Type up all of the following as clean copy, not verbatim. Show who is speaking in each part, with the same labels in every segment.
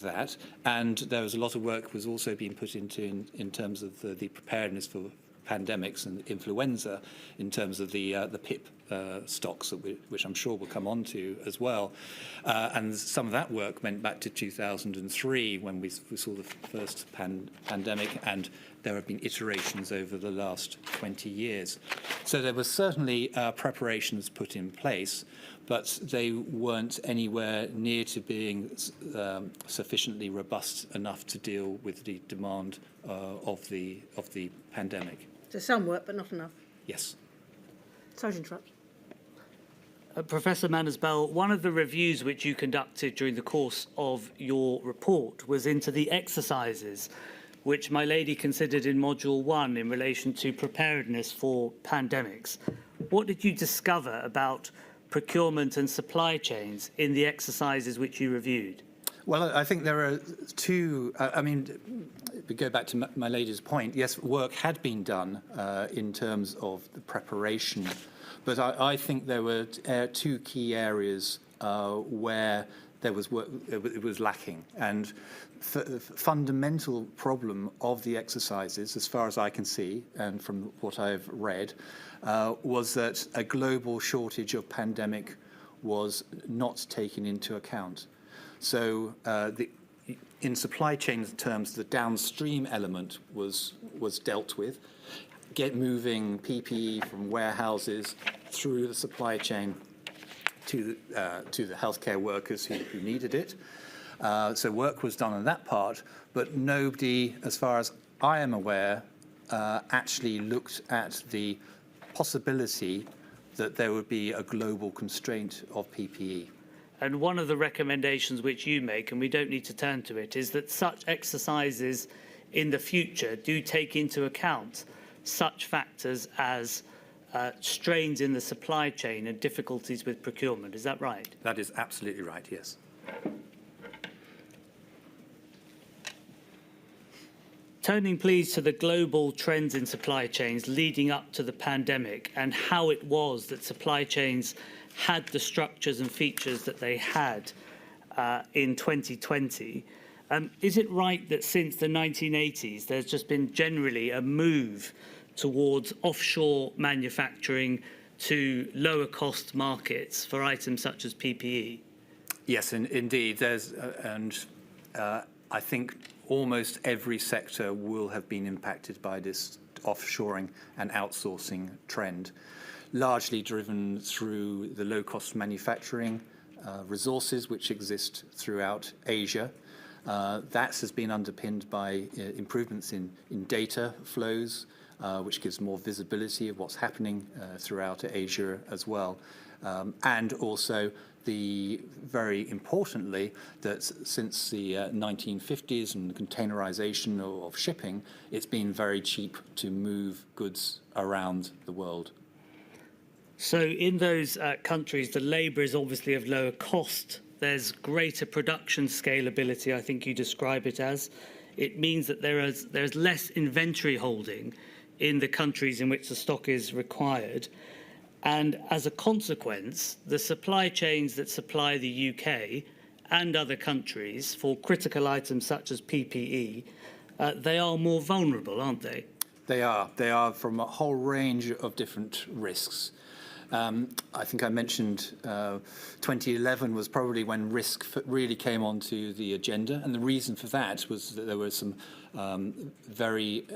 Speaker 1: that, and there was a lot of work was also being put into in terms of the preparedness for pandemics and influenza, in terms of the PIP stocks, which I'm sure we'll come on to as well. And some of that work went back to 2003 when we saw the first pandemic, and there have been iterations over the last 20 years. So there were certainly preparations put in place, but they weren't anywhere near to being sufficiently robust enough to deal with the demand of the pandemic.
Speaker 2: So some work, but not enough.
Speaker 1: Yes.
Speaker 2: Sorry to interrupt.
Speaker 3: Professor Manners-Bell, one of the reviews which you conducted during the course of your report was into the exercises which my lady considered in Module 1 in relation to preparedness for pandemics. What did you discover about procurement and supply chains in the exercises which you reviewed?
Speaker 1: Well, I think there are two, if we go back to my lady's point, yes, work had been done in terms of the preparation, but I think there were two key areas where there was work, it was lacking. And the fundamental problem of the exercises, as far as I can see, and from what I've read, was that a global shortage of pandemic was not taken into account. So in supply chain terms, the downstream element was dealt with, moving PPE from warehouses through the supply chain to the healthcare workers who needed it. So work was done on that part, but nobody, as far as I am aware, actually looked at the possibility that there would be a global constraint of PPE.
Speaker 3: And one of the recommendations which you make, and we don't need to turn to it, is that such exercises in the future do take into account such factors as strains in the supply chain and difficulties with procurement. Is that right?
Speaker 1: That is absolutely right, yes.
Speaker 3: Turning, please, to the global trends in supply chains leading up to the pandemic and how it was that supply chains had the structures and features that they had in 2020. Is it right that since the 1980s, there's just been generally a move towards offshore manufacturing to lower cost markets for items such as PPE?
Speaker 1: Yes, indeed. There's, I think almost every sector will have been impacted by this offshoring and outsourcing trend, largely driven through the low-cost manufacturing resources which exist throughout Asia. That has been underpinned by improvements in data flows, which gives more visibility of what's happening throughout Asia as well. And also, very importantly, that since the 1950s and the containerization of shipping, it's been very cheap to move goods around the world.
Speaker 3: So in those countries, the labour is obviously of lower cost. There's greater production scalability, I think you describe it as. It means that there's less inventory holding in the countries in which the stock is required. And as a consequence, the supply chains that supply the UK and other countries for critical items such as PPE, they are more vulnerable, aren't they?
Speaker 1: They are. They are from a whole range of different risks. I think I mentioned 2011 was probably when risk really came onto the agenda, and the reason for that was that there were some very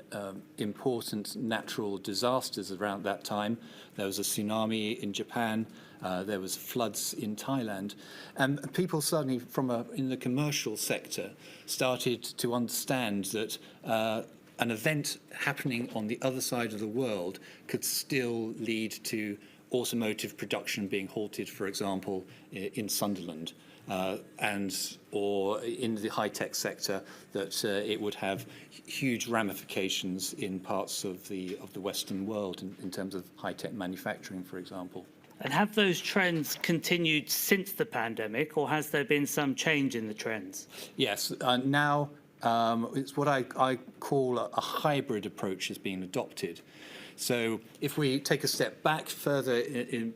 Speaker 1: important natural disasters around that time. There was a tsunami in Japan, there was floods in Thailand, and people suddenly, in the commercial sector, started to understand that an event happening on the other side of the world could still lead to automotive production being halted, for example, in Sunderland, or in the high-tech sector, that it would have huge ramifications in parts of the Western world in terms of high-tech manufacturing, for example.
Speaker 3: And have those trends continued since the pandemic, or has there been some change in the trends?
Speaker 1: Yes, now it's what I call a hybrid approach is being adopted. So if we take a step back further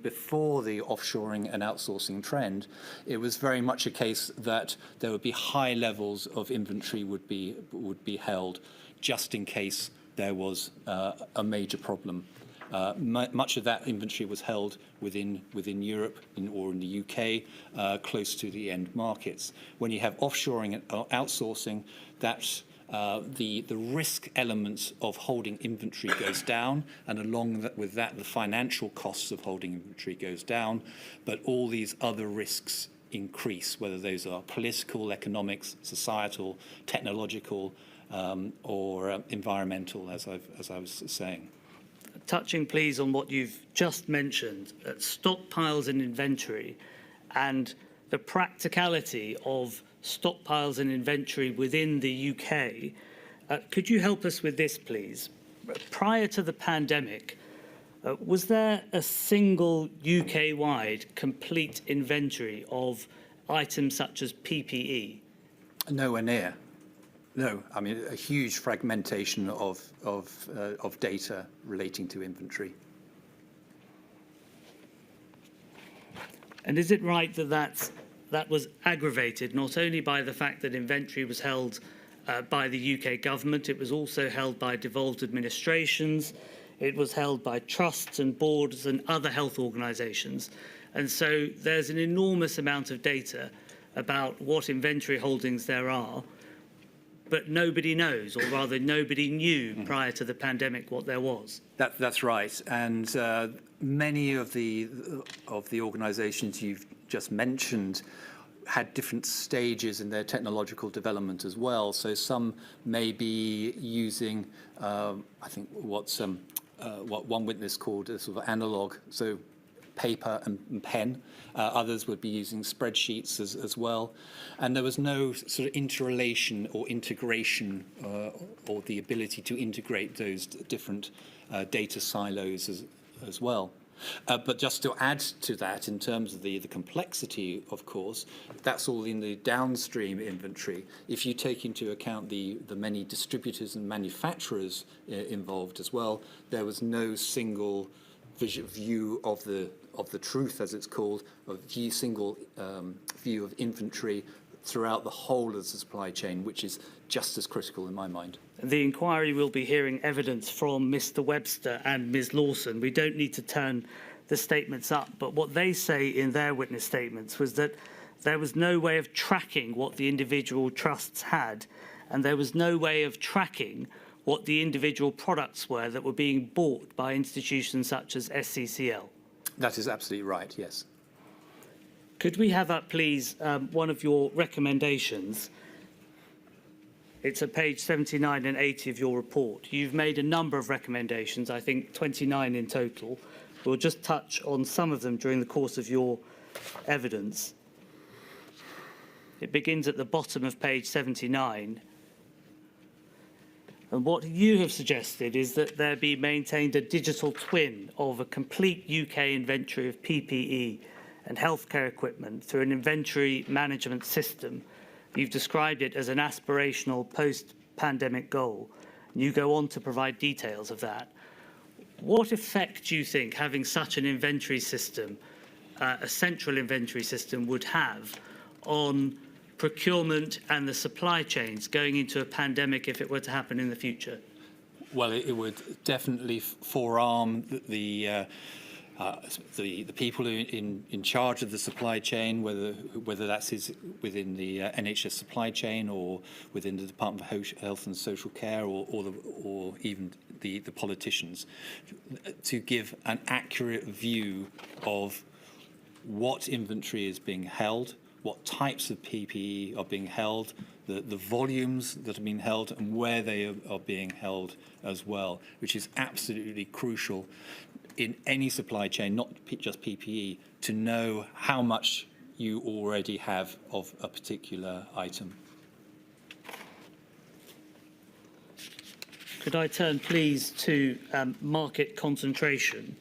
Speaker 1: before the offshoring and outsourcing trend, it was very much a case that there would be high levels of inventory would be held just in case there was a major problem. Much of that inventory was held within Europe or in the UK, close to the end markets. When you have offshoring and outsourcing, that's the risk elements of holding inventory goes down, and along with that, the financial costs of holding inventory goes down, but all these other risks increase, whether those are political, economics, societal, technological, or environmental, as I was saying.
Speaker 3: Touching, please, on what you've just mentioned, stockpiles and inventory, and the practicality of stockpiles and inventory within the UK. Could you help us with this, please? Prior to the pandemic, was there a single UK-wide complete inventory of items such as PPE?
Speaker 1: Nowhere near. No, I mean a huge fragmentation of data relating to inventory.
Speaker 3: And is it right that that was aggravated not only by the fact that inventory was held by the UK government, it was also held by devolved administrations, it was held by trusts and boards and other health organisations. And so there's an enormous amount of data about what inventory holdings there are, but nobody knows, or rather nobody knew prior to the pandemic what there was.
Speaker 1: That's right. And many of the organisations you've just mentioned had different stages in their technological development as well. So some may be using, I think, what one witness called a sort of analog, so paper and pen. Others would be using spreadsheets as well. And there was no sort of interrelation or integration or the ability to integrate those different data silos as well. But just to add to that, in terms of the complexity, of course, that's all in the downstream inventory. If you take into account the many distributors and manufacturers involved as well, there was no single view of the truth, as it's called, single view of inventory throughout the whole of the supply chain, which is just as critical in my mind.
Speaker 3: The inquiry will be hearing evidence from Mr. Webster and Ms. Lawson. We don't need to turn the statements up, but what they say in their witness statements was that there was no way of tracking what the individual trusts had, and there was no way of tracking what the individual products were that were being bought by institutions such as SCCL.
Speaker 1: That is absolutely right, yes.
Speaker 3: Could we have up, please, one of your recommendations? It's at page 79 and 80 of your report. You've made a number of recommendations, I think 29 in total. We'll just touch on some of them during the course of your evidence. It begins at the bottom of page 79. And what you have suggested is that there be maintained a digital twin of a complete UK inventory of PPE and healthcare equipment through an inventory management system. You've described it as an aspirational post-pandemic goal. And you go on to provide details of that. What effect do you think having such an inventory system, a central inventory system, would have on procurement and the supply chains going into a pandemic if it were to happen in the future?
Speaker 1: Well, it would definitely forearm the people in charge of the supply chain, whether that's within the NHS supply chain or within the Department of Health and Social Care or even the politicians, to give an accurate view of what inventory is being held, what types of PPE are being held, the volumes that are being held, and where they are being held as well, which is absolutely crucial in any supply chain, not just PPE, to know how much you already have of a particular item.
Speaker 3: Could I turn, please, to market concentration?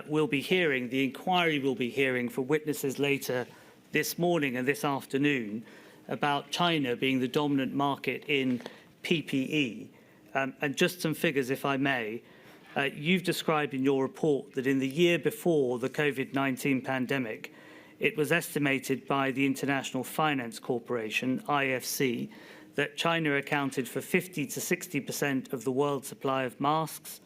Speaker 3: We'll be hearing, the inquiry will be hearing for witnesses later this morning and this afternoon about China being the dominant market in PPE. And just some figures, if I may. You've described in your report that in the year before the COVID-19 pandemic, it was estimated by the International Finance Corporation, IFC, that China accounted for 50 to 60% of the world's supply of masks,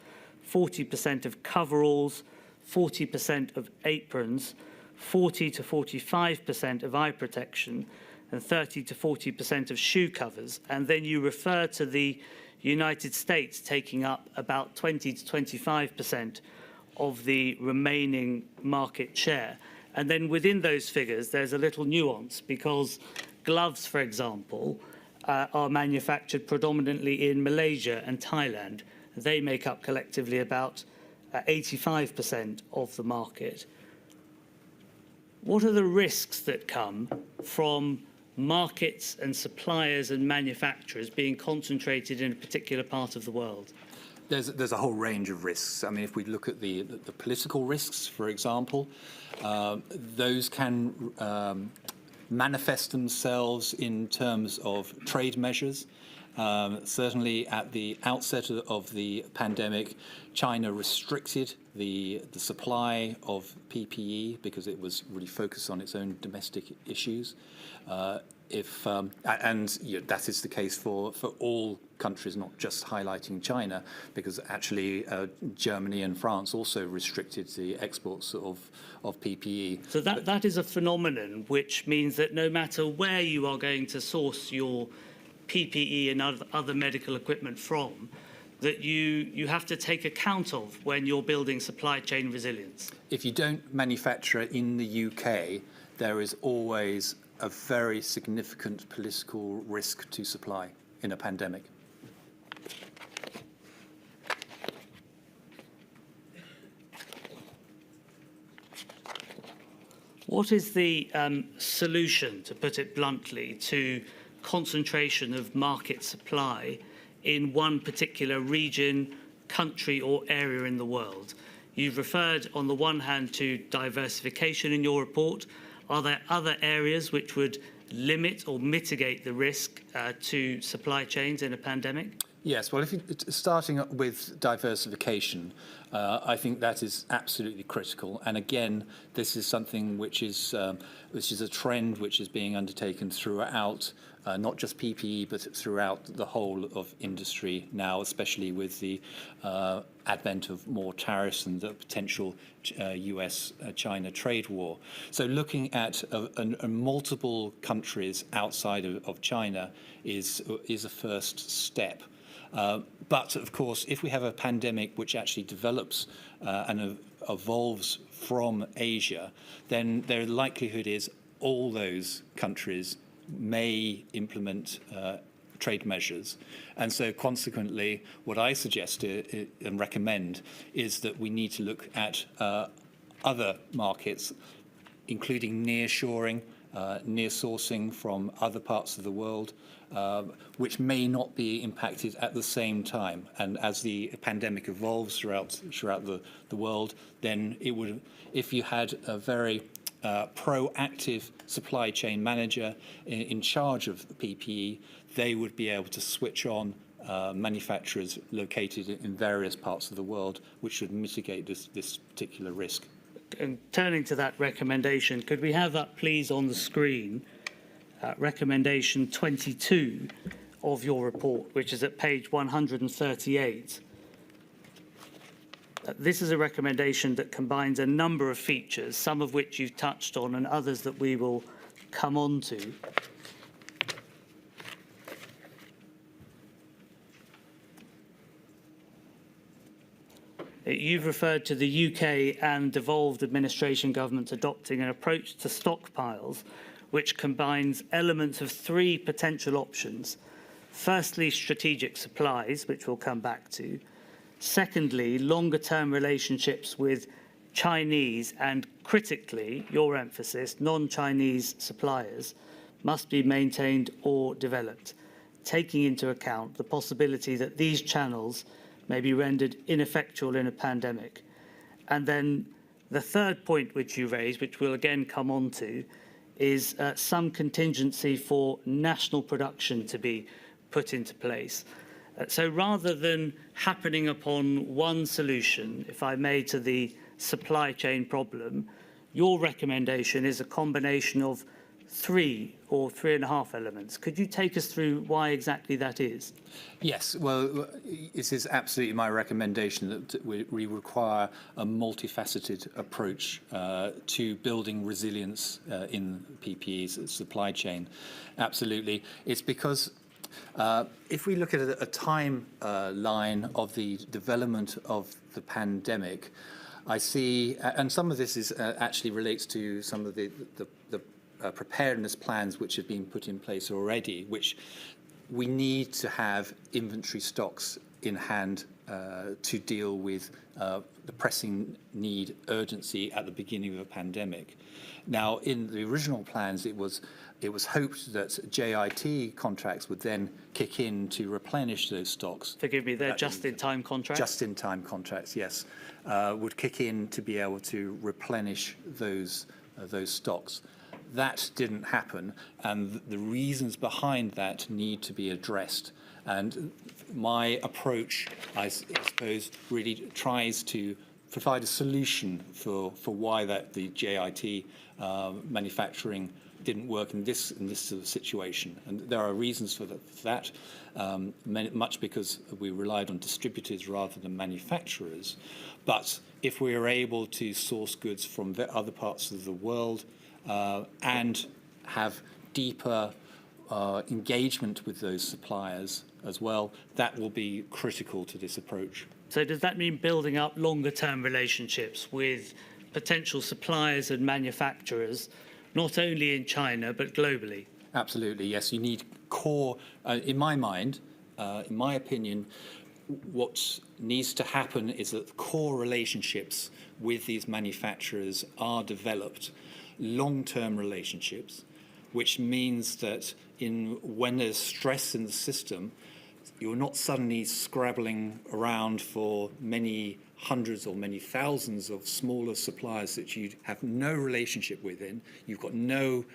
Speaker 3: 40% of coveralls, 40% of aprons, 40 to 45% of eye protection, and 30 to 40% of shoe covers. And then you refer to the United States taking up about 20 to 25% of the remaining market share. And then within those figures, there's a little nuance, because gloves, for example, are manufactured predominantly in Malaysia and Thailand. They make up collectively about 85% of the market. What are the risks that come from markets and suppliers and manufacturers being concentrated in a particular part of the world?
Speaker 1: There's a whole range of risks. I mean, if we look at the political risks, for example, those can manifest themselves in terms of trade measures. Certainly at the outset of the pandemic, China restricted the supply of PPE because it was really focused on its own domestic issues. That is the case for all countries, not just highlighting China, because actually Germany and France also restricted the exports of PPE.
Speaker 3: So that is a phenomenon which means that no matter where you are going to source your PPE and other medical equipment from, that you have to take account of when you're building supply chain resilience.
Speaker 1: If you don't manufacture in the UK, there is always a very significant political risk to supply in a pandemic.
Speaker 3: What is the solution, to put it bluntly, to concentration of market supply in one particular region, country or area in the world? You've referred on the one hand to diversification in your report. Are there other areas which would limit or mitigate the risk to supply chains in a pandemic?
Speaker 1: Yes, well, starting with diversification, I think that is absolutely critical. And again, this is something which is a trend which is being undertaken throughout, not just PPE, but throughout the whole of industry now, especially with the advent of more tariffs and the potential US-China trade war. So looking at multiple countries outside of China is a first step. But of course, if we have a pandemic which actually develops and evolves from Asia, then the likelihood is all those countries may implement trade measures. And so consequently, what I suggest and recommend is that we need to look at other markets, including nearshoring, near sourcing from other parts of the world, which may not be impacted at the same time. And as the pandemic evolves throughout the world, then it would, if you had a very proactive supply chain manager in charge of the PPE, they would be able to switch on manufacturers located in various parts of the world, which should mitigate this particular risk.
Speaker 3: And turning to that recommendation, could we have that please on the screen? Recommendation 22 of your report, which is at page 138. This is a recommendation that combines a number of features, some of which you've touched on and others that we will come on to. You've referred to the UK and devolved administration governments adopting an approach to stockpiles which combines elements of three potential options. Firstly, strategic supplies, which we'll come back to. Secondly, longer-term relationships with Chinese and, critically, your emphasis, non-Chinese suppliers must be maintained or developed, taking into account the possibility that these channels may be rendered ineffectual in a pandemic. And then the third point which you raised, which we'll again come on to, is some contingency for national production to be put into place. So rather than happening upon one solution, if I may, to the supply chain problem, your recommendation is a combination of 3 or 3.5 elements. Could you take us through why exactly that is?
Speaker 1: Yes, well, it is absolutely my recommendation that we require a multifaceted approach to building resilience in PPE's supply chain. Absolutely. It's because if we look at a timeline of the development of the pandemic, I see, and some of this is actually relates to some of the preparedness plans which have been put in place already, which we need to have inventory stocks in hand to deal with the pressing need, urgency at the beginning of a pandemic. Now, in the original plans, it was hoped that JIT contracts would then kick in to replenish those stocks.
Speaker 3: Forgive me, they're just-in-time contracts?
Speaker 1: Just-in-time contracts, yes, would kick in to be able to replenish those stocks. That didn't happen, and the reasons behind that need to be addressed. And my approach, I suppose, really tries to provide a solution for why the JIT manufacturing didn't work in this sort of situation. And there are reasons for that, much because we relied on distributors rather than manufacturers. But if we are able to source goods from other parts of the world, and have deeper engagement with those suppliers as well, that will be critical to this approach.
Speaker 3: So does that mean building up longer-term relationships with potential suppliers and manufacturers, not only in China, but globally?
Speaker 1: Absolutely, yes. You need core, in my mind, in my opinion, what needs to happen is that core relationships with these manufacturers are developed, long-term relationships, which means that when there's stress in the system, you're not suddenly scrabbling around for many hundreds or many thousands of smaller suppliers that you have no relationship with. You've got no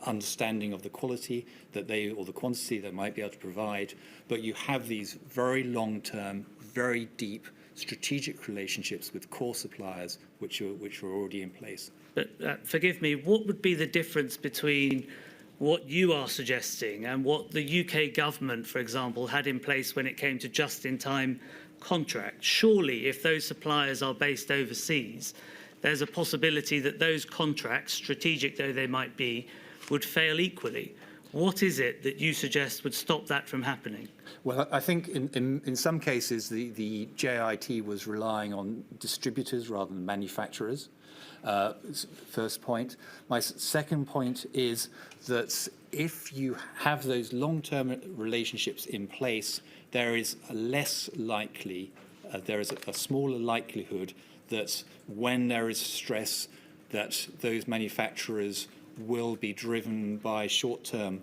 Speaker 1: understanding of the quality or the quantity they might be able to provide, but you have these very long-term, very deep strategic relationships with core suppliers which are already in place.
Speaker 3: But forgive me, what would be the difference between what you are suggesting and what the UK government, for example, had in place when it came to just-in-time contracts? Surely, if those suppliers are based overseas, there's a possibility that those contracts, strategic though they might be, would fail equally. What is it that you suggest would stop that from happening?
Speaker 1: Well, I think in some cases the JIT was relying on distributors rather than manufacturers. First point. My second point is that if you have those long-term relationships in place, there is a less likely, there is a smaller likelihood that when there is stress, that those manufacturers will be driven by short-term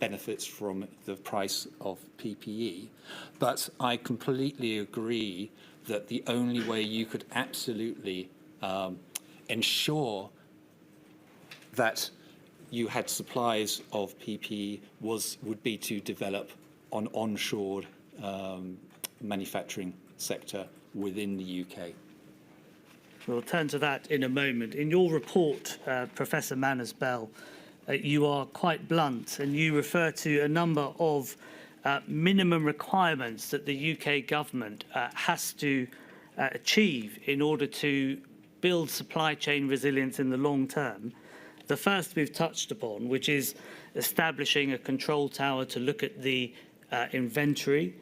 Speaker 1: benefits from the price of PPE. But I completely agree that the only way you could absolutely ensure that you had supplies of PPE would be to develop an onshore manufacturing sector within the UK.
Speaker 3: We'll turn to that in a moment. In your report, Professor Manners-Bell, you are quite blunt and you refer to a number of minimum requirements that the UK government has to achieve in order to build supply chain resilience in the long term. The first we've touched upon, which is establishing a control tower to look at the inventory.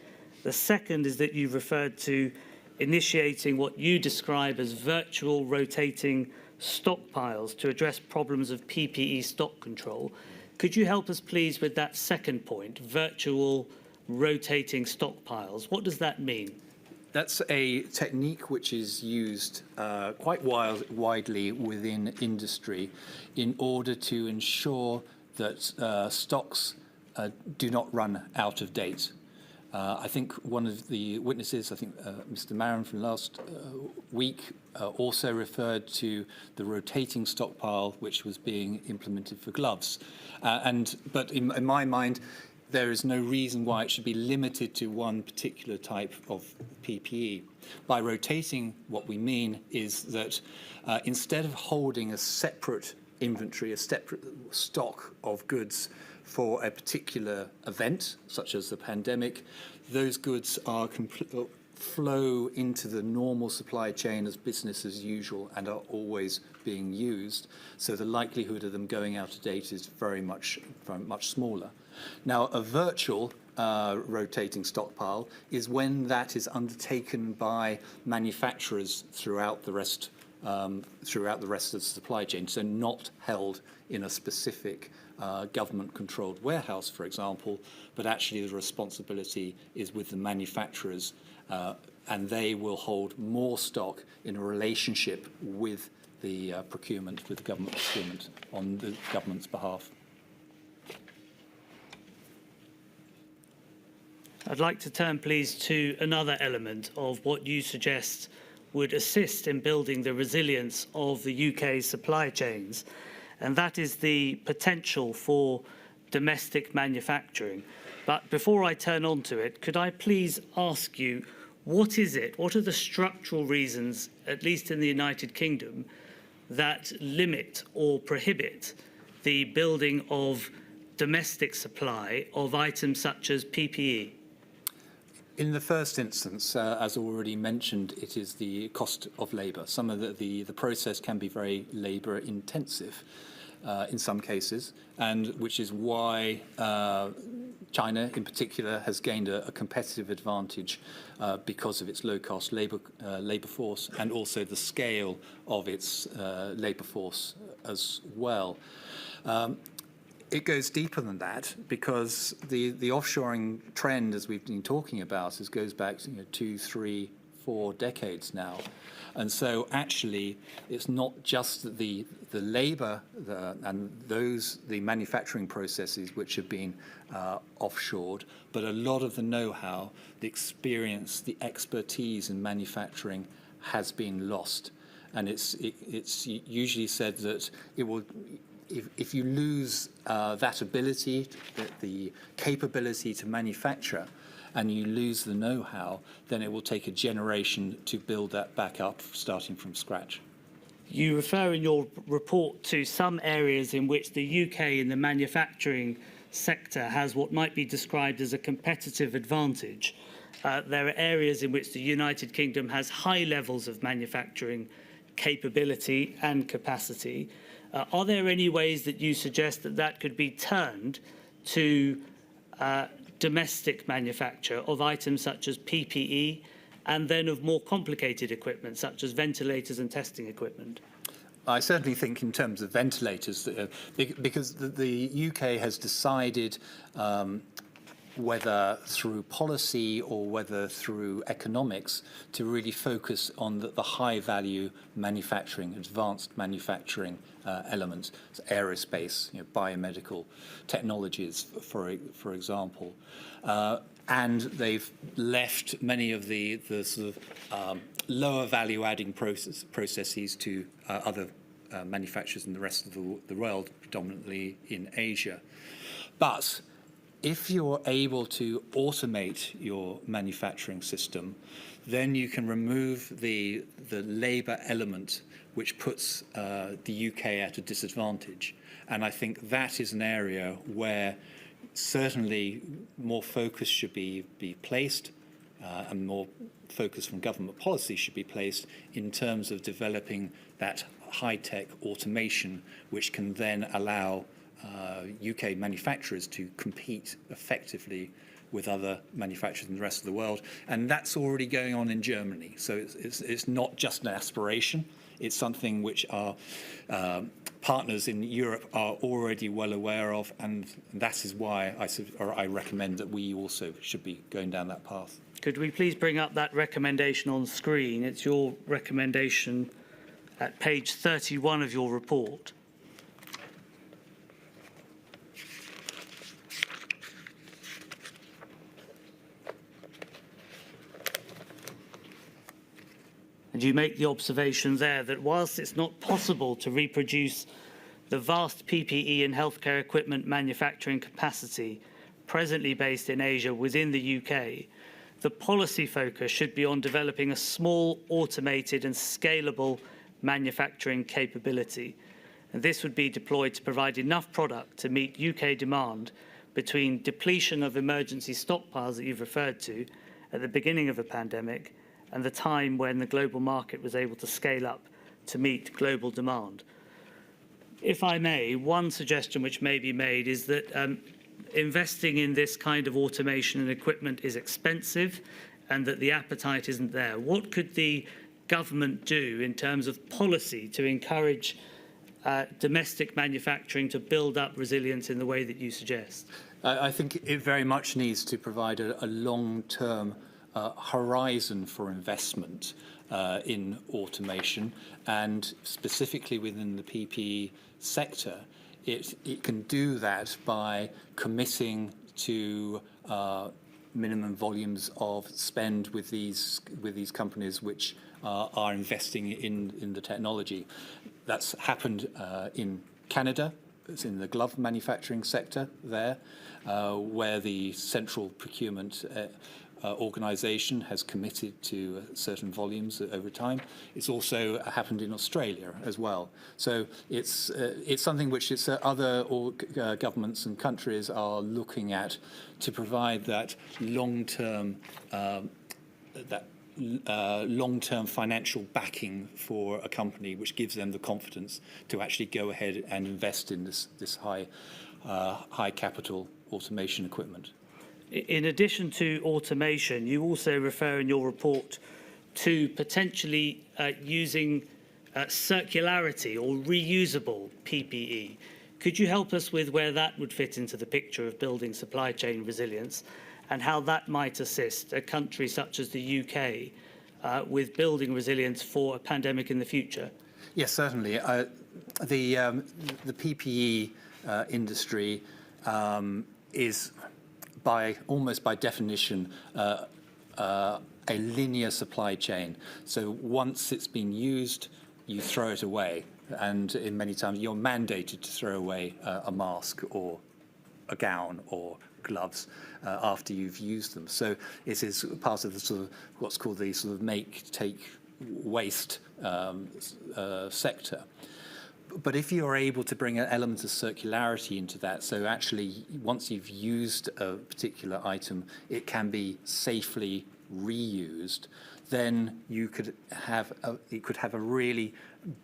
Speaker 3: The second is that you've referred to initiating what you describe as virtual rotating stockpiles to address problems of PPE stock control. Could you help us, please, with that second point, virtual rotating stockpiles? What does that mean?
Speaker 1: That's a technique which is used quite widely within industry in order to ensure that stocks do not run out of date. I think one of the witnesses, Mr. Maron from last week, also referred to the rotating stockpile which was being implemented for gloves. But in my mind, there is no reason why it should be limited to one particular type of PPE. By rotating, what we mean is that instead of holding a separate inventory, a separate stock of goods for a particular event, such as the pandemic, those goods are flow into the normal supply chain as business as usual and are always being used. So the likelihood of them going out of date is very much smaller. Now, a virtual rotating stockpile is when that is undertaken by manufacturers throughout the rest of the supply chain, so not held in a specific government-controlled warehouse, for example, but actually the responsibility is with the manufacturers, and they will hold more stock in a relationship with the procurement, with the government procurement on the government's behalf.
Speaker 3: I'd like to turn, please, to another element of what you suggest would assist in building the resilience of the UK's supply chains, and that is the potential for domestic manufacturing. But before I turn on to it, could I please ask you, what are the structural reasons, at least in the United Kingdom, that limit or prohibit the building of domestic supply of items such as PPE?
Speaker 1: In the first instance, as already mentioned, it is the cost of labour. Some of the process can be very labour intensive in some cases, and which is why China in particular has gained a competitive advantage because of its low-cost labour force and also the scale of its labour force as well. It goes deeper than that because the offshoring trend, as we've been talking about, goes back 2, 3, 4 decades now. And so actually, it's not just the labour and the manufacturing processes which have been offshored, but a lot of the know-how, the experience, the expertise in manufacturing has been lost. And it's usually said that it will, if you lose that ability, the capability to manufacture, and you lose the know-how, then it will take a generation to build that back up, starting from scratch.
Speaker 3: You refer in your report to some areas in which the UK in the manufacturing sector has what might be described as a competitive advantage. There are areas in which the United Kingdom has high levels of manufacturing capability and capacity. Are there any ways that you suggest that could be turned to domestic manufacture of items such as PPE and then of more complicated equipment such as ventilators and testing equipment?
Speaker 1: I certainly think in terms of ventilators, because the UK has decided whether through policy or whether through economics to really focus on the high-value manufacturing, advanced manufacturing elements, so aerospace, biomedical technologies, for example. And they've left many of the sort of lower value-adding processes to other manufacturers in the rest of the world, predominantly in Asia. But if you're able to automate your manufacturing system, then you can remove the labour element which puts the UK at a disadvantage. And I think that is an area where certainly more focus should be placed and more focus from government policy should be placed in terms of developing that high-tech automation which can then allow UK manufacturers to compete effectively with other manufacturers in the rest of the world. And that's already going on in Germany. So it's not just an aspiration. It's something which our partners in Europe are already well aware of. And that is why I recommend that we also should be going down that path.
Speaker 3: Could we please bring up that recommendation on screen? It's your recommendation at page 31 of your report. And you make the observation there that whilst it's not possible to reproduce the vast PPE and healthcare equipment manufacturing capacity presently based in Asia within the UK, the policy focus should be on developing a small, automated and scalable manufacturing capability. And this would be deployed to provide enough product to meet UK demand between depletion of emergency stockpiles that you've referred to at the beginning of the pandemic and the time when the global market was able to scale up to meet global demand. If I may, one suggestion which may be made is that investing in this kind of automation and equipment is expensive and that the appetite isn't there. What could the government do in terms of policy to encourage domestic manufacturing to build up resilience in the way that you suggest?
Speaker 1: I think it very much needs to provide a long-term horizon for investment in automation, and specifically within the PPE sector. It can do that by committing to minimum volumes of spend with these companies which are investing in the technology. That's happened in Canada. It's in the glove manufacturing sector there, where the central procurement organisation has committed to certain volumes over time. It's also happened in Australia as well. So it's something which other governments and countries are looking at to provide that long-term long-term financial backing for a company, which gives them the confidence to actually go ahead and invest in this high capital automation equipment.
Speaker 3: In addition to automation, you also refer in your report to potentially using circularity or reusable PPE. Could you help us with where that would fit into the picture of building supply chain resilience and how that might assist a country such as the UK with building resilience for a pandemic in the future?
Speaker 1: Yes, certainly. The PPE industry is almost by definition a linear supply chain. So once it's been used, you throw it away, and in many times you're mandated to throw away a mask or a gown or gloves after you've used them. So it is part of the sort of what's called the sort of make, take, waste sector. But if you're able to bring an element of circularity into that, so actually once you've used a particular item, it can be safely reused, then it could have a really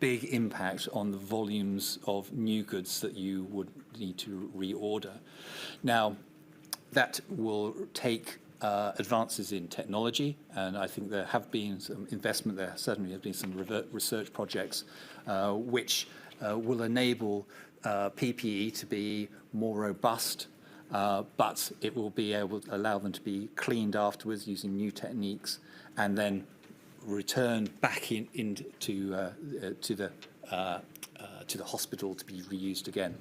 Speaker 1: big impact on the volumes of new goods that you would need to reorder. Now, that will take advances in technology, and I think there have been some investment there. Certainly have been some research projects which will enable PPE to be more robust, but it will be able to allow them to be cleaned afterwards using new techniques, and then returned back into the hospital to be reused again.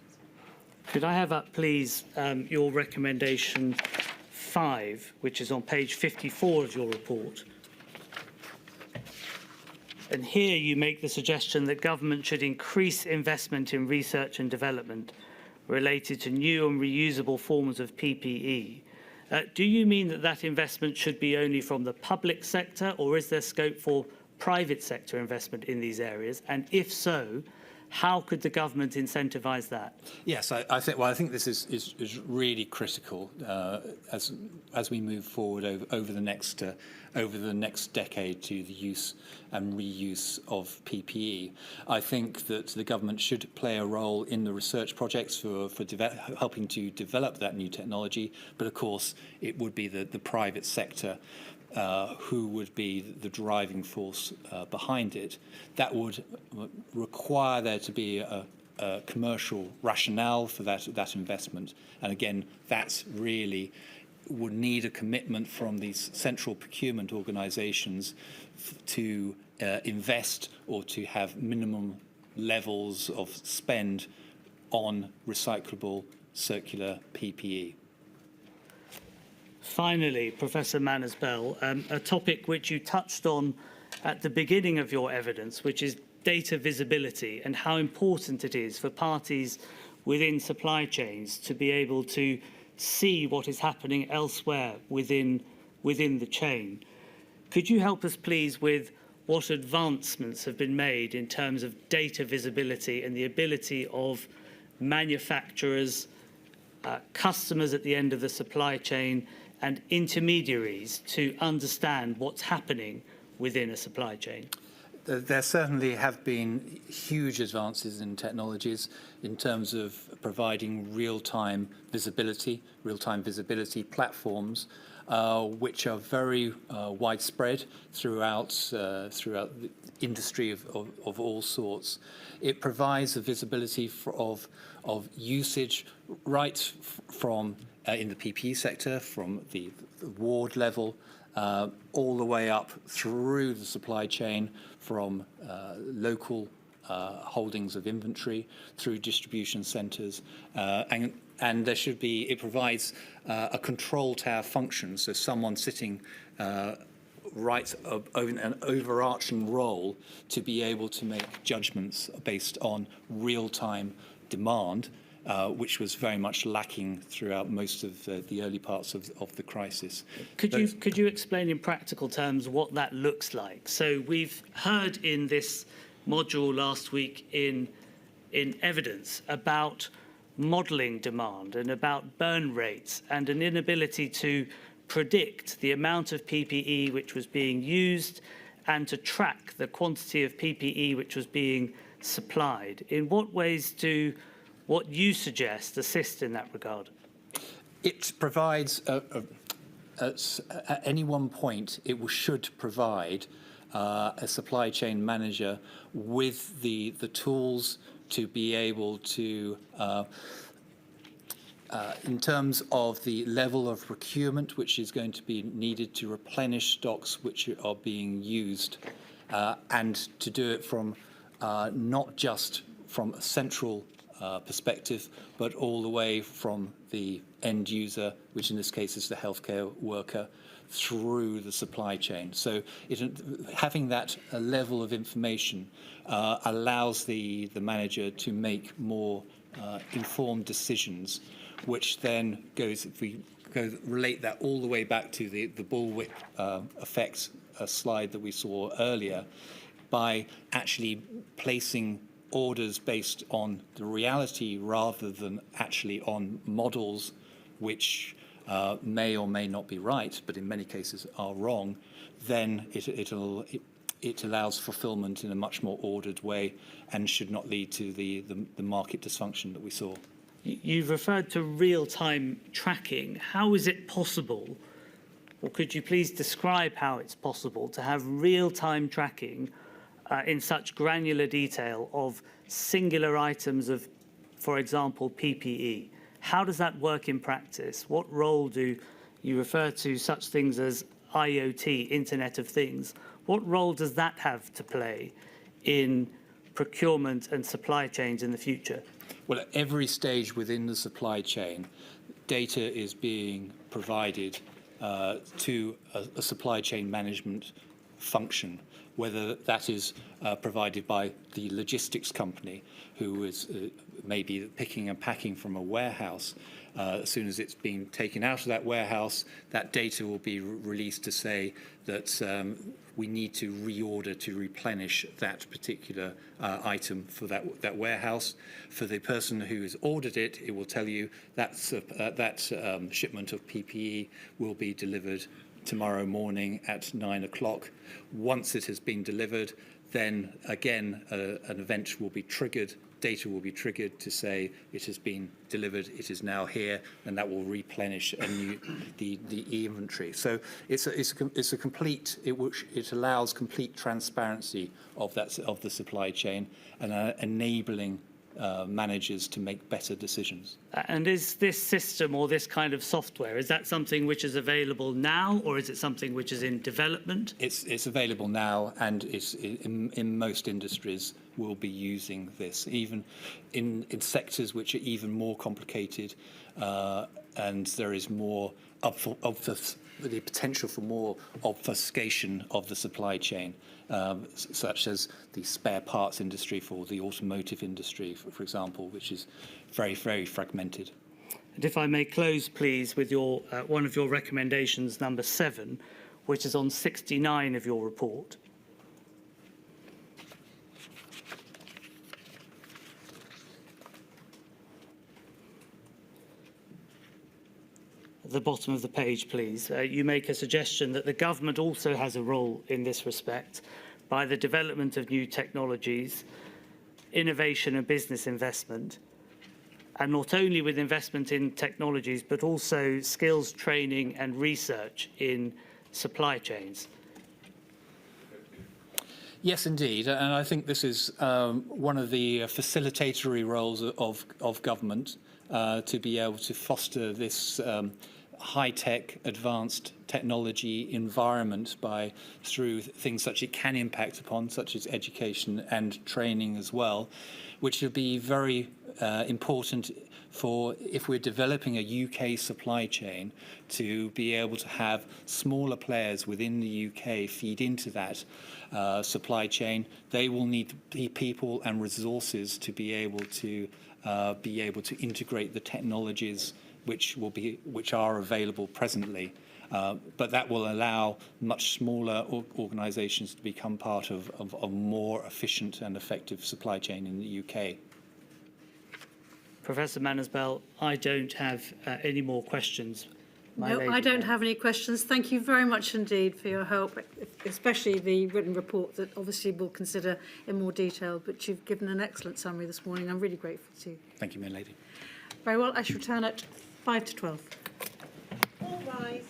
Speaker 3: Could I have up, please, your recommendation 5, which is on page 54 of your report? And here you make the suggestion that government should increase investment in research and development related to new and reusable forms of PPE. Do you mean that investment should be only from the public sector, or is there scope for private sector investment in these areas? And if so, how could the government incentivise that? Yes,
Speaker 1: I think this is really critical as we move forward over the next decade to the use and reuse of PPE. I think that the government should play a role in the research projects for helping to develop that new technology, but of course it would be the private sector who would be the driving force behind it. That would require there to be a commercial rationale for that investment. And again, that's really would need a commitment from these central procurement organisations to invest or to have minimum levels of spend on recyclable circular PPE. Finally, Professor Manners-Bell, a topic which you touched on at the beginning of your evidence, which is data visibility and how important it is for parties within supply chains to be able to
Speaker 3: see what is happening elsewhere within the chain. Could you help us, please, with what advancements have been made in terms of data visibility and the ability of manufacturers, customers at the end of the supply chain, and intermediaries to understand what's happening within a supply chain?
Speaker 1: There certainly have been huge advances in technologies in terms of providing real-time visibility platforms, which are very widespread throughout the industry of all sorts. It provides a visibility of usage right from in the PPE sector, from the ward level, all the way up through the supply chain, from local holdings of inventory through distribution centres, and there should be, it provides a control tower function, so someone sitting right over an overarching role to be able to make judgments based on real-time demand, which was very much lacking throughout most of the early parts of the crisis.
Speaker 3: Could you explain in practical terms what that looks like? So we've heard in this module last week in evidence about modelling demand and about burn rates and an inability to predict the amount of PPE which was being used and to track the quantity of PPE which was being supplied. In what ways do what you suggest assist in that regard?
Speaker 1: It provides, at any one point, it should provide a supply chain manager with the tools to be able to, in terms of the level of procurement which is going to be needed to replenish stocks which are being used, and to do it from not just from a central perspective, but all the way from the end user, which in this case is the healthcare worker, through the supply chain. So having that level of information allows the manager to make more informed decisions, which then goes, if we relate that all the way back to the bullwhip effect slide that we saw earlier, by actually placing orders based on the reality rather than actually on models which may or may not be right, but in many cases are wrong, then it allows fulfillment in a much more ordered way and should not lead to the market dysfunction that we saw.
Speaker 3: You've referred to real-time tracking. How is it possible, or could you please describe how it's possible to have real-time tracking in such granular detail of singular items of, for example, PPE? How does that work in practice? What role do you refer to such things as IoT, Internet of Things? What role does that have to play in procurement and supply chains in the future?
Speaker 1: Well, at every stage within the supply chain, data is being provided to a supply chain management function, whether that is provided by the logistics company, who is maybe picking and packing from a warehouse. As soon as it's been taken out of that warehouse, that data will be released to say that we need to reorder to replenish that particular item for that warehouse. For the person who has ordered it, it will tell you that shipment of PPE will be delivered tomorrow morning at 9 o'clock. Once it has been delivered, then again an event will be triggered, data will be triggered to say it has been delivered, it is now here, and that will replenish the inventory. So it's a complete, it allows complete transparency of the supply chain and enabling managers to make better decisions.
Speaker 3: And is this system or this kind of software, is that something which is available now, or is it something which is in development?
Speaker 1: It's available now, and it's in most industries will be using this, even in sectors which are even more complicated, and there is more the potential for more obfuscation of the supply chain, such as the spare parts industry for the automotive industry, for example, which is very, very fragmented.
Speaker 3: And if I may close, please, with your one of your recommendations, number 7, which is on 69 of your report. At the bottom of the page, please. You make a suggestion that the government also has a role in this respect by the development of new technologies, innovation and business investment, and not only with investment in technologies, but also skills training and research in supply chains.
Speaker 1: Yes, indeed. And I think this is one of the facilitatory roles of government to be able to foster this high-tech, advanced technology environment through things such it can impact upon, such as education and training as well, which would be very important for if we're developing a UK supply chain to be able to have smaller players within the UK feed into that supply chain. They will need people and resources to be able to integrate the technologies which are available presently. But that will allow much smaller organisations to become part of a more efficient and effective supply chain in the UK.
Speaker 3: Professor Mansbell, I don't have any more questions.
Speaker 2: No, I don't have any questions. Thank you very much indeed for your help, especially the written report that obviously we'll consider in more detail, but you've given an excellent summary this morning. I'm really grateful to you.
Speaker 1: Thank you, my lady.
Speaker 2: Very well, I shall return at 5 to 12. All rise.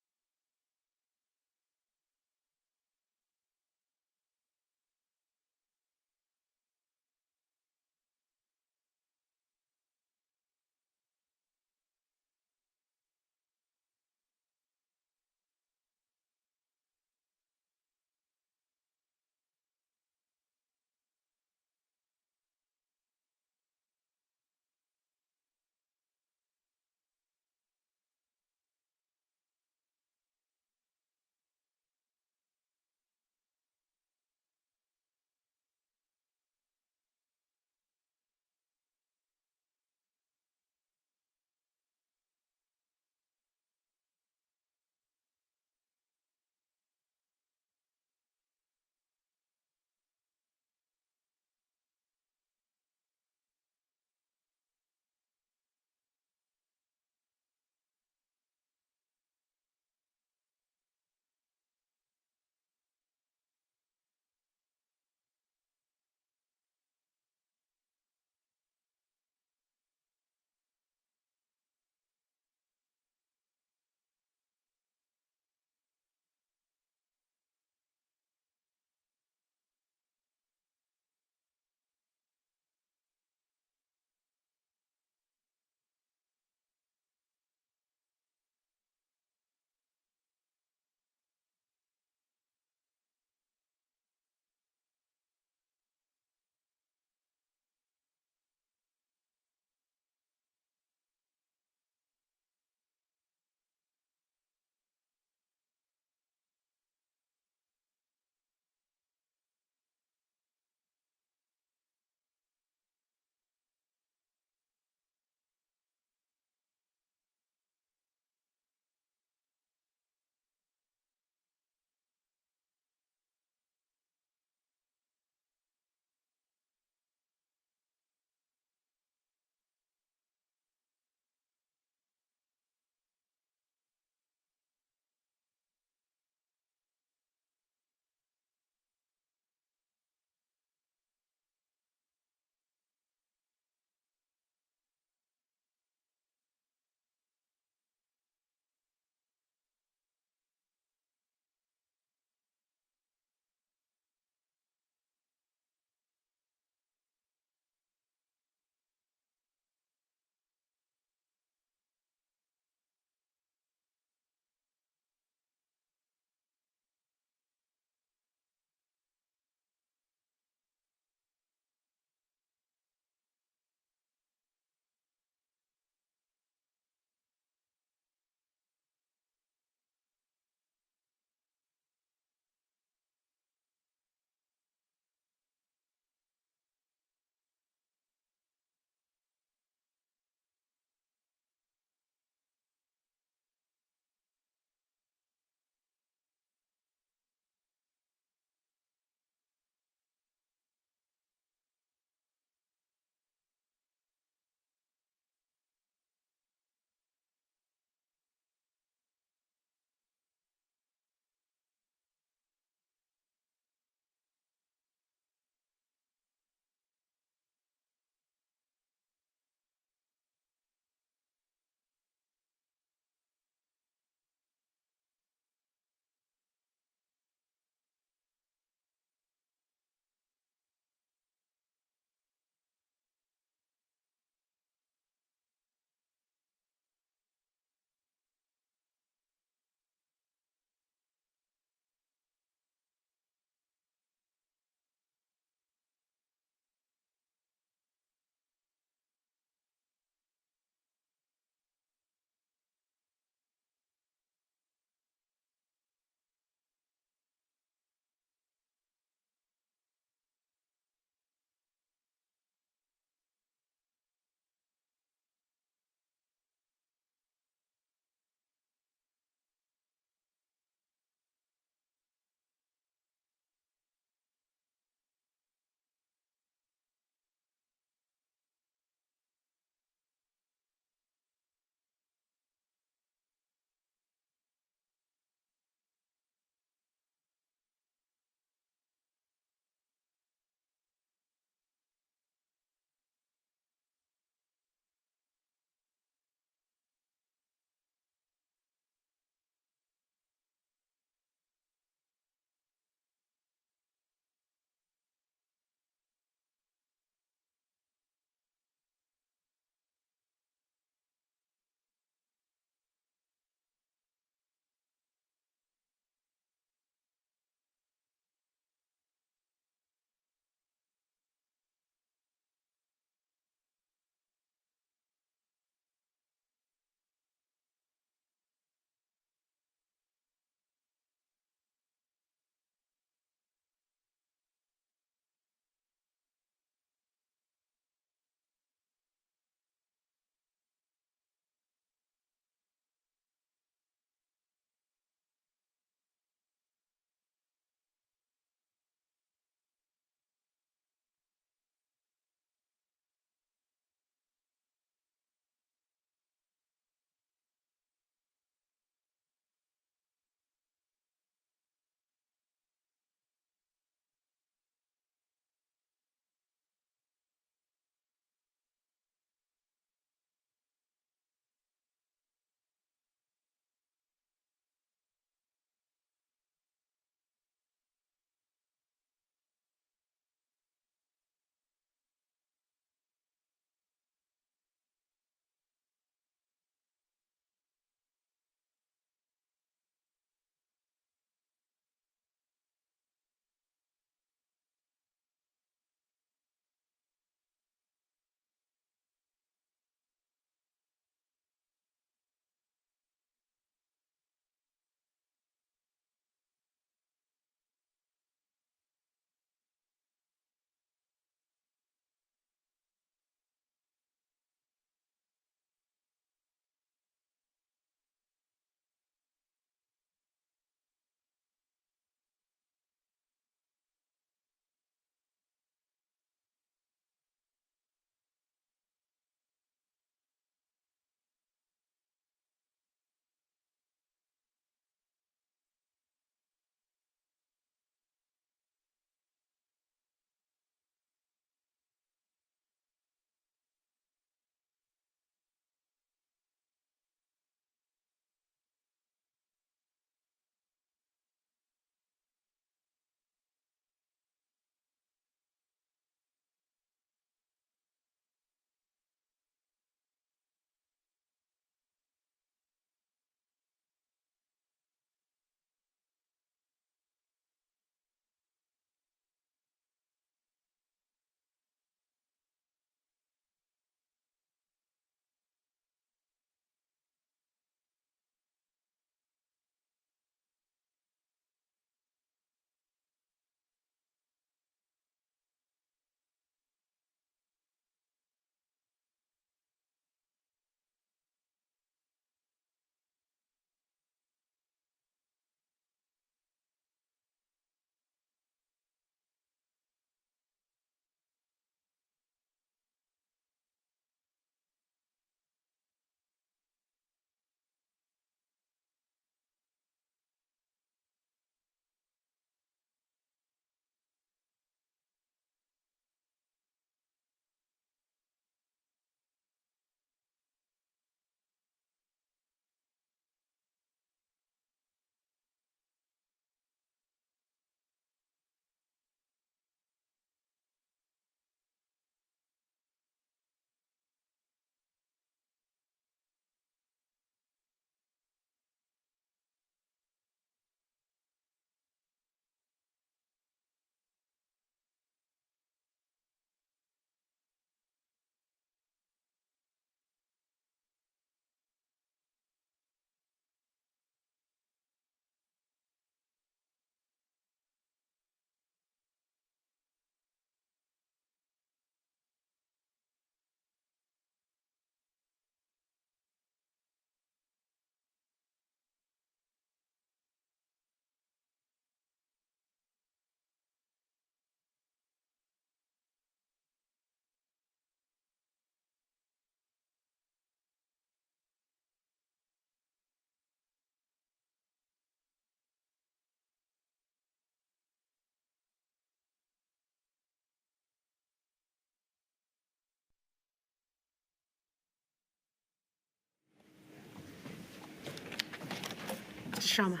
Speaker 2: Sharma.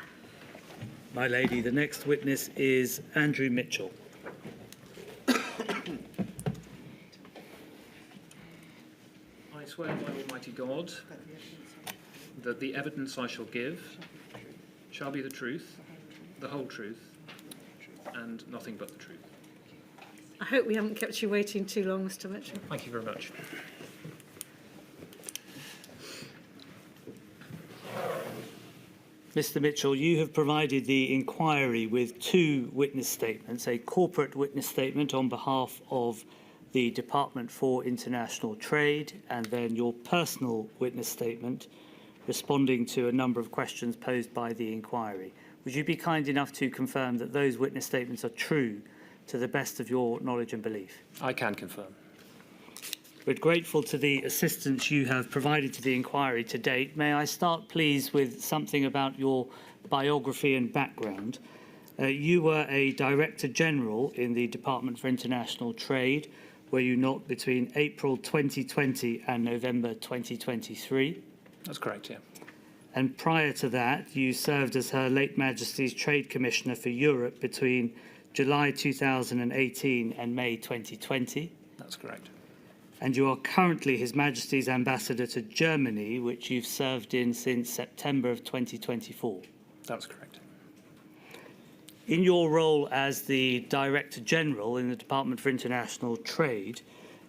Speaker 3: My lady, the next witness is Andrew Mitchell.
Speaker 4: I swear by Almighty God that the evidence I shall give shall be the truth, the whole truth, and nothing but the truth.
Speaker 2: I hope we haven't kept you waiting too long, Mr. Mitchell.
Speaker 4: Thank you very much.
Speaker 3: Mr. Mitchell, you have provided the inquiry with two witness statements, a corporate witness statement on behalf of the Department for International Trade, and then your personal witness statement responding to a number of questions posed by the inquiry. Would you be kind enough to confirm that those witness statements are true to the best of your knowledge and belief?
Speaker 4: I can confirm.
Speaker 3: We're grateful to the assistance you have provided to the inquiry to date. May I start, please, with something about your biography and background? You were a Director General in the Department for International Trade, were you not, between April 2020 and November 2023?
Speaker 4: That's correct, yeah.
Speaker 3: And prior to that, you served as Her Late Majesty's Trade Commissioner for Europe between July 2018 and May 2020.
Speaker 4: That's correct.
Speaker 3: And you are currently His Majesty's Ambassador to Germany, which you've served in since September of 2024.
Speaker 4: That's correct.
Speaker 3: In your role as the Director General in the Department for International Trade,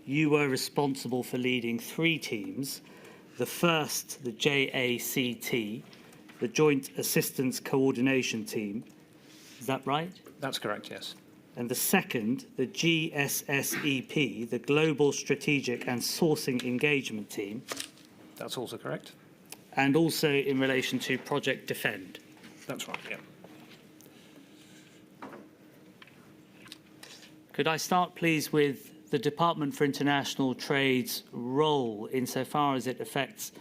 Speaker 3: you were responsible for leading three teams. The first, the JACT, the Joint Assistance Coordination Team. Is that right?
Speaker 4: That's correct, yes.
Speaker 3: And the second, the GSSEP, the Global Strategic and Sourcing Engagement Team.
Speaker 4: That's also correct.
Speaker 3: And also in relation to Project Defend.
Speaker 4: That's right, yeah.
Speaker 3: Could I start, please, with the Department for International Trade's role insofar as it affects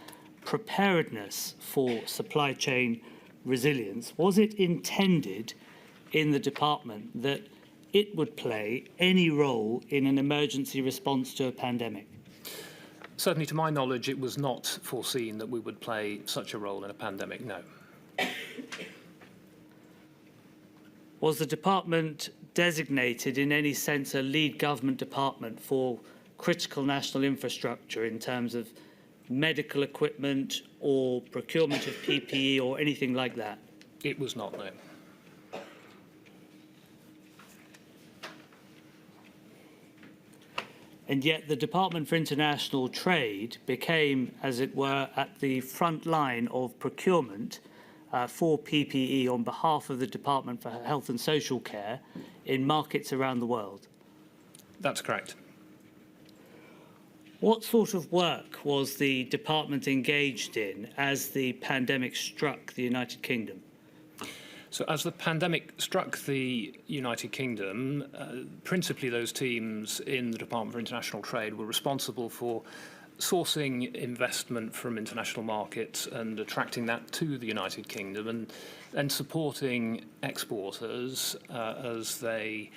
Speaker 3: preparedness for supply chain resilience? Was it intended in the department that it would play any role in an emergency response to a pandemic?
Speaker 4: Certainly, to my knowledge, it was not foreseen that we would play such a role in a pandemic, no.
Speaker 3: Was the department designated in any sense a lead government department for critical national infrastructure in terms of medical equipment or procurement of PPE or anything like that?
Speaker 4: It was not, no.
Speaker 3: And yet the Department for International Trade became, as it were, at the front line of procurement for PPE on behalf of the Department for Health and Social Care in markets around the world.
Speaker 4: That's correct.
Speaker 3: What sort of work was the department engaged in as the pandemic struck the United Kingdom?
Speaker 4: So as the pandemic struck the United Kingdom, principally those teams in the Department for International Trade were responsible for sourcing investment from international markets and attracting that to the United Kingdom, and supporting exporters as they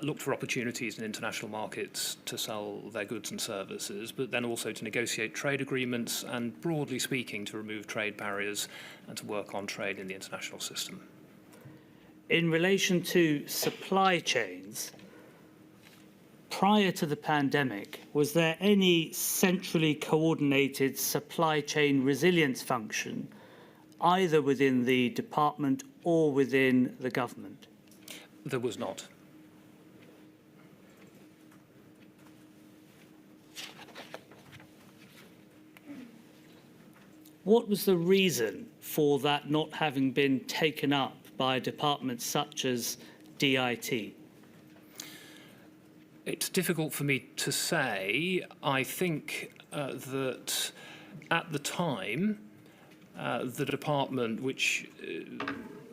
Speaker 4: looked for opportunities in international markets to sell their goods and services, but then also to negotiate trade agreements and, broadly speaking, to remove trade barriers and to work on trade in the international system.
Speaker 3: In relation to supply chains, prior to the pandemic, was there any centrally coordinated supply chain resilience function, either within the department or within the government?
Speaker 4: There was not.
Speaker 3: What was the reason for that not having been taken up by departments such as DIT?
Speaker 4: It's difficult for me to say. I think that at the time, the department, which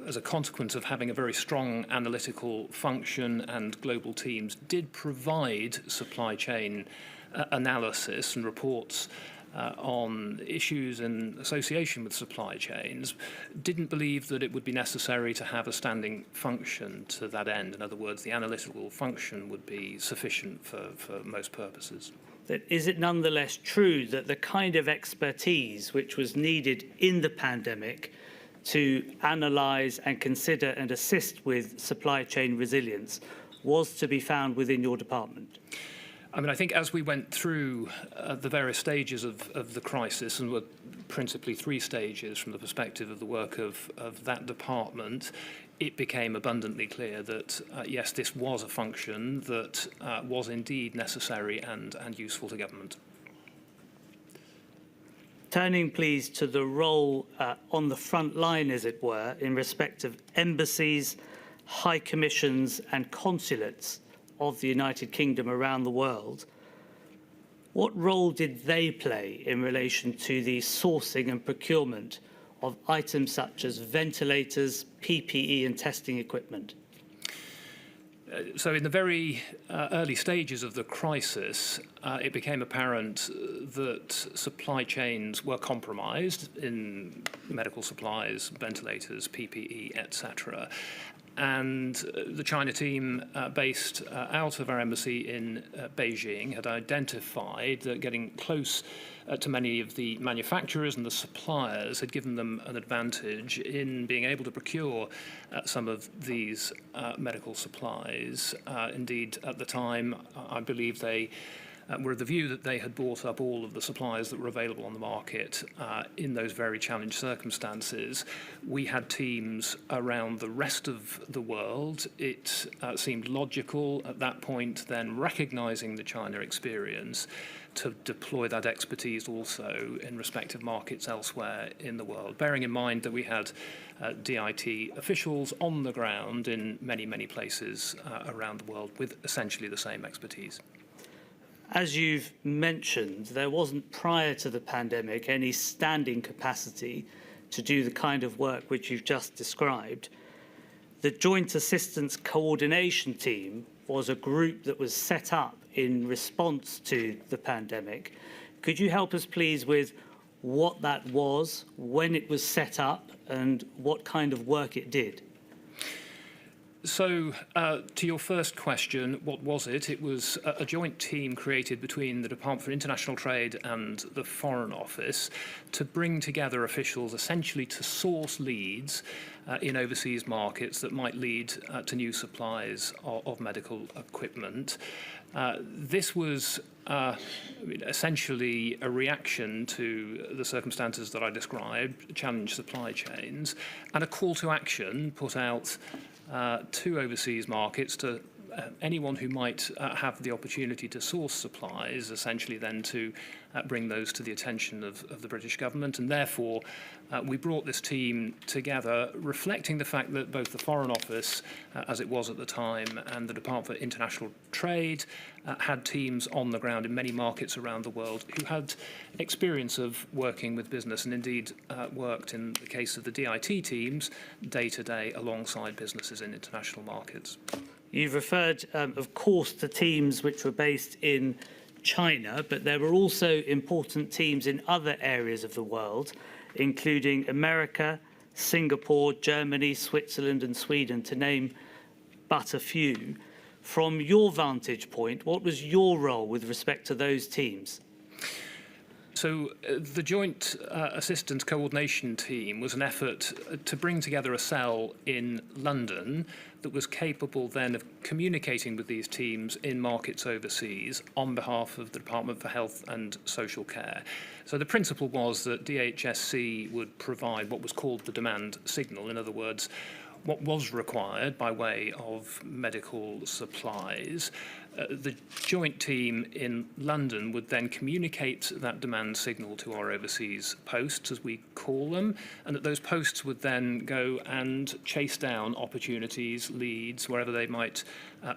Speaker 4: as a consequence of having a very strong analytical function and global teams, did provide supply chain analysis and reports on issues in association with supply chains, didn't believe that it would be necessary to have a standing function to that end. In other words, the analytical function would be sufficient for most purposes.
Speaker 3: But is it nonetheless true that the kind of expertise which was needed in the pandemic to analyse and consider and assist with supply chain resilience was to be found within your department?
Speaker 4: I mean, I think as we went through the various stages of the crisis, and were principally 3 stages from the perspective of the work of that department, it became abundantly clear that, yes, this was a function that was indeed necessary and useful to government.
Speaker 3: Turning, please, to the role on the front line, as it were, in respect of embassies, high commissions and consulates of the United Kingdom around the world. What role did they play in relation to the sourcing and procurement of items such as ventilators, PPE and testing equipment?
Speaker 4: So in the very early stages of the crisis, it became apparent that supply chains were compromised in medical supplies, ventilators, PPE, etc. And the China team based out of our embassy in Beijing had identified that getting close to many of the manufacturers and the suppliers had given them an advantage in being able to procure some of these medical supplies. Indeed, at the time, I believe they were of the view that they had bought up all of the supplies that were available on the market in those very challenged circumstances. We had teams around the rest of the world. It seemed logical at that point, then recognising the China experience, to deploy that expertise also in respective markets elsewhere in the world, bearing in mind that we had DIT officials on the ground in many, many places around the world with essentially the same expertise.
Speaker 3: As you've mentioned, there wasn't prior to the pandemic any standing capacity to do the kind of work which you've just described. The Joint Assistance Coordination Team was a group that was set up in response to the pandemic. Could you help us, please, with what that was, when it was set up, and what kind of work it did?
Speaker 4: So, to your first question, what was it? It was a joint team created between the Department for International Trade and the Foreign Office to bring together officials essentially to source leads in overseas markets that might lead to new supplies of medical equipment. This was essentially a reaction to the circumstances that I described, challenged supply chains, and a call to action put out to overseas markets, to anyone who might have the opportunity to source supplies, essentially then to bring those to the attention of the British government. And therefore, we brought this team together, reflecting the fact that both the Foreign Office, as it was at the time, and the Department for International Trade had teams on the ground in many markets around the world who had experience of working with business, and indeed worked, in the case of the DIT teams, day to day alongside businesses in international markets.
Speaker 3: You've referred, of course, to teams which were based in China, but there were also important teams in other areas of the world, including America, Singapore, Germany, Switzerland and Sweden, to name but a few. From your vantage point, what was your role with respect to those teams?
Speaker 4: So the Joint Assistance Coordination Team was an effort to bring together a cell in London that was capable then of communicating with these teams in markets overseas on behalf of the Department for Health and Social Care. So the principle was that DHSC would provide what was called the demand signal, in other words, what was required by way of medical supplies. The joint team in London would then communicate that demand signal to our overseas posts, as we call them, and that those posts would then go and chase down opportunities, leads, wherever they might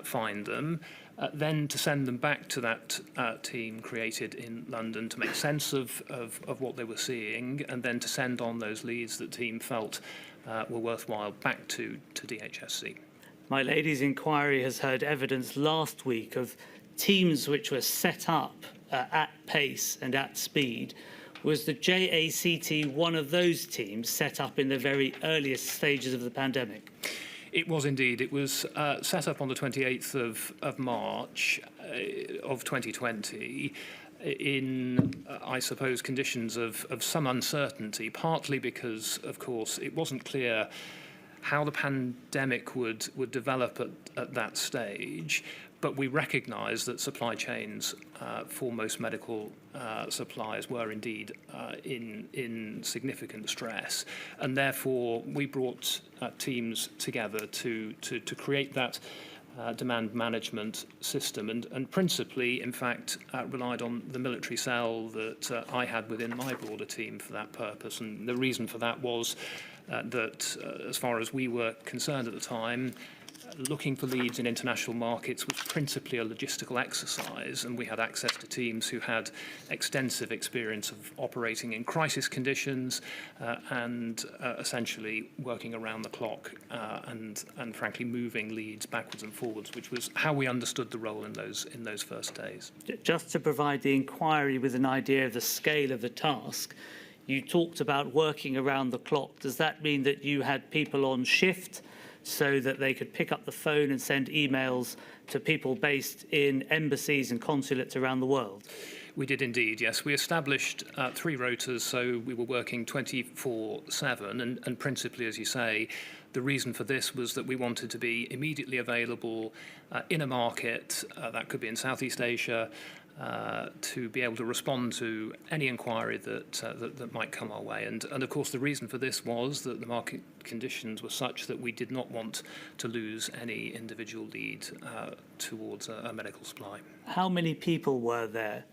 Speaker 4: find them, then to send them back to that team created in London to make sense of what they were seeing, and then to send on those leads that the team felt were worthwhile back to DHSC.
Speaker 3: My lady's inquiry has heard evidence last week of teams which were set up at pace and at speed. Was the JACT one of those teams set up in the very earliest stages of the pandemic?
Speaker 4: It was indeed. It was set up on the 28th of March of 2020. in, I suppose, conditions of some uncertainty, partly because, of course, it wasn't clear how the pandemic would develop at that stage, but we recognise that supply chains for most medical supplies were indeed in significant stress, and therefore we brought teams together to create that demand management system, and principally, in fact, relied on the military cell that I had within my broader team for that purpose. And the reason for that was that, as far as we were concerned at the time, looking for leads in international markets was principally a logistical exercise, and we had access to teams who had extensive experience of operating in crisis conditions and essentially working around the clock and frankly moving leads backwards and forwards, which was how we understood the role in those first days.
Speaker 3: Just to provide the inquiry with an idea of the scale of the task, you talked about working around the clock. Does that mean that you had people on shift so that they could pick up the phone and send emails to people based in embassies and consulates around the world?
Speaker 4: We did indeed, yes. We established 3 rotas, so we were working 24/7, and principally, as you say, the reason for this was that we wanted to be immediately available in a market, that could be in Southeast Asia, to be able to respond to any inquiry that might come our way. And of course, the reason for this was that the market conditions were such that we did not want to lose any individual lead towards a medical supply.
Speaker 3: How many people were there,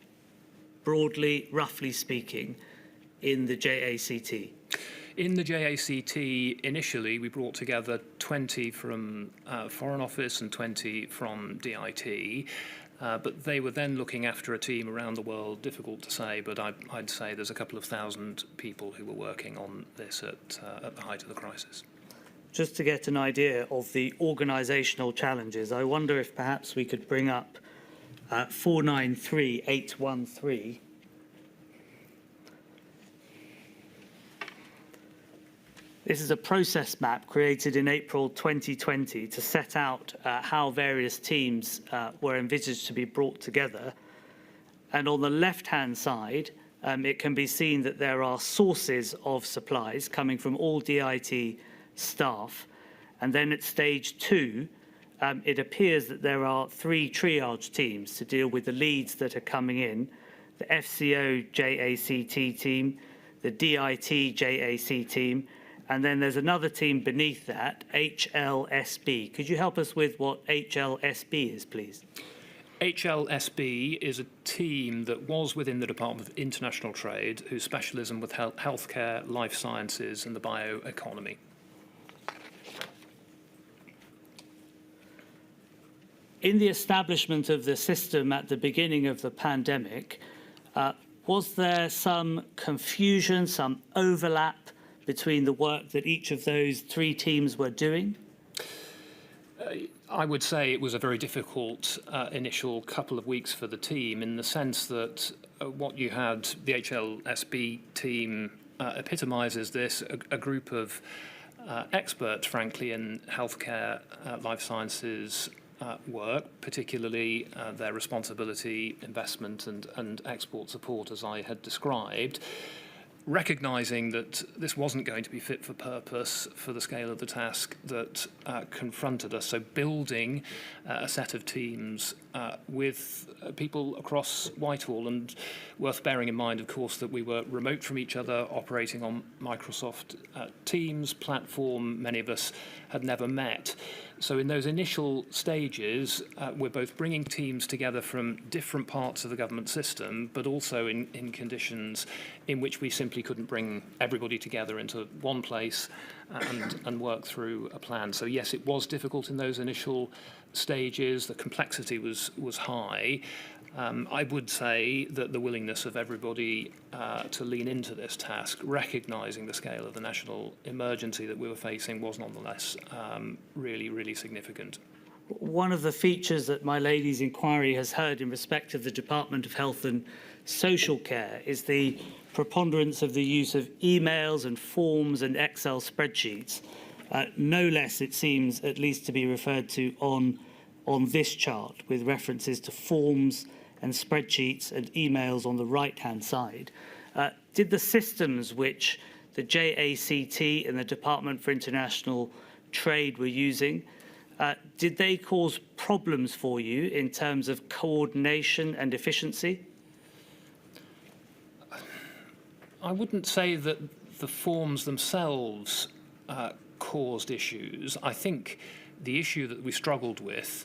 Speaker 3: broadly, roughly speaking, in the JACT?
Speaker 4: In the JACT, initially, we brought together 20 from Foreign Office and 20 from DIT. But they were then looking after a team around the world, difficult to say, but I'd say there's a couple of thousand people who were working on this at the height of the crisis.
Speaker 3: Just to get an idea of the organisational challenges, I wonder if perhaps we could bring up 493813. This is a process map created in April 2020 to set out how various teams were envisaged to be brought together. And on the left-hand side, it can be seen that there are sources of supplies coming from all DIT staff. And then at stage 2, it appears that there are 3 triage teams to deal with the leads that are coming in: the FCO JACT team, the DIT JAC team, and then there's another team beneath that, HLSB. Could you help us with what HLSB is, please?
Speaker 4: HLSB is a team that was within the Department of International Trade, whose specialism was healthcare, life sciences, and the bioeconomy.
Speaker 3: In the establishment of the system at the beginning of the pandemic, was there some confusion, some overlap between the work that each of those 3 teams were doing?
Speaker 4: I would say it was a very difficult initial couple of weeks for the team, in the sense that what you had, the HLSB team epitomises this, a group of experts, frankly, in healthcare, life sciences work, particularly their responsibility, investment and export support, as I had described, recognising that this wasn't going to be fit for purpose for the scale of the task that confronted us. So building a set of teams with people across Whitehall, and worth bearing in mind, of course, that we were remote from each other, operating on Microsoft Teams platform. Many of us had never met. So in those initial stages, we're both bringing teams together from different parts of the government system, but also in conditions in which we simply couldn't bring everybody together into one place and work through a plan. So yes, it was difficult in those initial stages. The complexity was high. I would say that the willingness of everybody to lean into this task, recognising the scale of the national emergency that we were facing, was nonetheless really, really significant.
Speaker 3: One of the features that my lady's inquiry has heard in respect of the Department of Health and Social Care is the preponderance of the use of emails and forms and Excel spreadsheets, no less, it seems, at least to be referred to on this chart, with references to forms and spreadsheets and emails on the right-hand side. Did the systems which the JACT and the Department for International Trade were using, did they cause problems for you in terms of coordination and efficiency?
Speaker 4: I wouldn't say that the forms themselves caused issues. I think the issue that we struggled with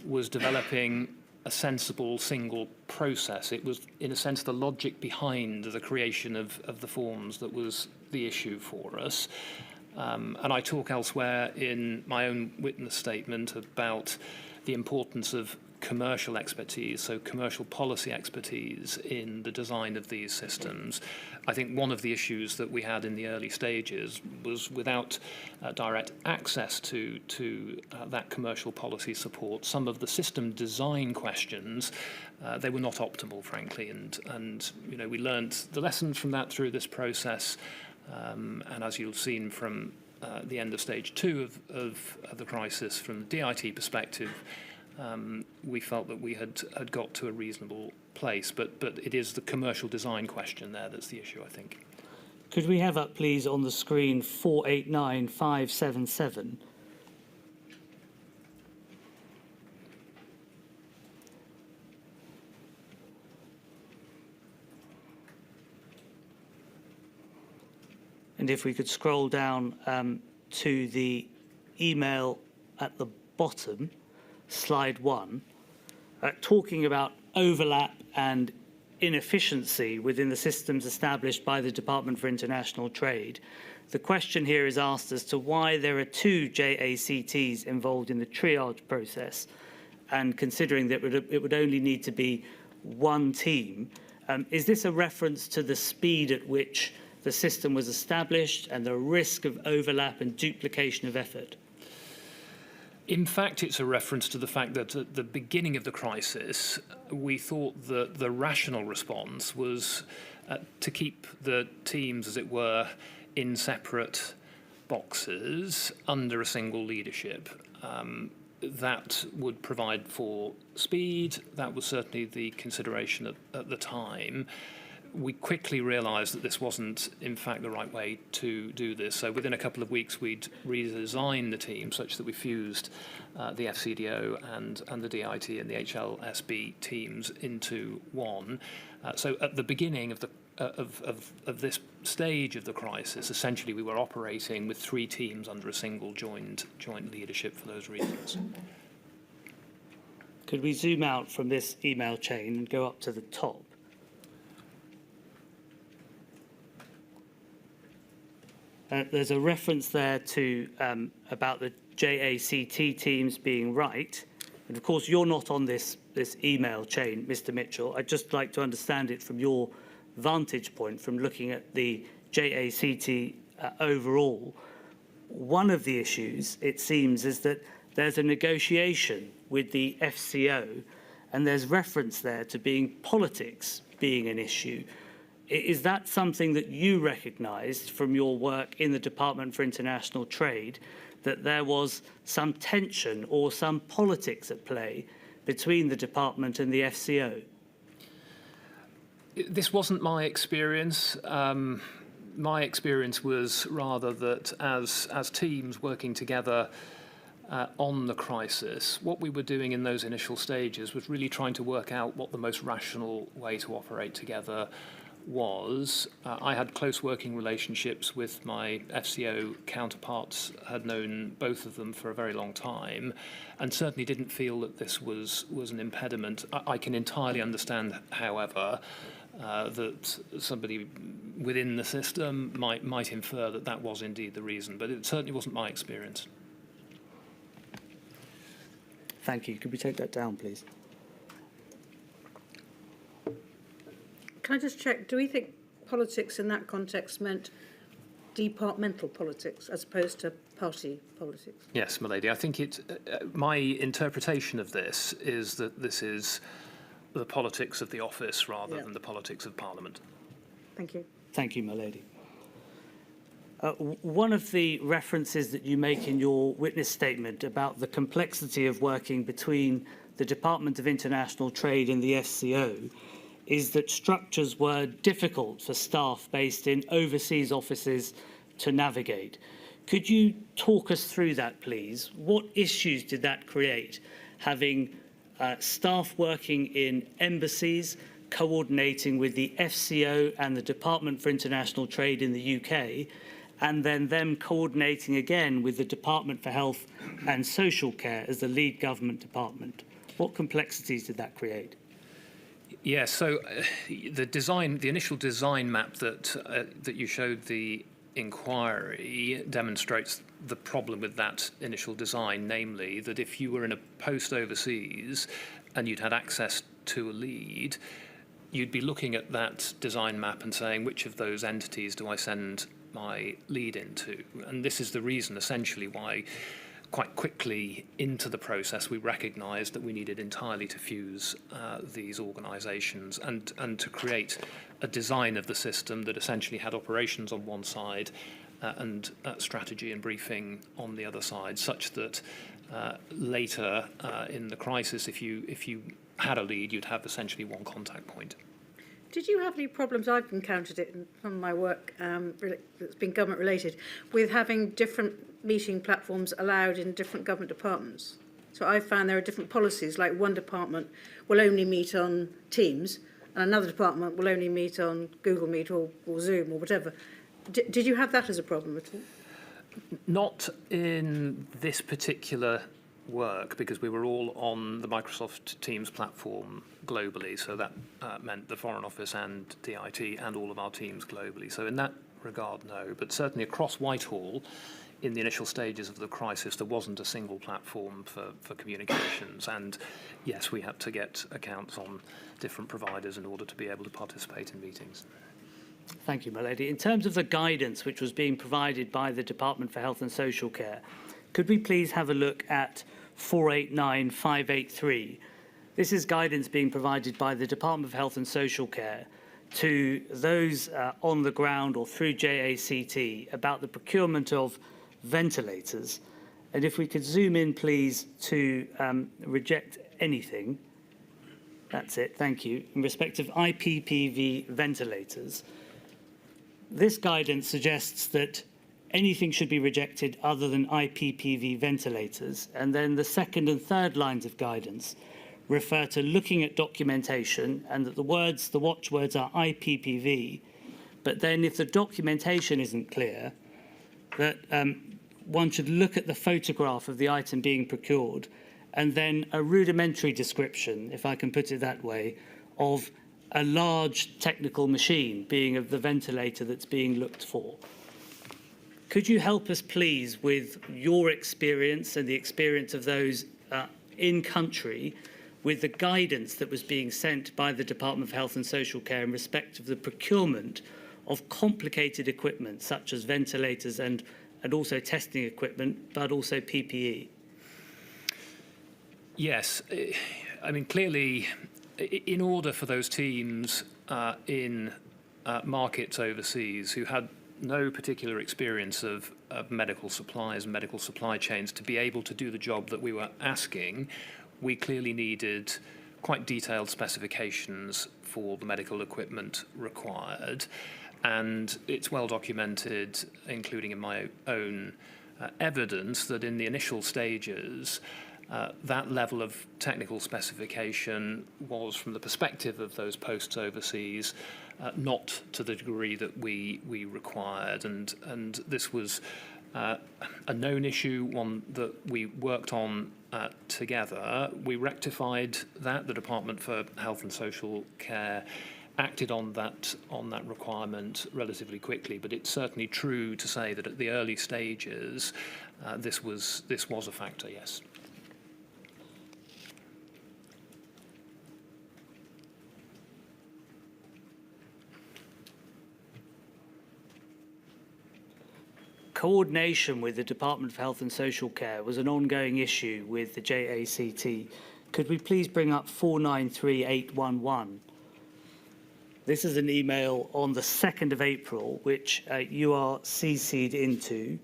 Speaker 4: was developing a sensible single process. It was, in a sense, the logic behind the creation of the forms that was the issue for us. And I talk elsewhere in my own witness statement about the importance of commercial expertise, so commercial policy expertise in the design of these systems. I think one of the issues that we had in the early stages was without direct access to that commercial policy support, some of the system design questions, they were not optimal, frankly, and you know, we learned the lessons from that through this process, and as you've seen from the end of stage 2 of the crisis, from the DIT perspective, we felt that we had got to a reasonable place, but it is the commercial design question there that's the issue, I think.
Speaker 3: Could we have up, please, on the screen 489577? And if we could scroll down to the email at the bottom, slide 1, talking about overlap and inefficiency within the systems established by the Department for International Trade. The question here is asked as to why there are 2 JACTs involved in the triage process, and considering that it would only need to be 1 team. Is this a reference to the speed at which the system was established and the risk of overlap and duplication of effort?
Speaker 4: In fact, it's a reference to the fact that at the beginning of the crisis, we thought that the rational response was to keep the teams, as it were, in separate boxes under a single leadership. That would provide for speed. That was certainly the consideration at the time. We quickly realised that this wasn't, in fact, the right way to do this. So within a couple of weeks, we'd redesigned the team such that we fused the FCDO and the DIT and the HLSB teams into one. So at the beginning of this stage of the crisis, essentially we were operating with 3 teams under a single joint leadership for those reasons.
Speaker 3: Could we zoom out from this email chain and go up to the top? There's a reference there to about the JACT teams being right. And of course, you're not on this email chain, Mr. Mitchell. I'd just like to understand it from your vantage point, from looking at the JACT overall. One of the issues, it seems, is that there's a negotiation with the FCO, and there's reference there to politics being an issue. Is that something that you recognised from your work in the Department for International Trade, that there was some tension or some politics at play between the department and the FCO?
Speaker 4: This wasn't my experience. My experience was rather that as teams working together on the crisis, what we were doing in those initial stages was really trying to work out what the most rational way to operate together was. I had close working relationships with my FCO counterparts, had known both of them for a very long time, and certainly didn't feel that this was an impediment. I can entirely understand, however, that somebody within the system might infer that that was indeed the reason, but it certainly wasn't my experience.
Speaker 3: Thank you. Could we take that down, please?
Speaker 2: Can I just check, do we think politics in that context meant departmental politics as opposed to party politics?
Speaker 4: Yes, my lady. I think my interpretation of this is that this is the politics of the office rather than the politics of Parliament.
Speaker 2: Thank you.
Speaker 3: Thank you, my lady. One of the references that you make in your witness statement about the complexity of working between the Department of International Trade and the FCO is that structures were difficult for staff based in overseas offices to navigate. Could you talk us through that, please? What issues did that create, having staff working in embassies, coordinating with the FCO and the Department for International Trade in the UK, and then them coordinating again with the Department for Health and Social Care as the lead government department? What complexities did that create?
Speaker 4: Yes, so the initial design map that you showed the inquiry demonstrates the problem with that initial design, namely that if you were in a post overseas and you'd had access to a lead, you'd be looking at that design map and saying, which of those entities do I send my lead into? And this is the reason, essentially, why quite quickly into the process we recognised that we needed entirely to fuse these organisations and to create a design of the system that essentially had operations on one side and strategy and briefing on the other side, such that later in the crisis, if you had a lead, you'd have essentially one contact point.
Speaker 2: Did you have any problems? I've encountered it in some of my work that's been government related, with having different meeting platforms allowed in different government departments. So I found there are different policies, like one department will only meet on Teams and another department will only meet on Google Meet or Zoom or whatever. Did you have that as a problem at all?
Speaker 4: Not in this particular work, because we were all on the Microsoft Teams platform globally, so that meant the Foreign Office and DIT and all of our teams globally. So in that regard, no, but certainly across Whitehall, in the initial stages of the crisis, there wasn't a single platform for communications, and yes, we had to get accounts on different providers in order to be able to participate in meetings.
Speaker 3: Thank you, my lady. In terms of the guidance which was being provided by the Department for Health and Social Care, could we please have a look at 489583? This is guidance being provided by the Department of Health and Social Care to those on the ground or through JACT about the procurement of ventilators. And if we could zoom in, please, to reject anything. That's it, thank you. In respect of IPPV ventilators, this guidance suggests that anything should be rejected other than IPPV ventilators. And then the second and third lines of guidance refer to looking at documentation and that the watchwords are IPPV. But then if the documentation isn't clear, that one should look at the photograph of the item being procured and then a rudimentary description, if I can put it that way, of a large technical machine being of the ventilator that's being looked for. Could you help us, please, with your experience and the experience of those in country with the guidance that was being sent by the Department of Health and Social Care in respect of the procurement of complicated equipment such as ventilators and also testing equipment, but also PPE?
Speaker 4: Yes, I mean, clearly, in order for those teams in markets overseas who had no particular experience of medical supplies and medical supply chains to be able to do the job that we were asking, we clearly needed quite detailed specifications for the medical equipment required. And it's well documented, including in my own evidence, that in the initial stages, that level of technical specification was, from the perspective of those posts overseas, not to the degree that we required. And this was a known issue, one that we worked on together. We rectified that. The Department for Health and Social Care acted on that requirement relatively quickly, but it's certainly true to say that at the early stages, this was a factor, yes.
Speaker 3: Coordination with the Department of Health and Social Care was an ongoing issue with the JACT. Could we please bring up 493811? This is an email on the 2nd of April, which you are CC'd into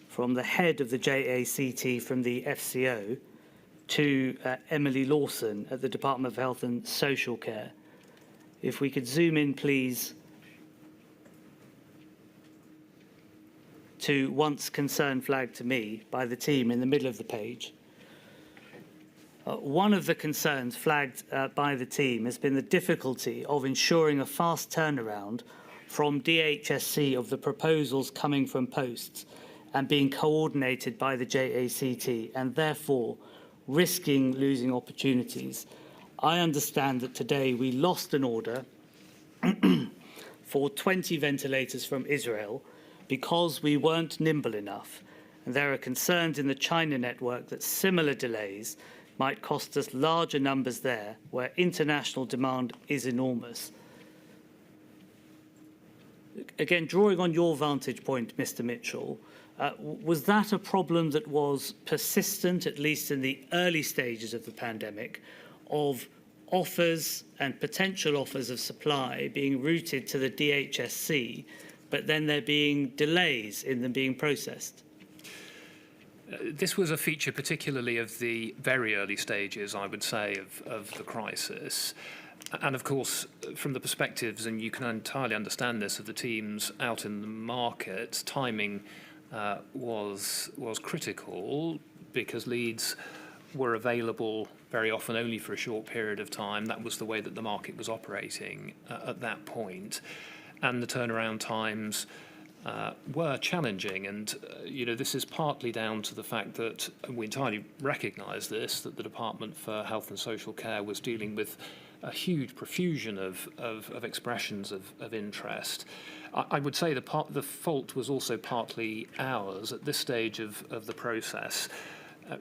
Speaker 3: from the head of the JACT from the FCO. to Emily Lawson at the Department of Health and Social Care. If we could zoom in, please, to once concern flagged to me by the team in the middle of the page. One of the concerns flagged by the team has been the difficulty of ensuring a fast turnaround from DHSC of the proposals coming from posts and being coordinated by the JACT, and therefore risking losing opportunities. I understand that today we lost an order for 20 ventilators from Israel because we weren't nimble enough. And there are concerns in the China network that similar delays might cost us larger numbers there, where international demand is enormous. Again, drawing on your vantage point, Mr. Mitchell, was that a problem that was persistent, at least in the early stages of the pandemic, of offers and potential offers of supply being routed to the DHSC, but then there being delays in them being processed?
Speaker 4: This was a feature particularly of the very early stages, I would say, of the crisis. And of course, from the perspectives, and you can entirely understand this, of the teams out in the market, timing was critical because leads were available very often only for a short period of time. That was the way that the market was operating at that point. And the turnaround times were challenging, and this is partly down to the fact that we entirely recognise this, that the Department for Health and Social Care was dealing with a huge profusion of expressions of interest. I would say the fault was also partly ours at this stage of the process.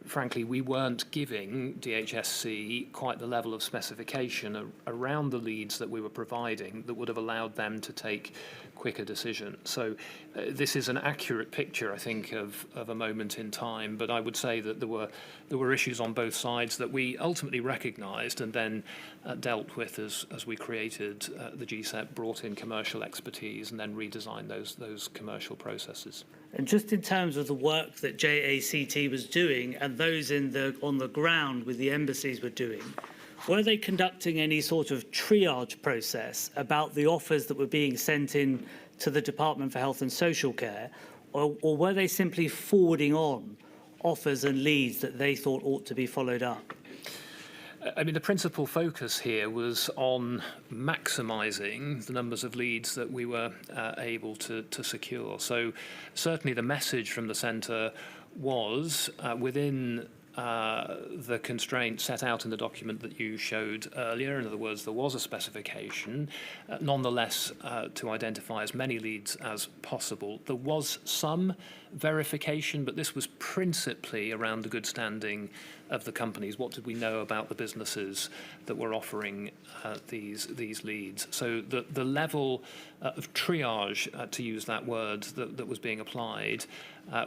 Speaker 4: Frankly, we weren't giving DHSC quite the level of specification around the leads that we were providing that would have allowed them to take quicker decisions. So this is an accurate picture, I think, of a moment in time. But I would say that there were issues on both sides that we ultimately recognised and then dealt with as we created the GSEP, brought in commercial expertise, and then redesigned those commercial processes.
Speaker 3: And just in terms of the work that JACT was doing and those on the ground with the embassies were doing, were they conducting any sort of triage process about the offers that were being sent in to the Department for Health and Social Care, or were they simply forwarding on offers and leads that they thought ought to be followed up?
Speaker 4: I mean, the principal focus here was on maximising the numbers of leads that we were able to secure. So certainly the message from the centre was within the constraints set out in the document that you showed earlier. In other words, there was a specification, nonetheless, to identify as many leads as possible. There was some verification, but this was principally around the good standing of the companies. What did we know about the businesses that were offering these leads? So the level of triage, to use that word, that was being applied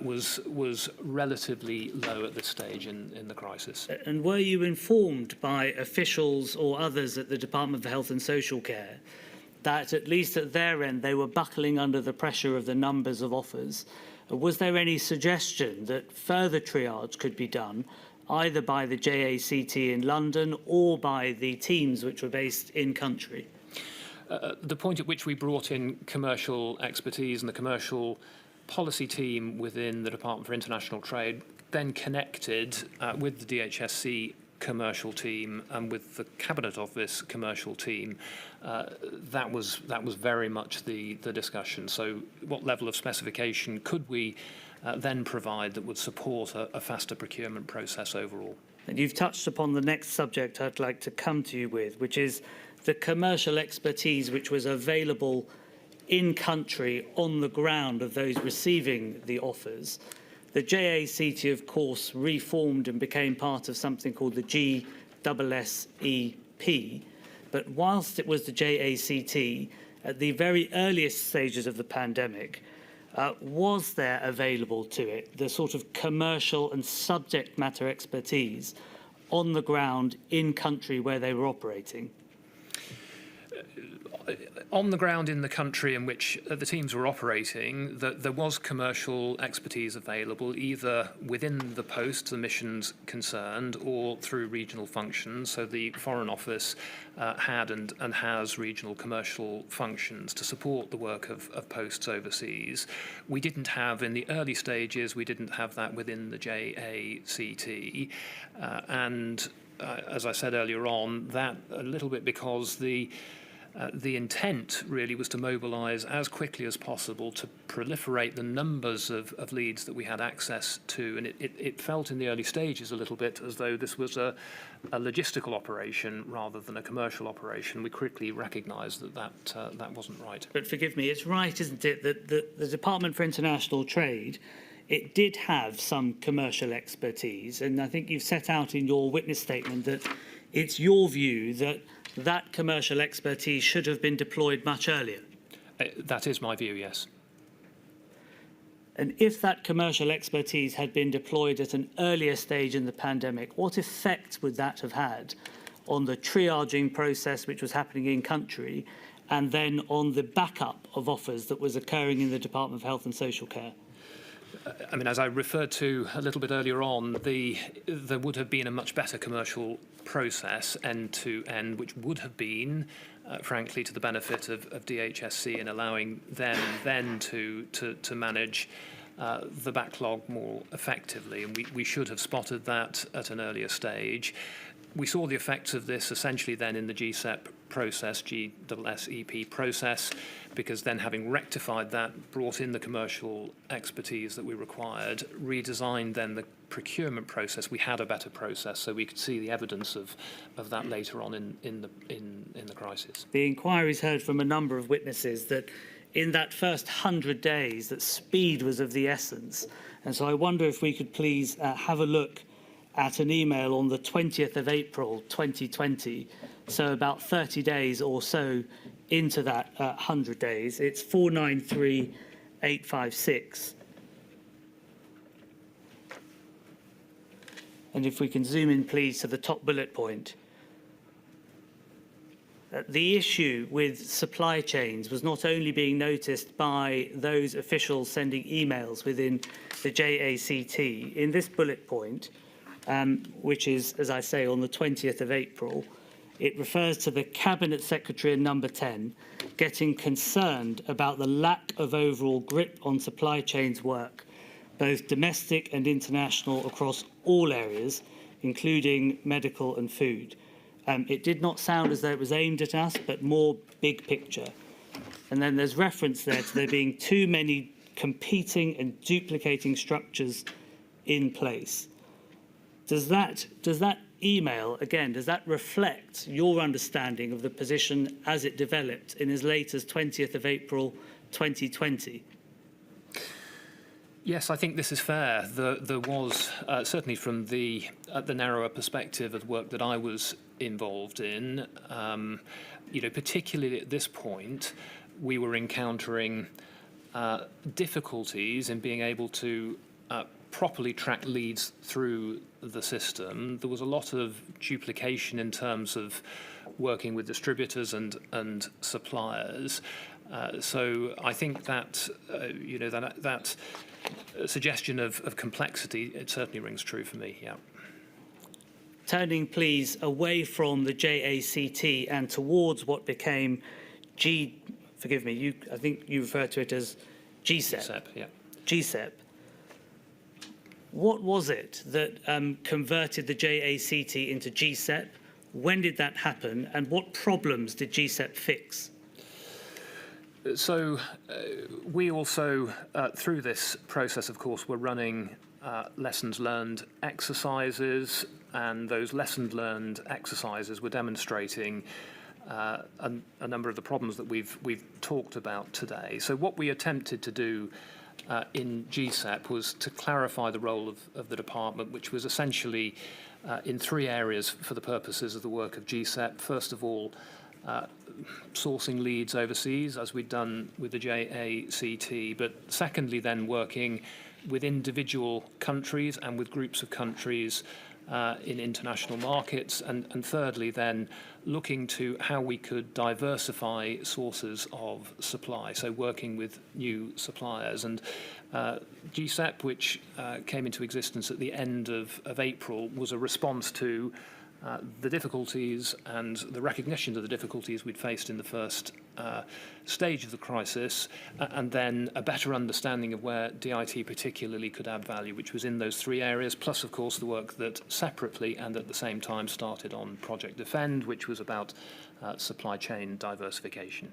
Speaker 4: was relatively low at this stage in the crisis.
Speaker 3: And were you informed by officials or others at the Department for Health and Social Care that at least at their end they were buckling under the pressure of the numbers of offers? Was there any suggestion that further triage could be done either by the JACT in London or by the teams which were based in country?
Speaker 4: The point at which we brought in commercial expertise and the commercial policy team within the Department for International Trade then connected with the DHSC commercial team and with the Cabinet Office commercial team, that was very much the discussion. So what level of specification could we then provide that would support a faster procurement process overall?
Speaker 3: And you've touched upon the next subject I'd like to come to you with, which is the commercial expertise which was available in country on the ground of those receiving the offers. The JACT, of course, reformed and became part of something called the GSSEP. But whilst it was the JACT, at the very earliest stages of the pandemic, was there available to it the sort of commercial and subject matter expertise on the ground in country where they were operating?
Speaker 4: On the ground in the country in which the teams were operating, there was commercial expertise available, either within the post, the missions concerned, or through regional functions. So the Foreign Office had and has regional commercial functions to support the work of posts overseas. We didn't have, in the early stages, we didn't have that within the JACT. As I said earlier on, that a little bit because the intent really was to mobilise as quickly as possible to proliferate the numbers of leads that we had access to. And it felt in the early stages a little bit as though this was a logistical operation rather than a commercial operation. We quickly recognised that wasn't right.
Speaker 3: But forgive me, it's right, isn't it, that the Department for International Trade, it did have some commercial expertise. And I think you've set out in your witness statement that it's your view that that commercial expertise should have been deployed much earlier.
Speaker 4: That is my view, yes.
Speaker 3: And if that commercial expertise had been deployed at an earlier stage in the pandemic, what effect would that have had on the triaging process which was happening in country, and then on the backup of offers that was occurring in the Department of Health and Social Care?
Speaker 4: I mean, as I referred to a little bit earlier on, there would have been a much better commercial process end-to-end, which would have been, frankly, to the benefit of DHSC in allowing them then to manage the backlog more effectively. And we should have spotted that at an earlier stage. We saw the effects of this essentially then in the GSEP process, GSSEP process, because then having rectified that, brought in the commercial expertise that we required, redesigned then the procurement process. We had a better process, so we could see the evidence of that later on in the crisis.
Speaker 3: The inquiries heard from a number of witnesses that in that first 100 days that speed was of the essence. And so I wonder if we could please have a look at an email on the 20th of April 2020, so about 30 days or so into that 100 days. It's 493856. And if we can zoom in, please, to the top bullet point. The issue with supply chains was not only being noticed by those officials sending emails within the JACT. In this bullet point, which is, as I say, on the 20th of April, it refers to the Cabinet Secretary in number 10 getting concerned about the lack of overall grip on supply chains work, both domestic and international, across all areas, including medical and food. It did not sound as though it was aimed at us, but more big picture. And then there's reference there to there being too many competing and duplicating structures in place. Does that email, again, does that reflect your understanding of the position as it developed in as late as 20th of April 2020?
Speaker 4: Yes, I think this is fair. There was, certainly from the narrower perspective of the work that I was involved in, particularly at this point, we were encountering difficulties in being able to properly track leads through the system. There was a lot of duplication in terms of working with distributors and suppliers. So I think that that suggestion of complexity, it certainly rings true for me. Yeah.
Speaker 3: Turning, please, away from the JACT and towards what became I think you refer to it as GSEP.
Speaker 4: GSEP, yeah.
Speaker 3: GSEP. What was it that converted the JACT into GSEP? When did that happen? And what problems did GSEP fix?
Speaker 4: So we also, through this process, of course, were running lessons learned exercises, and those lessons learned exercises were demonstrating a number of the problems that we've talked about today. So what we attempted to do in GSEP was to clarify the role of the department, which was essentially in three areas for the purposes of the work of GSEP. First of all, sourcing leads overseas, as we'd done with the JACT, but secondly then working with individual countries and with groups of countries in international markets, and thirdly then looking to how we could diversify sources of supply, so working with new suppliers. And GSEP, which came into existence at the end of April, was a response to the difficulties and the recognition of the difficulties we'd faced in the first stage of the crisis, and then a better understanding of where DIT particularly could add value, which was in those three areas, plus, of course, the work that separately and at the same time started on Project Defend, which was about supply chain diversification.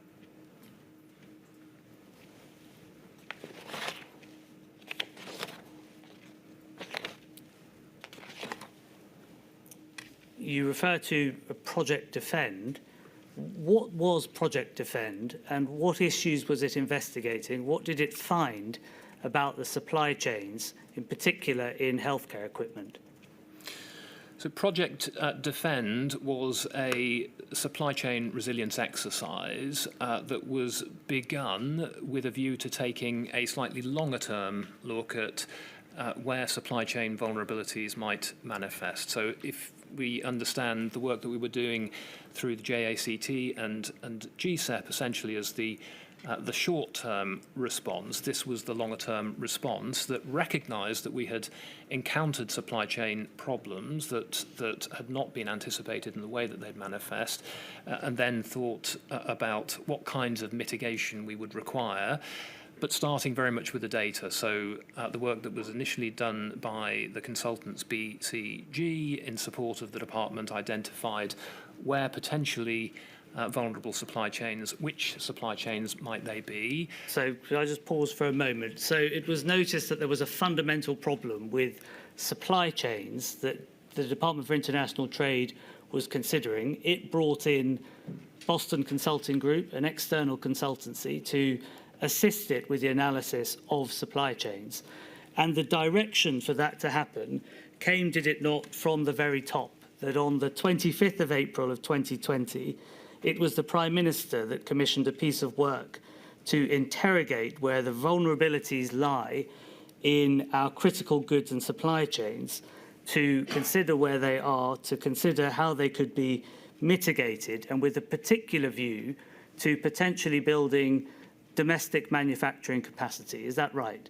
Speaker 3: You refer to Project Defend. What was Project Defend and what issues was it investigating? What did it find about the supply chains, in particular in healthcare equipment?
Speaker 4: So Project Defend was a supply chain resilience exercise that was begun with a view to taking a slightly longer term look at where supply chain vulnerabilities might manifest. So if we understand the work that we were doing through the JACT and GSEP essentially as the short-term response, this was the longer-term response that recognised that we had encountered supply chain problems that had not been anticipated in the way that they'd manifest, and then thought about what kinds of mitigation we would require, but starting very much with the data. So the work that was initially done by the consultants BCG in support of the department identified where potentially vulnerable supply chains, which supply chains might they be.
Speaker 3: So could I just pause for a moment? So it was noticed that there was a fundamental problem with supply chains that the Department for International Trade was considering. It brought in Boston Consulting Group, an external consultancy, to assist it with the analysis of supply chains. And the direction for that to happen came, did it not, from the very top, that on the 25th of April of 2020, it was the Prime Minister that commissioned a piece of work to interrogate where the vulnerabilities lie in our critical goods and supply chains, to consider where they are, to consider how they could be mitigated, and with a particular view to potentially building domestic manufacturing capacity. Is that right?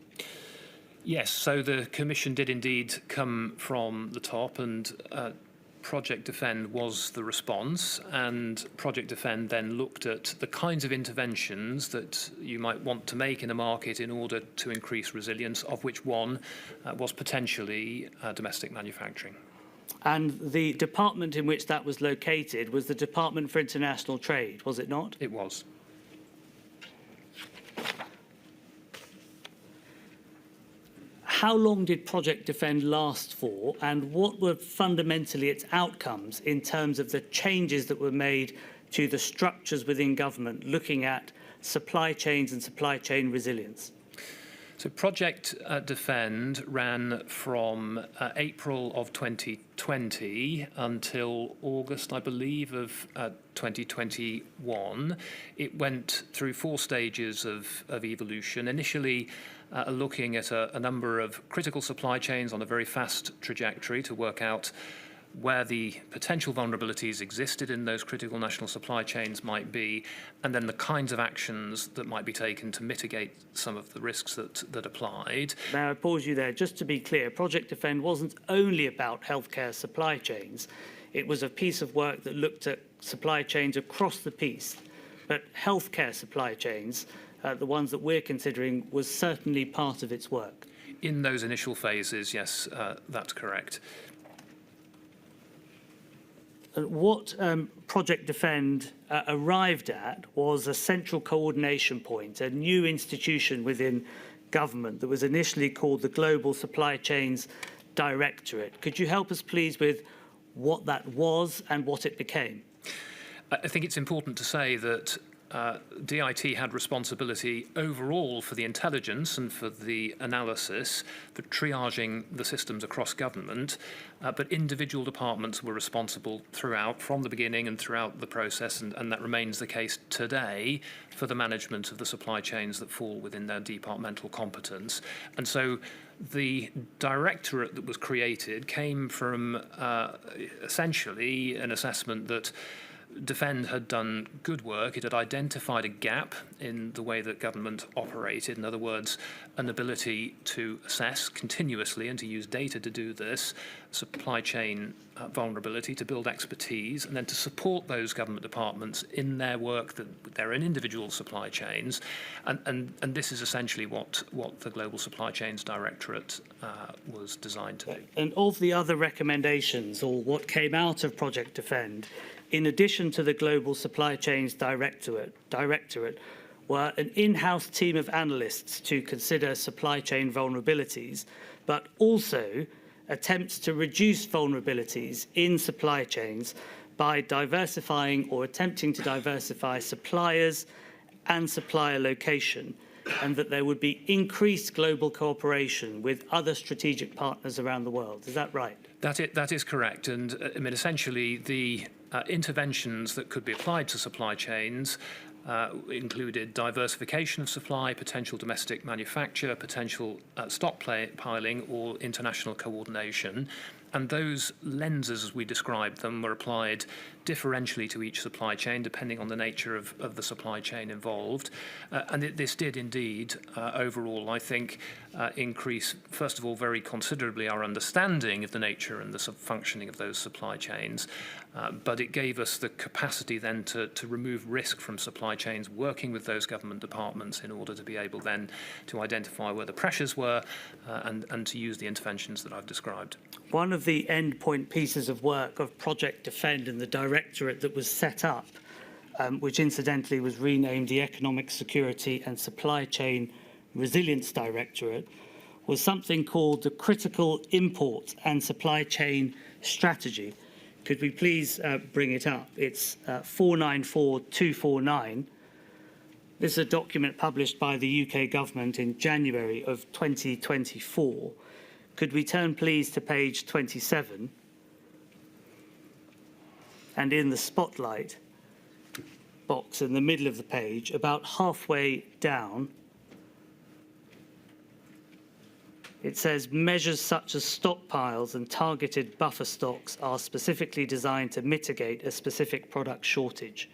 Speaker 4: Yes, so the Commission did indeed come from the top, and Project Defend was the response, and Project Defend then looked at the kinds of interventions that you might want to make in a market in order to increase resilience, of which one was potentially domestic manufacturing.
Speaker 3: And the department in which that was located was the Department for International Trade, was it not?
Speaker 4: It was.
Speaker 3: How long did Project Defend last for, and what were fundamentally its outcomes in terms of the changes that were made to the structures within government looking at supply chains and supply chain resilience?
Speaker 4: So Project Defend ran from April of 2020 until August, I believe, of 2021. It went through 4 stages of evolution. Initially, looking at a number of critical supply chains on a very fast trajectory to work out where the potential vulnerabilities existed in those critical national supply chains might be, and then the kinds of actions that might be taken to mitigate some of the risks that applied.
Speaker 3: Now, I pause you there. Just to be clear, Project Defend wasn't only about healthcare supply chains. It was a piece of work that looked at supply chains across the piece, but healthcare supply chains, the ones that we're considering, was certainly part of its work.
Speaker 4: In those initial phases, yes, that's correct.
Speaker 3: What Project Defend arrived at was a central coordination point, a new institution within government that was initially called the Global Supply Chains Directorate. Could you help us, please, with what that was and what it became?
Speaker 4: I think it's important to say that DIT had responsibility overall for the intelligence and for the analysis, for triaging the systems across government, but individual departments were responsible throughout, from the beginning and throughout the process, and that remains the case today for the management of the supply chains that fall within their departmental competence. And so the directorate that was created came from essentially an assessment that Defend had done good work. It had identified a gap in the way that government operated. In other words, an ability to assess continuously and to use data to do this, supply chain vulnerability, to build expertise, and then to support those government departments in their work, their own individual supply chains. And this is essentially what the Global Supply Chains Directorate was designed to do.
Speaker 3: And of the other recommendations, or what came out of Project Defend, in addition to the Global Supply Chains Directorate, were an in-house team of analysts to consider supply chain vulnerabilities, but also attempts to reduce vulnerabilities in supply chains by diversifying or attempting to diversify suppliers and supplier location, and that there would be increased global cooperation with other strategic partners around the world. Is that right?
Speaker 4: That is correct. And I mean, essentially, the interventions that could be applied to supply chains included diversification of supply, potential domestic manufacture, potential stockpiling, or international coordination. And those lenses, as we described them, were applied differentially to each supply chain, depending on the nature of the supply chain involved. This did indeed, overall, I think, increase, first of all, very considerably our understanding of the nature and the functioning of those supply chains. But it gave us the capacity then to remove risk from supply chains, working with those government departments in order to be able then to identify where the pressures were and to use the interventions that I've described.
Speaker 3: One of the endpoint pieces of work of Project Defend and the directorate that was set up, which incidentally was renamed the Economic Security and Supply Chain Resilience Directorate, was something called the Critical Import and Supply Chain Strategy. Could we please bring it up? It's 494249. This is a document published by the UK government in January of 2024. Could we turn, please, to page 27? And in the spotlight box in the middle of the page, about halfway down, it says measures such as stockpiles and targeted buffer stocks are specifically designed to mitigate a specific product shortage.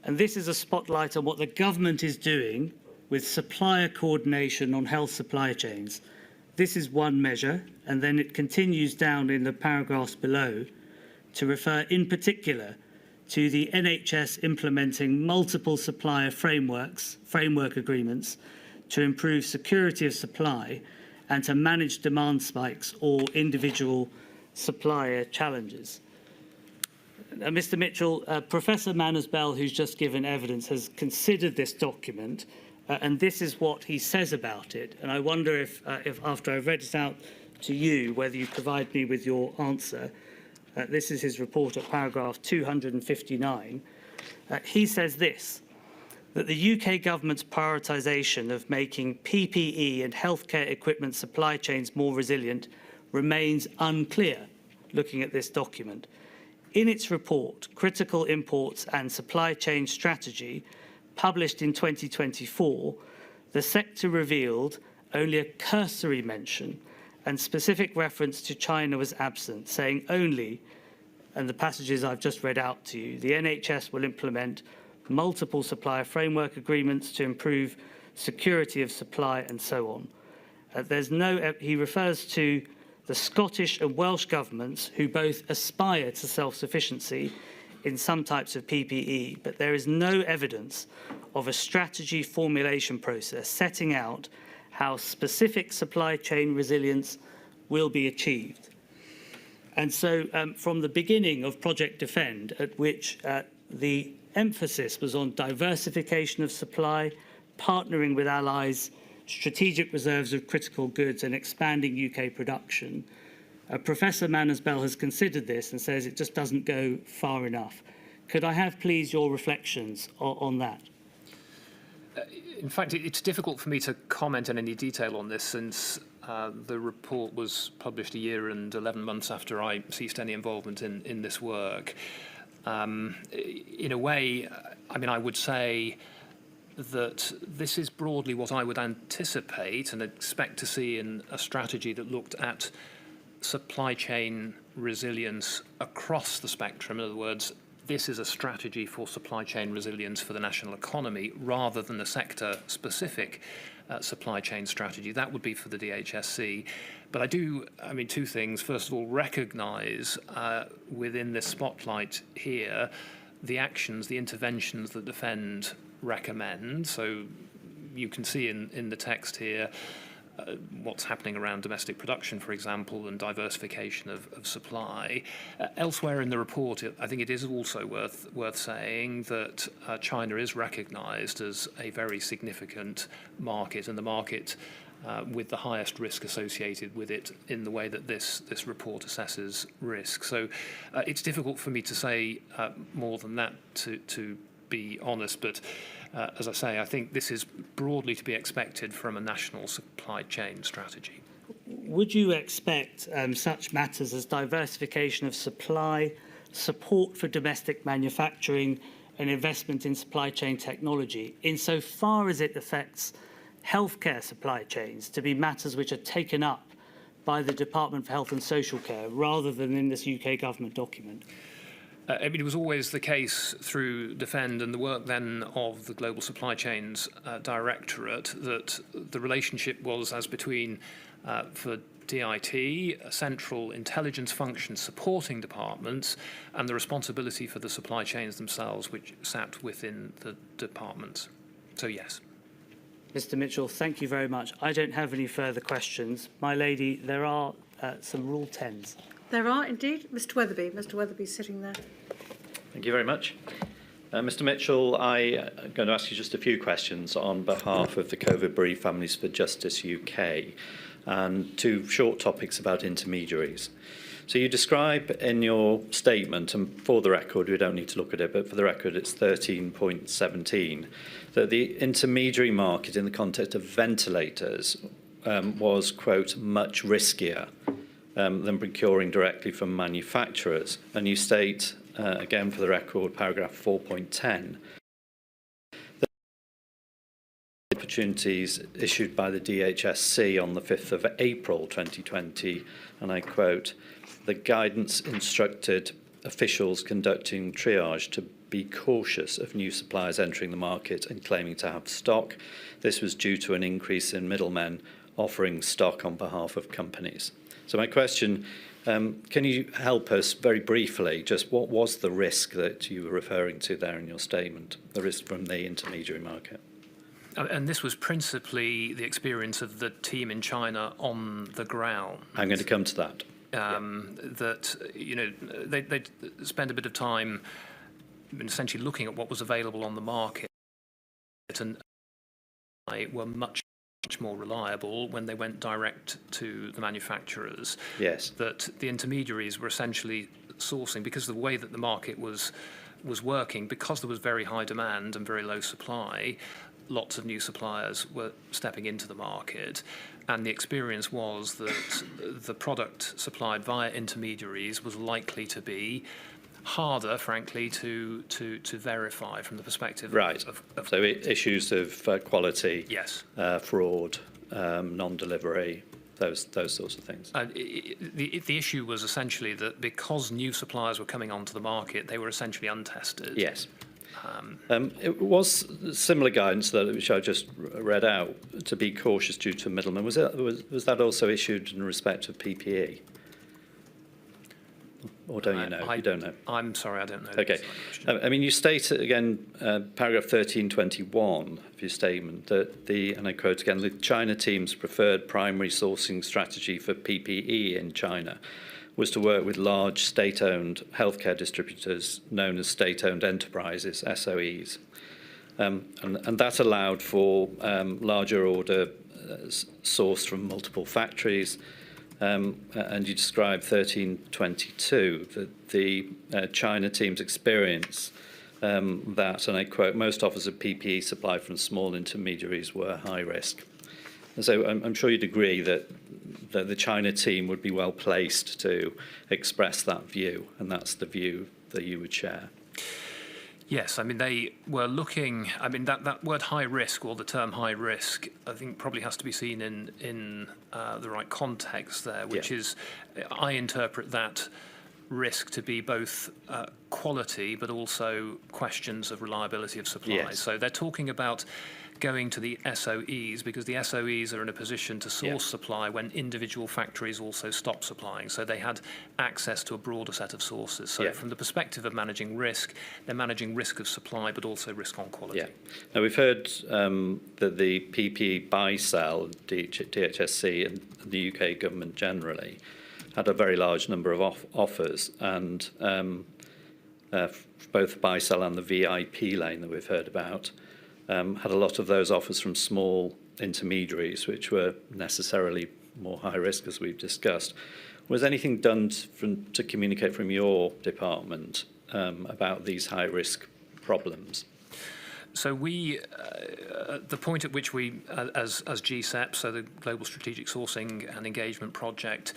Speaker 3: And this is a spotlight on what the government is doing with supplier coordination on health supply chains. This is one measure, and then it continues down in the paragraphs below to refer in particular to the NHS implementing multiple supplier framework agreements to improve security of supply and to manage demand spikes or individual supplier challenges. Mr. Mitchell, Professor Manners-Bell, who's just given evidence, has considered this document, and this is what he says about it. And I wonder if after I've read it out to you, whether you provide me with your answer. This is his report at paragraph 259. He says this, that the UK government's prioritisation of making PPE and healthcare equipment supply chains more resilient remains unclear, looking at this document. In its report, Critical Imports and Supply Chain Strategy, published in 2024, the sector revealed only a cursory mention and specific reference to China was absent, saying only, and the passages I've just read out to you, the NHS will implement multiple supplier framework agreements to improve security of supply and so on. He refers to the Scottish and Welsh governments who both aspire to self-sufficiency in some types of PPE, but there is no evidence of a strategy formulation process setting out how specific supply chain resilience will be achieved. And so from the beginning of Project Defend, at which the emphasis was on diversification of supply, partnering with allies, strategic reserves of critical goods and expanding UK production, Professor Manners-Bell has considered this and says it just doesn't go far enough. Could I have, please, your reflections on that?
Speaker 4: In fact, it's difficult for me to comment in any detail on this since the report was published a year and 11 months after I ceased any involvement in this work. In a way, I mean, I would say that this is broadly what I would anticipate and expect to see in a strategy that looked at supply chain resilience across the spectrum. In other words, this is a strategy for supply chain resilience for the national economy rather than a sector-specific supply chain strategy. That would be for the DHSC. But I mean, two things. First of all, recognise within this spotlight here the actions, the interventions that Defend recommend. So you can see in the text here what's happening around domestic production, for example, and diversification of supply. Elsewhere in the report, I think it is also worth saying that China is recognised as a very significant market, and the market with the highest risk associated with it in the way that this report assesses risk. So it's difficult for me to say more than that, to be honest, but as I say, I think this is broadly to be expected from a national supply chain strategy.
Speaker 3: Would you expect such matters as diversification of supply, support for domestic manufacturing and investment in supply chain technology, insofar as it affects healthcare supply chains, to be matters which are taken up by the Department for Health and Social Care rather than in this UK government document?
Speaker 4: I mean, it was always the case through Defend and the work then of the Global Supply Chains Directorate that the relationship was as between, for DIT, a central intelligence function supporting departments, and the responsibility for the supply chains themselves, which sat within the departments. So, yes.
Speaker 3: Mr. Mitchell, thank you very much. I don't have any further questions. My lady, there are some Rule 10s.
Speaker 2: There are indeed. Mr. Weatherby. Mr. Weatherby sitting there.
Speaker 5: Thank you very much. Mr. Mitchell, I am going to ask you just a few questions on behalf of the COVID bereaved Families for Justice UK, and two short topics about intermediaries. So you describe in your statement, and for the record, we don't need to look at it, but for the record, it's 13.17, that the intermediary market in the context of ventilators was, quote, much riskier than procuring directly from manufacturers. And you state, again for the record, paragraph 4.10, the opportunities issued by the DHSC on the 5th of April 2020, and I quote, the guidance instructed officials conducting triage to be cautious of new suppliers entering the market and claiming to have stock. This was due to an increase in middlemen offering stock on behalf of companies. So my question, can you help us very briefly, just what was the risk that you were referring to there in your statement, the risk from the intermediary market?
Speaker 4: And this was principally the experience of the team in China on the ground.
Speaker 5: I'm going to come to that.
Speaker 4: That, you know, they spend a bit of time essentially looking at what was available on the market, and were much more reliable when they went direct to the manufacturers.
Speaker 5: Yes.
Speaker 4: That the intermediaries were essentially sourcing, because of the way that the market was working, because there was very high demand and very low supply, lots of new suppliers were stepping into the market, and the experience was that the product supplied via intermediaries was likely to be harder, frankly, to verify from the perspective of
Speaker 5: so issues of quality,
Speaker 4: yes,
Speaker 5: fraud, non-delivery, those sorts of things.
Speaker 4: The issue was essentially that because new suppliers were coming onto the market, they were essentially untested.
Speaker 5: Yes. It was similar guidance which I just read out, to be cautious due to middlemen. Was that also issued in respect of PPE? Or don't you know? You don't know.
Speaker 4: I'm sorry, I don't know.
Speaker 5: Okay. I mean, you state again, paragraph 1321 of your statement, that and I quote again, the China team's preferred primary sourcing strategy for PPE in China was to work with large state-owned healthcare distributors known as state-owned enterprises, SOEs. And that allowed for larger order sourced from multiple factories, and you described 1322, that the China team's experience that, and I quote, most offers of PPE supplied from small intermediaries were high risk. And so I'm sure you'd agree that the China team would be well placed to express that view, and that's the view that you would share.
Speaker 4: Yes, I mean, they were looking, I mean, that word high risk, or the term high risk, I think probably has to be seen in the right context there, which is, I interpret that risk to be both quality, but also questions of reliability of supply.
Speaker 5: Yes.
Speaker 4: So they're talking about going to the SOEs, because the SOEs are in a position to source supply when individual factories also stop supplying. So they had access to a broader set of sources. So from the perspective of managing risk, they're managing risk of supply, but also risk on quality.
Speaker 5: Yeah. Now, we've heard that the PPE buy-sell, DHSC, and the UK government generally had a very large number of offers, and both the buy-sell and the VIP lane that we've heard about had a lot of those offers from small intermediaries, which were necessarily more high risk, as we've discussed. Was anything done to communicate from your department about these high risk problems?
Speaker 4: So we, the point at which we, as GSEP, so the Global Strategic Sourcing and Engagement Project,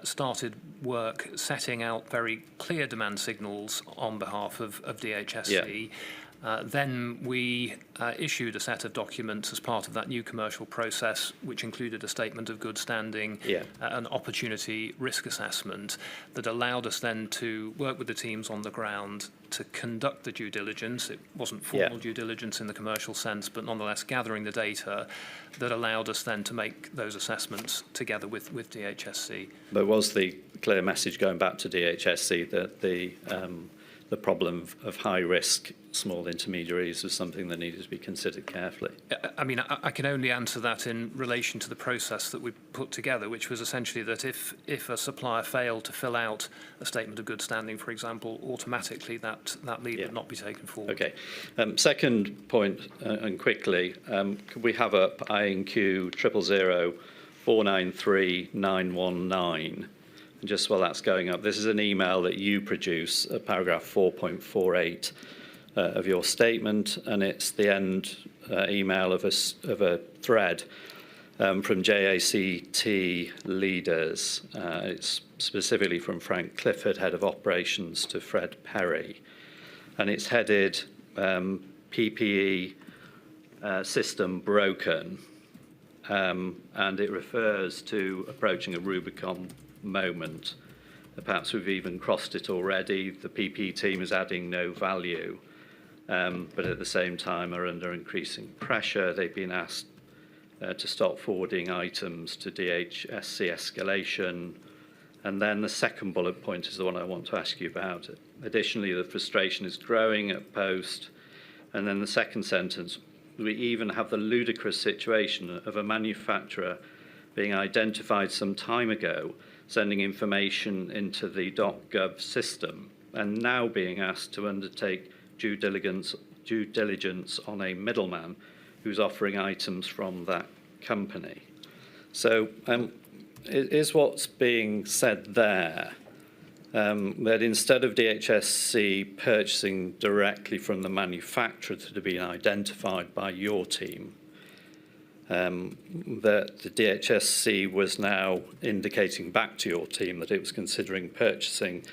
Speaker 4: started work setting out very clear demand signals on behalf of DHSC. Then we issued a set of documents as part of that new commercial process, which included a statement of good standing, an opportunity risk assessment that allowed us then to work with the teams on the ground to conduct the due diligence. It wasn't formal due diligence in the commercial sense, but nonetheless gathering the data that allowed us then to make those assessments together with DHSC.
Speaker 5: But was the clear message going back to DHSC that the problem of high risk small intermediaries was something that needed to be considered carefully?
Speaker 4: I mean, I can only answer that in relation to the process that we put together, which was essentially that if a supplier failed to fill out a statement of good standing, for example, automatically that lead would not be taken forward. Okay.
Speaker 5: Second point, and quickly, could we have up INQ 000 493 919? And just while that's going up, this is an email that you produce, paragraph 4.48 of your statement, and it's the end email of a thread from JACT leaders. It's specifically from Frank Clifford, Head of Operations, to Fred Perry. And it's headed PPE system broken, and it refers to approaching a Rubicon moment. Perhaps we've even crossed it already. The PPE team is adding no value, but at the same time are under increasing pressure. They've been asked to stop forwarding items to DHSC escalation. And then the second bullet point is the one I want to ask you about. Additionally, the frustration is growing at Post. And then the second sentence, we even have the ludicrous situation of a manufacturer being identified some time ago, sending information into the .gov system, and now being asked to undertake due diligence on a middleman who's offering items from that company. So is what's being said there that instead of DHSC purchasing directly from the manufacturer that had been identified by your team, that the DHSC was now indicating back to your team that it was considering purchasing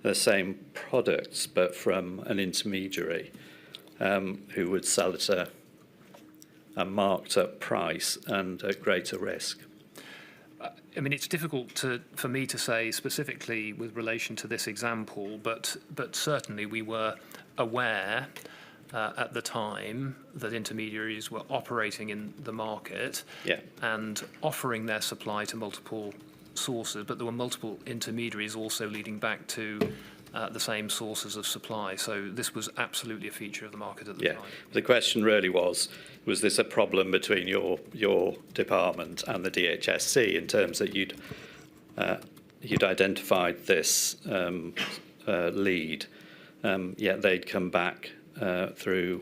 Speaker 5: the same products but from an intermediary who would sell at a marked up price and at greater risk?
Speaker 4: I mean, it's difficult for me to say specifically with relation to this example, but certainly we were aware at the time that intermediaries were operating in the market and offering their supply to multiple sources, but there were multiple intermediaries also leading back to the same sources of supply. So this was absolutely a feature of the market at the time.
Speaker 5: The question really was this a problem between your department and the DHSC in terms that you'd identified this lead, yet they'd come back through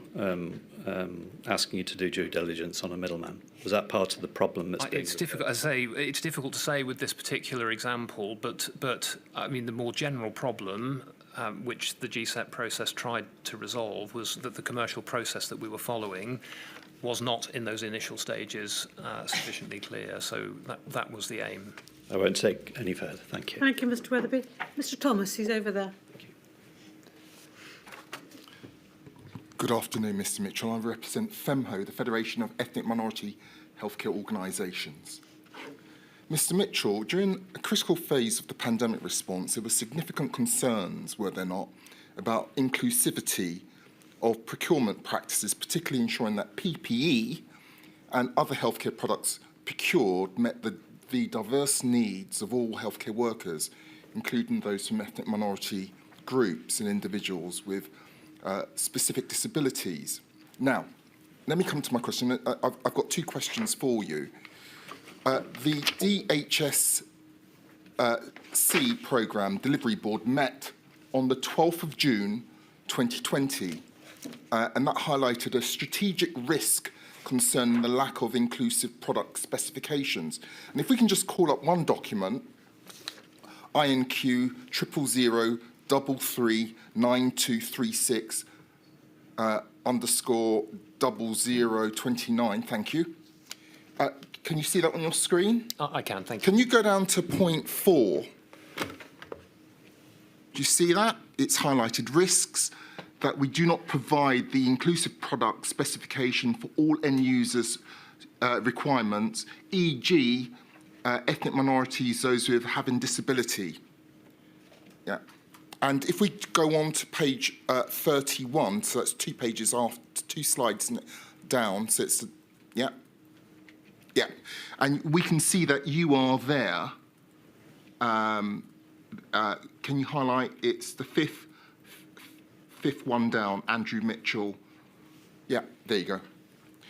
Speaker 5: asking you to do due diligence on a middleman? Was that part of the problem that's being...
Speaker 4: It's difficult. As I say, it's difficult to say with this particular example, but I mean the more general problem, which the GSEP process tried to resolve, was that the commercial process that we were following was not in those initial stages sufficiently clear. So that was the aim.
Speaker 5: I won't take any further. Thank you.
Speaker 2: Thank you, Mr. Weatherby. Mr. Thomas, he's over there.
Speaker 6: Good afternoon, Mr. Mitchell. I represent FEMHO, the Federation of Ethnic Minority Healthcare Organisations. Mr. Mitchell, during a critical phase of the pandemic response, there were significant concerns, were there not, about inclusivity of procurement practices, particularly ensuring that PPE and other healthcare products procured met the diverse needs of all healthcare workers, including those from ethnic minority groups and individuals with specific disabilities. Now, let me come to my question. I've got two questions for you. The DHSC programme delivery board met on the 12th of June 2020, and that highlighted a strategic risk concerning the lack of inclusive product specifications. And if we can just call up one document, INQ 000339236 underscore 0029, thank you. Can you see that on your screen?
Speaker 4: I can, thank you.
Speaker 6: Can you go down to point 4? Do you see that? It's highlighted risks that we do not provide the inclusive product specification for all end users' requirements, e.g. Ethnic minorities, those with having disability. Yeah. And if we go on to page 31, so that's 2 pages after, 2 slides down, so it's, yeah. Yeah, and we can see that you are there. Can you highlight, it's the fifth one down, Andrew Mitchell. Yeah, there you go.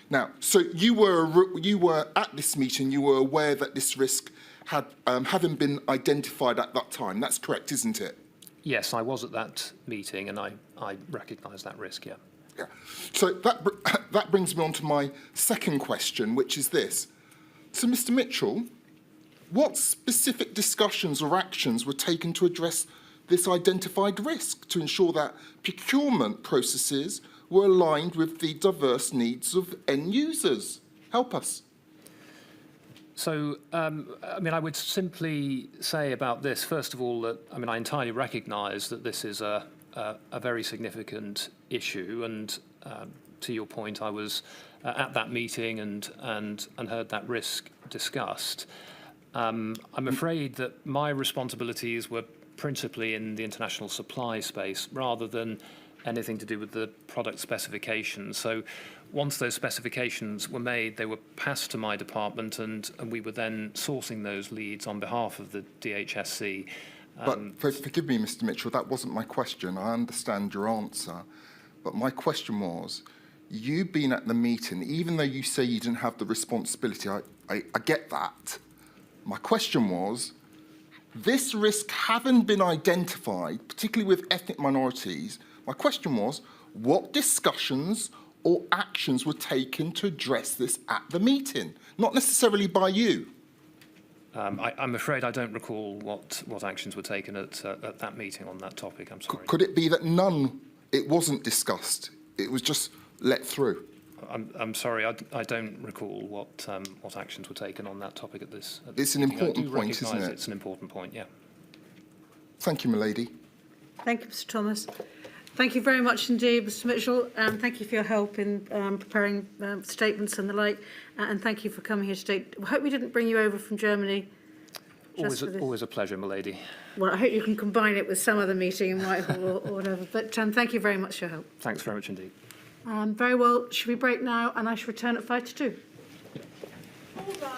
Speaker 6: Now, so you were at this meeting, you were aware that this risk had hadn't been identified at that time. That's correct, isn't it?
Speaker 4: Yes, I was at that meeting and I recognise that risk, yeah.
Speaker 6: Yeah. So that brings me on to my second question, which is this. So, Mr. Mitchell, what specific discussions or actions were taken to address this identified risk to ensure that procurement processes were aligned with the diverse needs of end users? Help us.
Speaker 4: So, I mean, I would simply say about this, first of all, that, I mean, I entirely recognise that this is a very significant issue, and to your point, I was at that meeting and heard that risk discussed. I'm afraid that my responsibilities were principally in the international supply space rather than anything to do with the product specifications. So once those specifications were made, they were passed to my department and we were then sourcing those leads on behalf of the DHSC.
Speaker 6: But forgive me, Mr. Mitchell, that wasn't my question. I understand your answer. But my question was, you being at the meeting, even though you say you didn't have the responsibility, I get that. My question was, this risk having been identified, particularly with ethnic minorities, my question was, what discussions or actions were taken to address this at the meeting? Not necessarily by you.
Speaker 4: I'm afraid I don't recall what actions were taken at that meeting on that topic. I'm sorry.
Speaker 6: Could it be that it wasn't discussed? It was just let through?
Speaker 4: I'm sorry, I don't recall what actions were taken on that topic at this.
Speaker 6: It's an important point, isn't it?
Speaker 4: It's an important point, yeah.
Speaker 6: Thank you, milady.
Speaker 2: Thank you, Mr. Thomas. Thank you very much indeed, Mr. Mitchell. Thank you for your help in preparing statements and the like. And thank you for coming here today. I hope we didn't bring you over from Germany.
Speaker 4: Always a pleasure, milady.
Speaker 2: Well, I hope you can combine it with some other meeting in Whitehall or whatever. But thank you very much for your help.
Speaker 4: Thanks very much indeed.
Speaker 2: Very well. Should we break now? And I shall return at 5 to 2. Bye.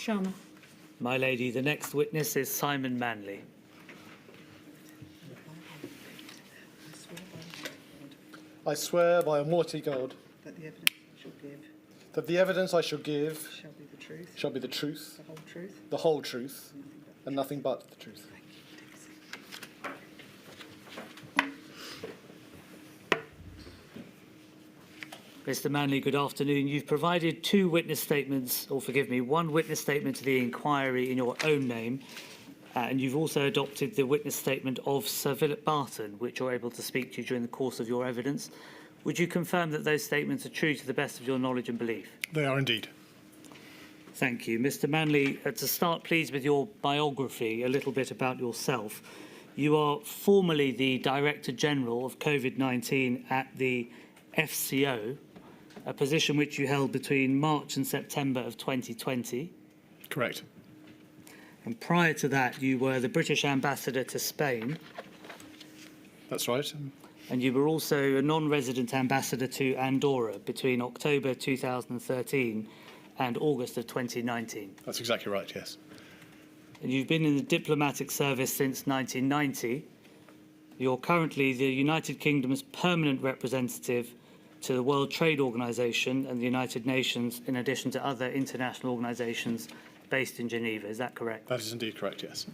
Speaker 2: Sharma.
Speaker 3: My lady, the next witness is Simon Manley.
Speaker 7: I swear by Almighty God
Speaker 8: That the evidence I shall give
Speaker 7: that the evidence I shall give
Speaker 8: shall be the truth,
Speaker 7: shall be the truth,
Speaker 8: the whole truth,
Speaker 7: the whole truth, and nothing but the truth.
Speaker 3: Mr. Manley, good afternoon. You've provided two witness statements, or forgive me, one witness statement to the inquiry in your own name, and you've also adopted the witness statement of Sir Philip Barton, which you're able to speak to during the course of your evidence. Would you confirm that those statements are true to the best of your knowledge and belief?
Speaker 7: They are indeed.
Speaker 3: Thank you. Mr. Manley, to start, please, with your biography, a little bit about yourself. You are formerly the Director General of Covid-19 at the FCO, a position which you held between March and September of 2020.
Speaker 7: Correct.
Speaker 3: And prior to that, you were the British Ambassador to Spain,
Speaker 7: That's right.
Speaker 3: and you were also a non-resident ambassador to Andorra between October 2013 and August of 2019.
Speaker 7: That's exactly right, yes.
Speaker 3: And you've been in the diplomatic service since 1990. You're currently the United Kingdom's permanent representative to the World Trade Organization and the United Nations, in addition to other international organizations based in Geneva. Is that correct?
Speaker 7: That is indeed correct, yes.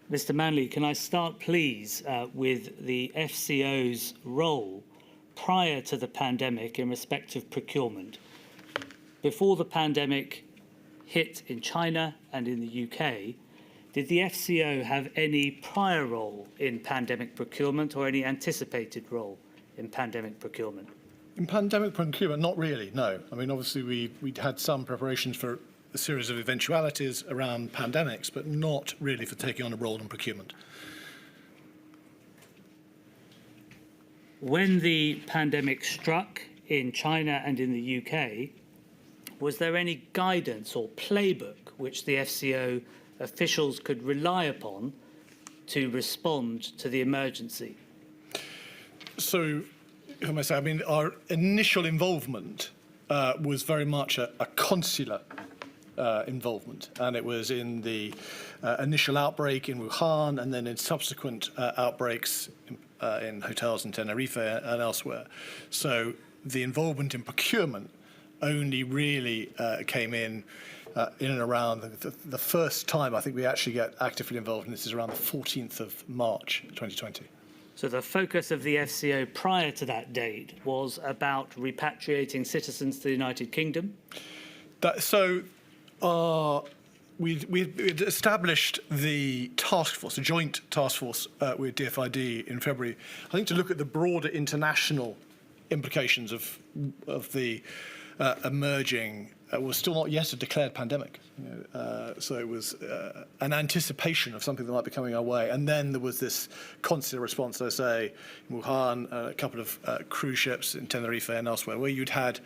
Speaker 3: Mr. Manley, can I start, please, with the FCO's role prior to the pandemic in respect of procurement? Before the pandemic hit in China and in the UK, did the FCO have any prior role in pandemic procurement or any anticipated role in pandemic procurement?
Speaker 7: In pandemic procurement, not really, no. I mean, obviously, we'd had some preparations for a series of eventualities around pandemics, but not really for taking on a role in procurement.
Speaker 3: When the pandemic struck in China and in the UK, was there any guidance or playbook which the FCO officials could rely upon to respond to the emergency?
Speaker 7: So, how am I saying? I mean, our initial involvement was very much a consular involvement, and it was in the initial outbreak in Wuhan, and then in subsequent outbreaks in hotels in Tenerife and elsewhere. So the involvement in procurement only really came in and around the first time I think we actually get actively involved in this is around the 14th of March 2020.
Speaker 3: So the focus of the FCO prior to that date was about repatriating citizens to the United Kingdom?
Speaker 7: We'd established the task force, a joint task force with DFID in February, I think to look at the broader international implications of the emerging, was still not yet a declared pandemic. So it was an anticipation of something that might be coming our way. And then there was this consular response, I say, in Wuhan, a couple of cruise ships in Tenerife and elsewhere, where you'd had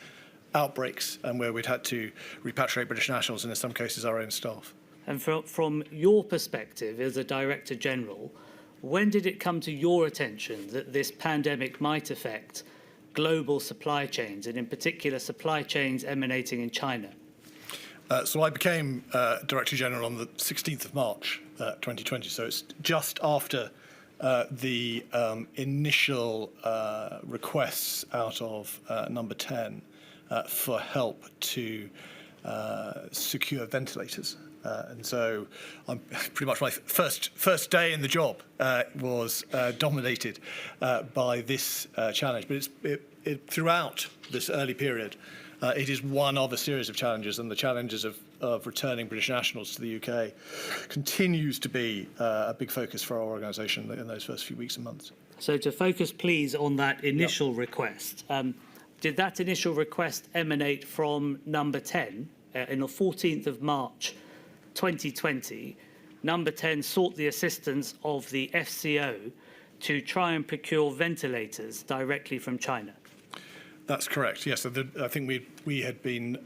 Speaker 7: outbreaks and where we'd had to repatriate British nationals and in some cases our own staff.
Speaker 3: And from your perspective as a Director General, when did it come to your attention that this pandemic might affect global supply chains, and in particular supply chains emanating in China?
Speaker 7: So I became Director General on the 16th of March 2020, so it's just after the initial requests out of Number 10 for help to secure ventilators. And so pretty much my first day in the job was dominated by this challenge. But throughout this early period, it is one of a series of challenges, and the challenges of returning British nationals to the UK continues to be a big focus for our organisation in those first few weeks and months.
Speaker 3: So to focus, please, on that initial request. Did that initial request emanate from Number 10 in the 14th of March 2020? Number 10 sought the assistance of the FCO to try and procure ventilators directly from China.
Speaker 7: That's correct, yes. So I think we had been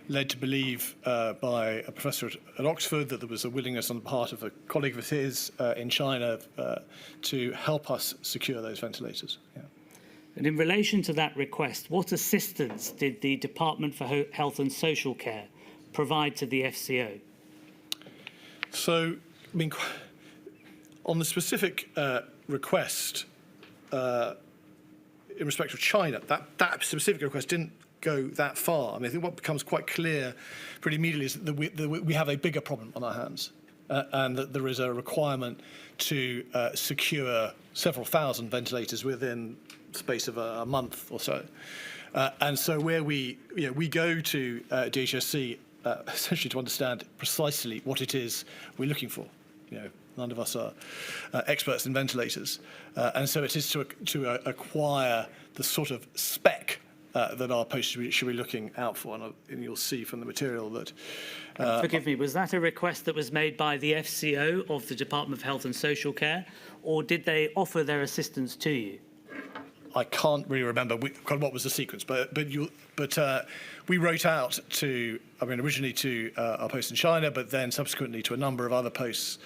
Speaker 7: led to believe by a professor at Oxford that there was a willingness on the part of a colleague of his in China to help us secure those ventilators. Yeah.
Speaker 3: And in relation to that request, what assistance did the Department for Health and Social Care provide to the FCO?
Speaker 7: So, I mean, on the specific request in respect of China, that specific request didn't go that far. I mean, I think what becomes quite clear pretty immediately is that we have a bigger problem on our hands, and that there is a requirement to secure several thousand ventilators within the space of a month or so. And so where we go to DHSC essentially to understand precisely what it is we're looking for. None of us are experts in ventilators, and so it is to acquire the sort of spec that our post should be looking out for, and you'll see from the material that.
Speaker 3: Forgive me, was that a request that was made by the FCO of the Department of Health and Social Care, or did they offer their assistance to you?
Speaker 7: I can't really remember what was the sequence, but we wrote out to, originally to our post in China, but then subsequently to a number of other posts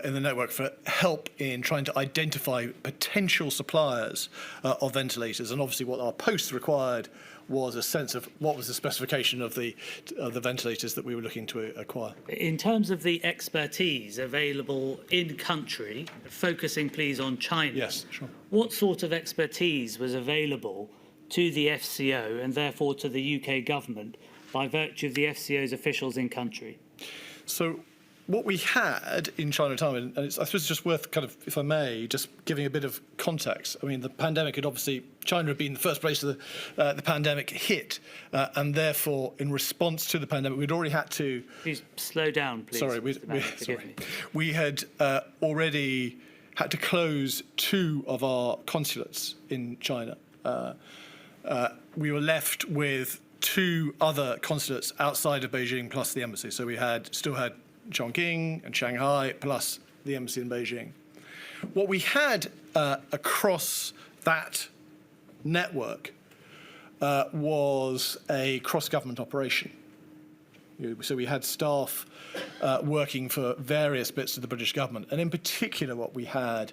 Speaker 7: in the network for help in trying to identify potential suppliers of ventilators. And obviously what our posts required was a sense of what was the specification of the ventilators that we were looking to acquire.
Speaker 3: In terms of the expertise available in country, focusing please on China.
Speaker 7: Yes, sure.
Speaker 3: What sort of expertise was available to the FCO and therefore to the UK government by virtue of the FCO's officials in country?
Speaker 7: So what we had in China at the time, and I suppose it's just worth kind of, if I may, just giving a bit of context. I mean, the pandemic had obviously, China had been the first place the pandemic hit, and therefore, in response to the pandemic, we'd already had to...
Speaker 3: Please slow down, please.
Speaker 7: Sorry, we had already had to close 2 of our consulates in China. We were left with 2 other consulates outside of Beijing plus the embassy. So we still had Chongqing and Shanghai, plus the embassy in Beijing. What we had across that network was a cross-government operation. So we had staff working for various bits of the British government, and in particular what we had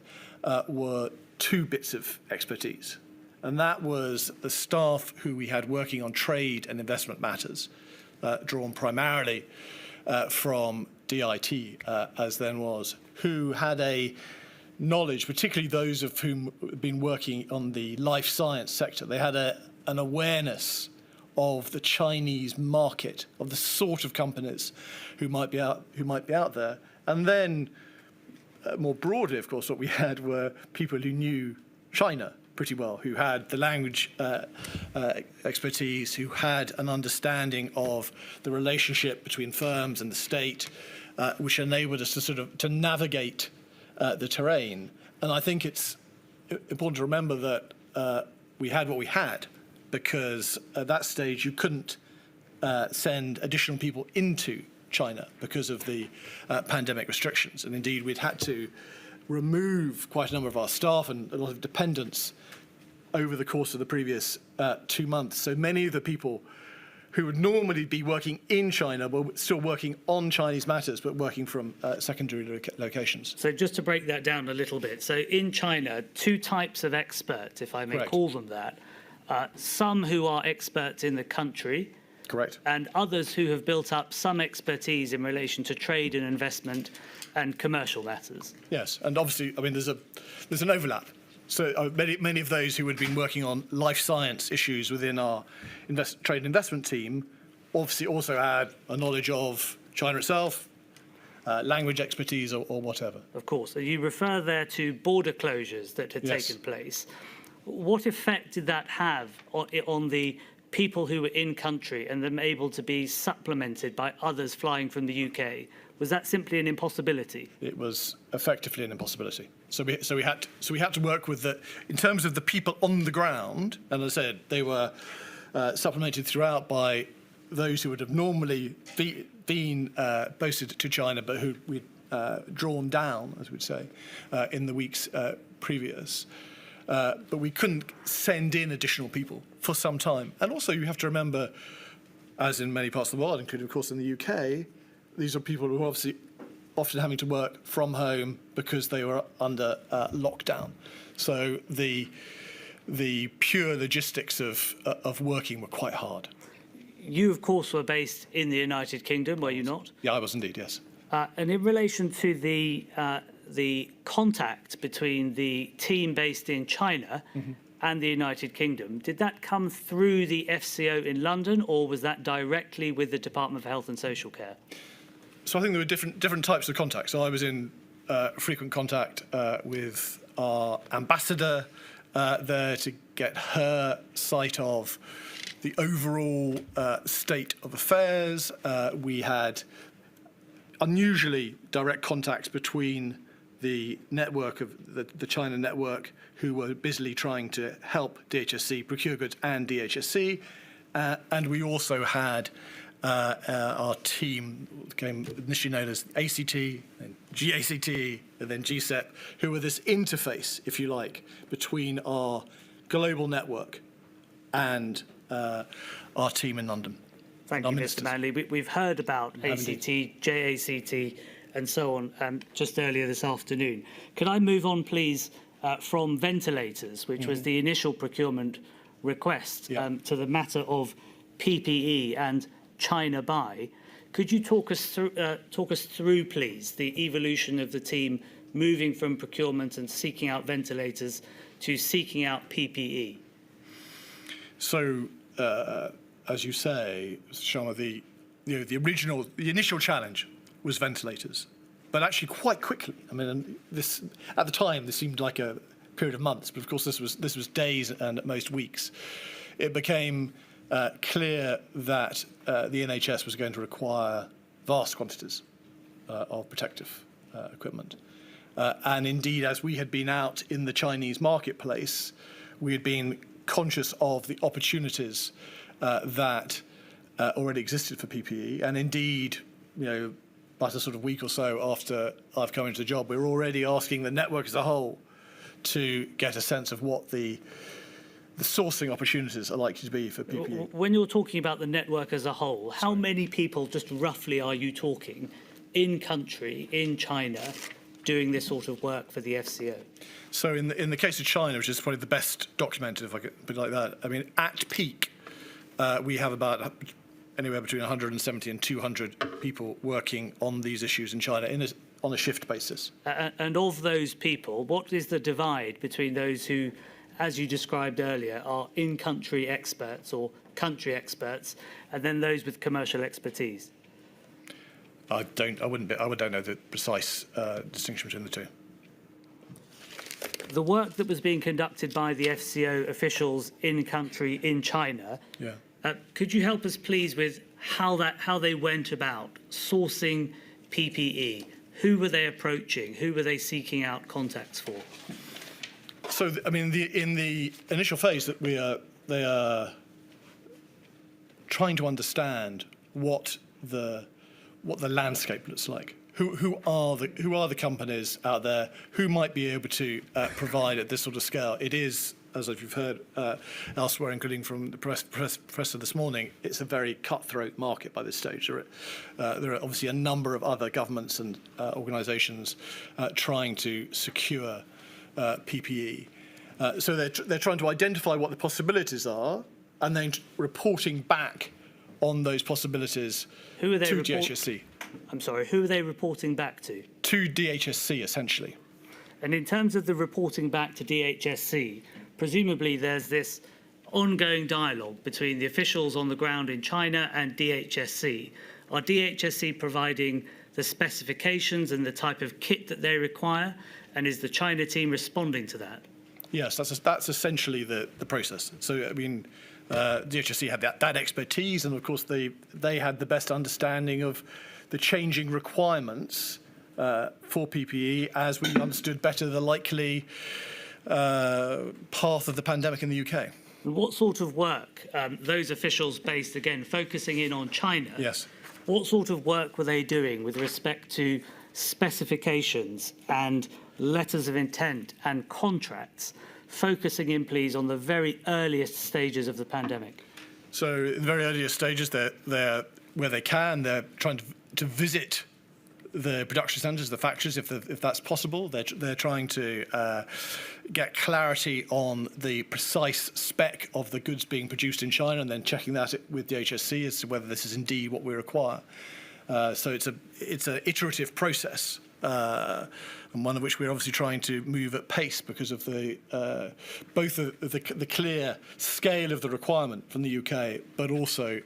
Speaker 7: were 2 bits of expertise. And that was the staff who we had working on trade and investment matters, drawn primarily from DIT, as then was, who had a knowledge, particularly those of whom had been working on the life science sector. They had an awareness of the Chinese market, of the sort of companies who might be out there. And then, more broadly, of course, what we had were people who knew China pretty well, who had the language expertise, who had an understanding of the relationship between firms and the state, which enabled us to sort of to navigate the terrain. And I think it's important to remember that we had what we had, because at that stage you couldn't send additional people into China because of the pandemic restrictions. And indeed, we'd had to remove quite a number of our staff and a lot of dependents over the course of the previous 2 months. So many of the people who would normally be working in China were still working on Chinese matters, but working from secondary locations.
Speaker 3: So just to break that down a little bit. So in China, 2 types of experts, if I may
Speaker 7: Correct.
Speaker 3: call them that. Some who are experts in the country.
Speaker 7: Correct.
Speaker 3: And others who have built up some expertise in relation to trade and investment and commercial matters.
Speaker 7: Yes, and obviously, I mean, there's an overlap. So many of those who had been working on life science issues within our trade and investment team obviously also had a knowledge of China itself, language expertise or whatever.
Speaker 3: Of course. So you refer there to border closures that had
Speaker 7: Yes.
Speaker 3: taken place. What effect did that have on the people who were in country and them able to be supplemented by others flying from the UK? Was that simply an impossibility?
Speaker 7: It was effectively an impossibility. So we had to work with in terms of the people on the ground. And as I said, they were supplemented throughout by those who would have normally been posted to China, but who we'd drawn down, as we'd say, in the weeks previous. But we couldn't send in additional people for some time. And also, you have to remember, as in many parts of the world, including, of course, in the UK, these are people who are obviously often having to work from home because they were under lockdown. So the the pure logistics of working were quite hard.
Speaker 3: You, of course, were based in the United Kingdom, were you not?
Speaker 7: Yeah, I was indeed, yes.
Speaker 3: And in relation to the contact between the team based in China and the United Kingdom, did that come through the FCO in London, or was that directly with the Department for Health and Social Care?
Speaker 7: So I think there were different types of contact. So I was in frequent contact with our ambassador there to get her sight of the overall state of affairs. We had unusually direct contacts between the network of the China network, who were busily trying to help DHSC procure goods, and DHSC. And we also had our team, became initially known as ACT, then GACT, and then GSEP, who were this interface, if you like, between our global network and our team in London.
Speaker 3: Thank you, Mr. Manley. We've heard about ACT, JACT, and so on just earlier this afternoon. Can I move on, please, from ventilators, which was the initial procurement request, to the matter of PPE and China buy? Could you talk us through, please, the evolution of the team moving from procurement and seeking out ventilators to seeking out PPE?
Speaker 7: So, as you say, Sharma, the initial challenge was ventilators, but actually quite quickly. I mean, this at the time this seemed like a period of months, but of course this was days and at most weeks. It became clear that the NHS was going to require vast quantities of protective equipment. And indeed, as we had been out in the Chinese marketplace, we had been conscious of the opportunities that already existed for PPE. And indeed, about a sort of week or so after I've come into the job, we were already asking the network as a whole to get a sense of what the sourcing opportunities are likely to be for PPE.
Speaker 3: When you're talking about the network as a whole, how many people, just roughly, are you talking in country, in China, doing this sort of work for the FCO?
Speaker 7: So in the case of China, which is probably the best documented, if I could put it like that, I mean, at peak, we have about anywhere between 170 and 200 people working on these issues in China on a shift basis.
Speaker 3: And of those people, what is the divide between those who, as you described earlier, are in-country experts or country experts, and then those with commercial expertise?
Speaker 7: I don't know the precise distinction between the two.
Speaker 3: The work that was being conducted by the FCO officials in country in China, could you help us please with how they went about sourcing PPE? Who were they approaching? Who were they seeking out contacts for?
Speaker 7: So, I mean, in the initial phase, that they are trying to understand what the landscape looks like. Who are the companies out there who might be able to provide at this sort of scale? It is, as you've heard elsewhere, including from the press of this morning, it's a very cutthroat market by this stage. There are obviously a number of other governments and organisations trying to secure PPE. So they're trying to identify what the possibilities are and then reporting back on those possibilities to DHSC.
Speaker 3: I'm sorry, who are they reporting back to?
Speaker 7: To DHSC, essentially.
Speaker 3: And in terms of the reporting back to DHSC, presumably there's this ongoing dialogue between the officials on the ground in China and DHSC. Are DHSC providing the specifications and the type of kit that they require? And is the China team responding to that?
Speaker 7: Yes, that's essentially the process. So, I mean, DHSC had that expertise, and of course they had the best understanding of the changing requirements for PPE as we understood better the likely path of the pandemic in the UK.
Speaker 3: And what sort of work, those officials based, again, focusing in on China,
Speaker 7: yes,
Speaker 3: what sort of work were they doing with respect to specifications and letters of intent and contracts, focusing in, please, on the very earliest stages of the pandemic?
Speaker 7: So in the very earliest stages, they're where they can, they're trying to visit the production centres, the factories, if that's possible. They're trying to get clarity on the precise spec of the goods being produced in China and then checking that with the HSC as to whether this is indeed what we require. So it's an iterative process, and one of which we're obviously trying to move at pace because of the both the clear scale of the requirement from the UK, but also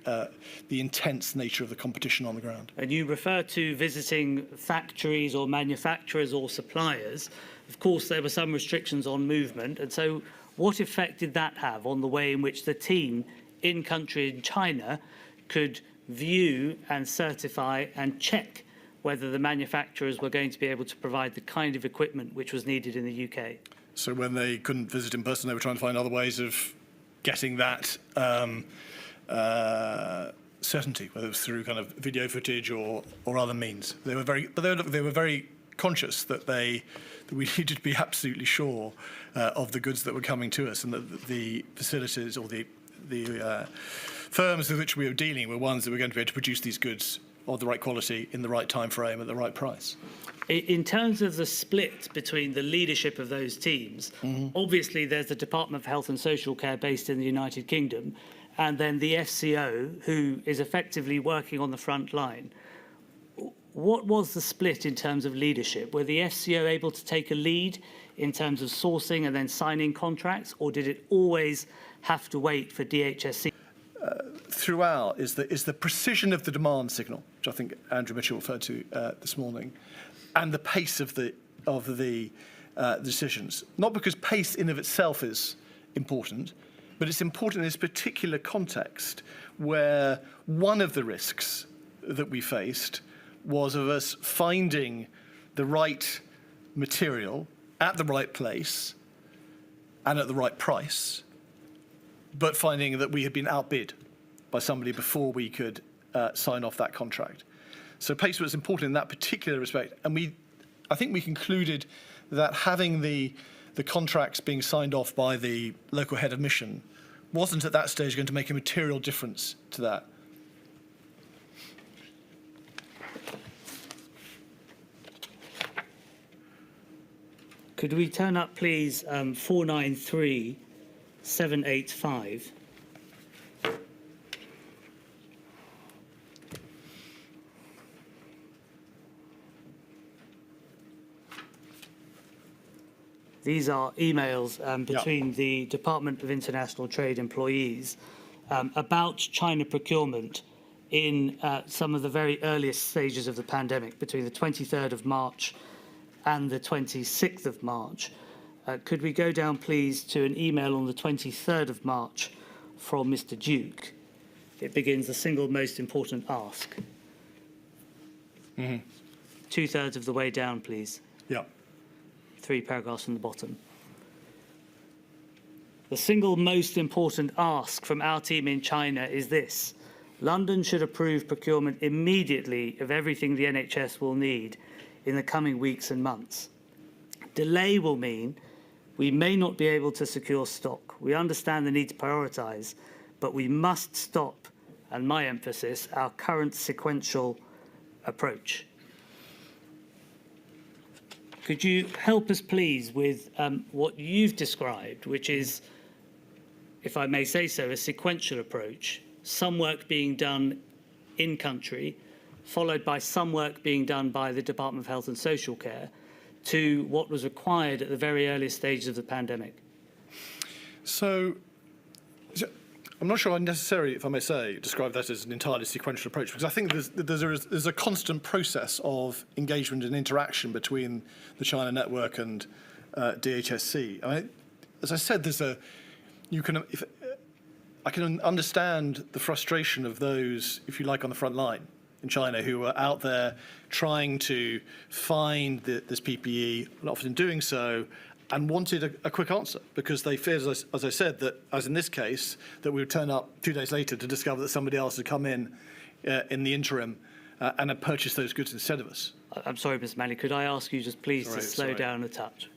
Speaker 7: the intense nature of the competition on the ground.
Speaker 3: And you refer to visiting factories or manufacturers or suppliers. Of course, there were some restrictions on movement, and so what effect did that have on the way in which the team in country in China could view and certify and check whether the manufacturers were going to be able to provide the kind of equipment which was needed in the UK?
Speaker 7: So when they couldn't visit in person, they were trying to find other ways of getting that certainty, whether it was through kind of video footage or other means. They were very conscious that we needed to be absolutely sure of the goods that were coming to us, and that the facilities or the firms with which we were dealing were ones that were going to be able to produce these goods of the right quality in the right time frame at the right price.
Speaker 3: In terms of the split between the leadership of those teams, obviously there's the Department of Health and Social Care based in the United Kingdom, and then the FCO, who is effectively working on the front line. What was the split in terms of leadership? Were the FCO able to take a lead in terms of sourcing and then signing contracts, or did it always have to wait for DHSC?
Speaker 7: Throughout is the precision of the demand signal, which I think Andrew Mitchell referred to this morning, and the pace of the decisions. Not because pace in of itself is important, but it's important in this particular context where one of the risks that we faced was of us finding the right material at the right place and at the right price, but finding that we had been outbid by somebody before we could sign off that contract. So pace was important in that particular respect, and I think we concluded that having the contracts being signed off by the local head of mission wasn't at that stage going to make a material difference to that.
Speaker 3: Could we turn up, please, 493785? These are emails between the Department of International Trade employees about China procurement in some of the very earliest stages of the pandemic, between the 23rd of March and the 26th of March. Could we go down, please, to an email on the 23rd of March from Mr. Duke? It begins the single most important ask. 2/3 of the way down, please.
Speaker 7: Yeah.
Speaker 3: 3 paragraphs from the bottom. The single most important ask from our team in China is this: London should approve procurement immediately of everything the NHS will need in the coming weeks and months. Delay will mean we may not be able to secure stock. We understand the need to prioritise, but we must stop, and my emphasis, our current sequential approach. Could you help us, please, with what you've described, which is, if I may say so, a sequential approach, some work being done in country, followed by some work being done by the Department of Health and Social Care, to what was required at the very earliest stages of the pandemic?
Speaker 7: So I'm not sure I necessarily, if I may say, describe that as an entirely sequential approach, because I think there's a constant process of engagement and interaction between the China network and DHSC. As I said, I can understand the frustration of those, if you like, on the front line in China who are out there trying to find this PPE, and often doing so, and wanted a quick answer because they feared, as I said, that, as in this case, that we would turn up 2 days later to discover that somebody else had come in the interim and had purchased those goods instead of us.
Speaker 3: I'm sorry, Mr. Manley, could I ask you just please to slow down a touch?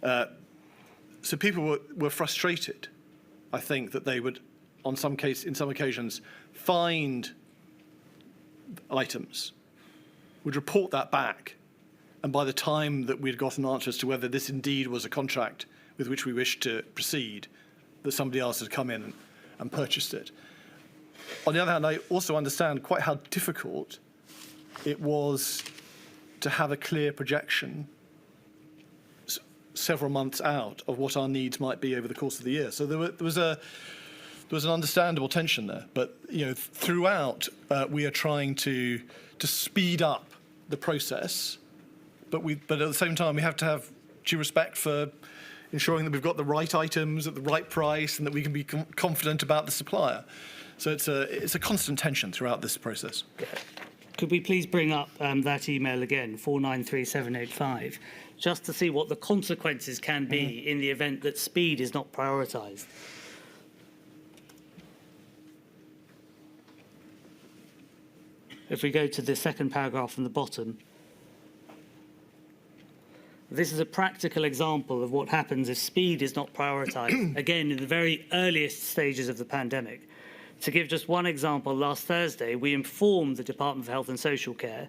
Speaker 7: So people were frustrated, I think, that they would, in some occasions, find items, would report that back And by the time that we'd got an answer as to whether this indeed was a contract with which we wished to proceed, that somebody else had come in and purchased it. On the other hand, I also understand quite how difficult it was to have a clear projection several months out of what our needs might be over the course of the year. So there was an understandable tension there. But throughout, we are trying to speed up the process. But at the same time, we have to have due respect for ensuring that we've got the right items at the right price and that we can be confident about the supplier. So it's a constant tension throughout this process.
Speaker 3: Could we please bring up that email again, 493785, just to see what the consequences can be in the event that speed is not prioritised? If we go to the second paragraph from the bottom, this is a practical example of what happens if speed is not prioritised, again, in the very earliest stages of the pandemic. To give just one example, last Thursday, we informed the Department of Health and Social Care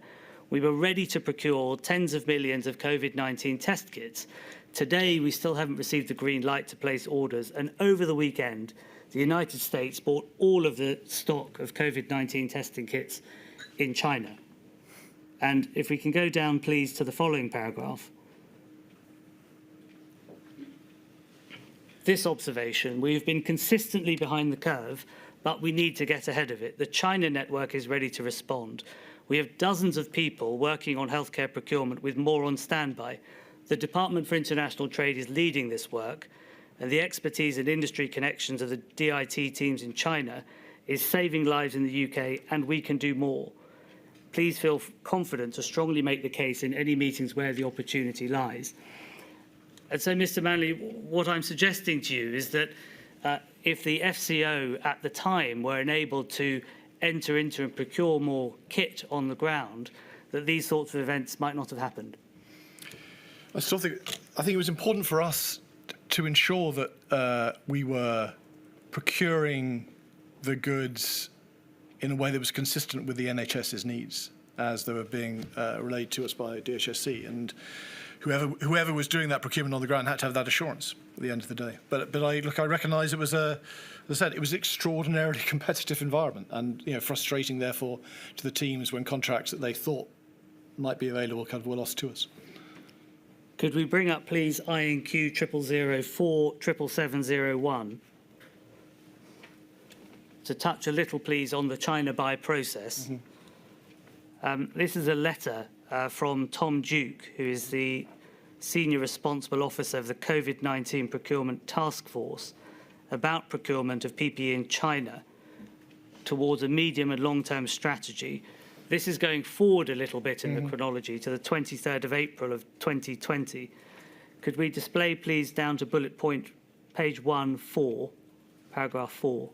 Speaker 3: we were ready to procure tens of millions of COVID-19 test kits. Today, we still haven't received the green light to place orders, and over the weekend, the United States bought all of the stock of COVID-19 testing kits in China. And if we can go down, please, to the following paragraph. This observation, we've been consistently behind the curve, but we need to get ahead of it. The China network is ready to respond. We have dozens of people working on healthcare procurement with more on standby. The Department for International Trade is leading this work, and the expertise and industry connections of the DIT teams in China is saving lives in the UK, and we can do more. Please feel confident to strongly make the case in any meetings where the opportunity lies. And so, Mr. Manley, what I'm suggesting to you is that if the FCO at the time were enabled to enter into and procure more kit on the ground, that these sorts of events might not have happened.
Speaker 7: I think it was important for us to ensure that we were procuring the goods in a way that was consistent with the NHS's needs as they were being relayed to us by DHSC. And whoever was doing that procurement on the ground had to have that assurance at the end of the day. But I recognise it was as I said, it was an extraordinarily competitive environment, and frustrating therefore to the teams when contracts that they thought might be available kind of were lost to us.
Speaker 3: Could we bring up, please, INQ 0004 77701 to touch a little, please, on the China buy process? This is a letter from Tom Duke, who is the Senior Responsible Officer of the COVID-19 Procurement Task Force, about procurement of PPE in China towards a medium and long-term strategy. This is going forward a little bit in the chronology to the 23rd of April of 2020. Could we display, please, down to bullet point page 1-4, paragraph 4.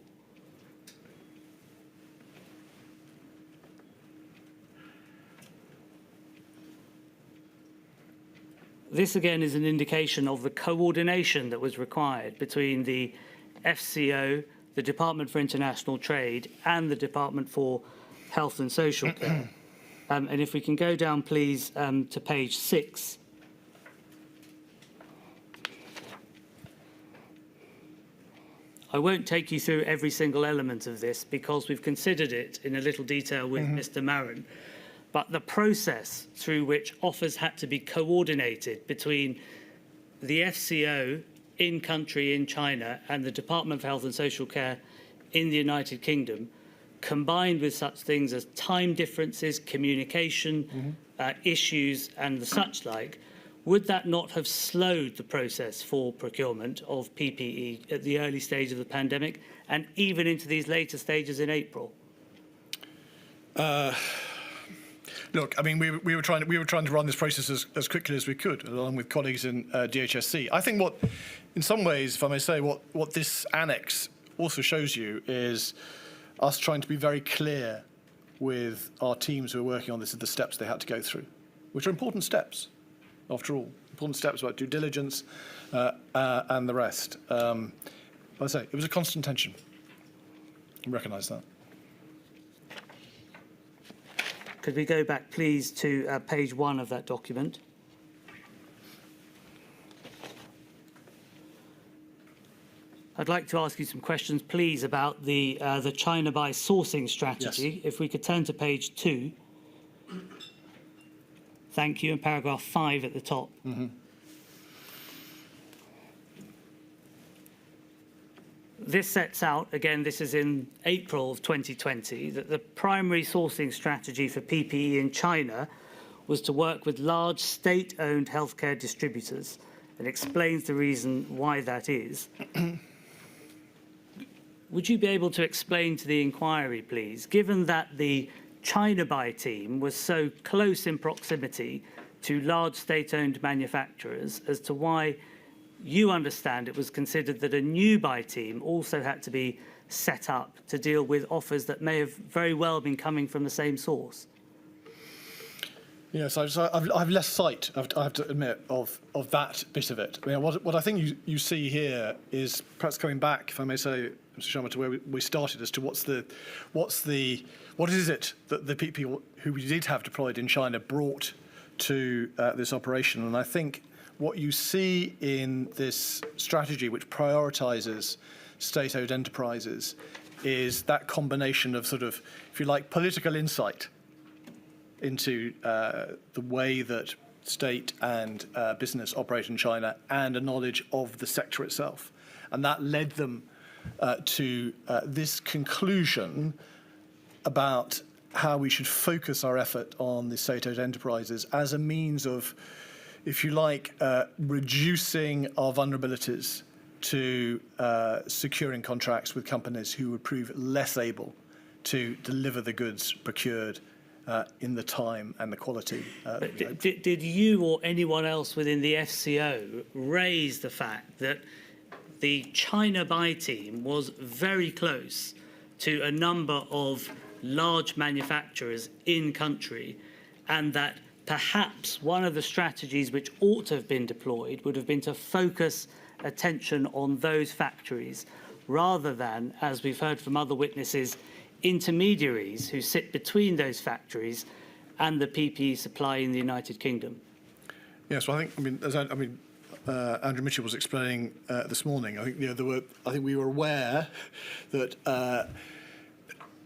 Speaker 3: This, again, is an indication of the coordination that was required between the FCO, the Department for International Trade, and the Department for Health and Social Care. And if we can go down, please, to page 6. I won't take you through every single element of this because we've considered it in a little detail with Mr. Marin. But the process through which offers had to be coordinated between the FCO in country in China and the Department of Health and Social Care in the United Kingdom, combined with such things as time differences, communication issues and the such like, would that not have slowed the process for procurement of PPE at the early stage of the pandemic and even into these later stages in April?
Speaker 7: Look, I mean, we were trying to run this process as quickly as we could, along with colleagues in DHSC. I think what, in some ways, if I may say, what this annex also shows you is us trying to be very clear with our teams who are working on this, the steps they had to go through, which are important steps, after all, important steps about due diligence and the rest. Like I say, it was a constant tension. I recognise that.
Speaker 3: Could we go back, please, to page 1 of that document? I'd like to ask you some questions, please, about the China buy sourcing strategy.
Speaker 7: Yes.
Speaker 3: If we could turn to page 2. Thank you, and paragraph 5 at the top. This sets out, again, this is in April of 2020, that the primary sourcing strategy for PPE in China was to work with large state-owned healthcare distributors, and explains the reason why that is. Would you be able to explain to the inquiry, please, given that the China buy team was so close in proximity to large state-owned manufacturers, as to why you understand it was considered that a new buy team also had to be set up to deal with offers that may have very well been coming from the same source?
Speaker 7: Yes, I've less sight, I have to admit, of that bit of it. I mean, what I think you see here is, perhaps coming back, if I may say, Mr. Sharma, to where we started, as to what is it that the people who we did have deployed in China brought to this operation. And I think what you see in this strategy, which prioritises state-owned enterprises, is that combination of sort of, if you like, political insight into the way that state and business operate in China, and a knowledge of the sector itself. And that led them to this conclusion about how we should focus our effort on the state-owned enterprises as a means of, if you like, reducing our vulnerabilities to securing contracts with companies who would prove less able to deliver the goods procured in the time and the quality.
Speaker 3: Did you or anyone else within the FCO raise the fact that the China buy team was very close to a number of large manufacturers in country, and that perhaps one of the strategies which ought to have been deployed would have been to focus attention on those factories rather than, as we've heard from other witnesses, intermediaries who sit between those factories and the PPE supply in the United Kingdom?
Speaker 7: Yes, well, Andrew Mitchell was explaining this morning. I think we were aware that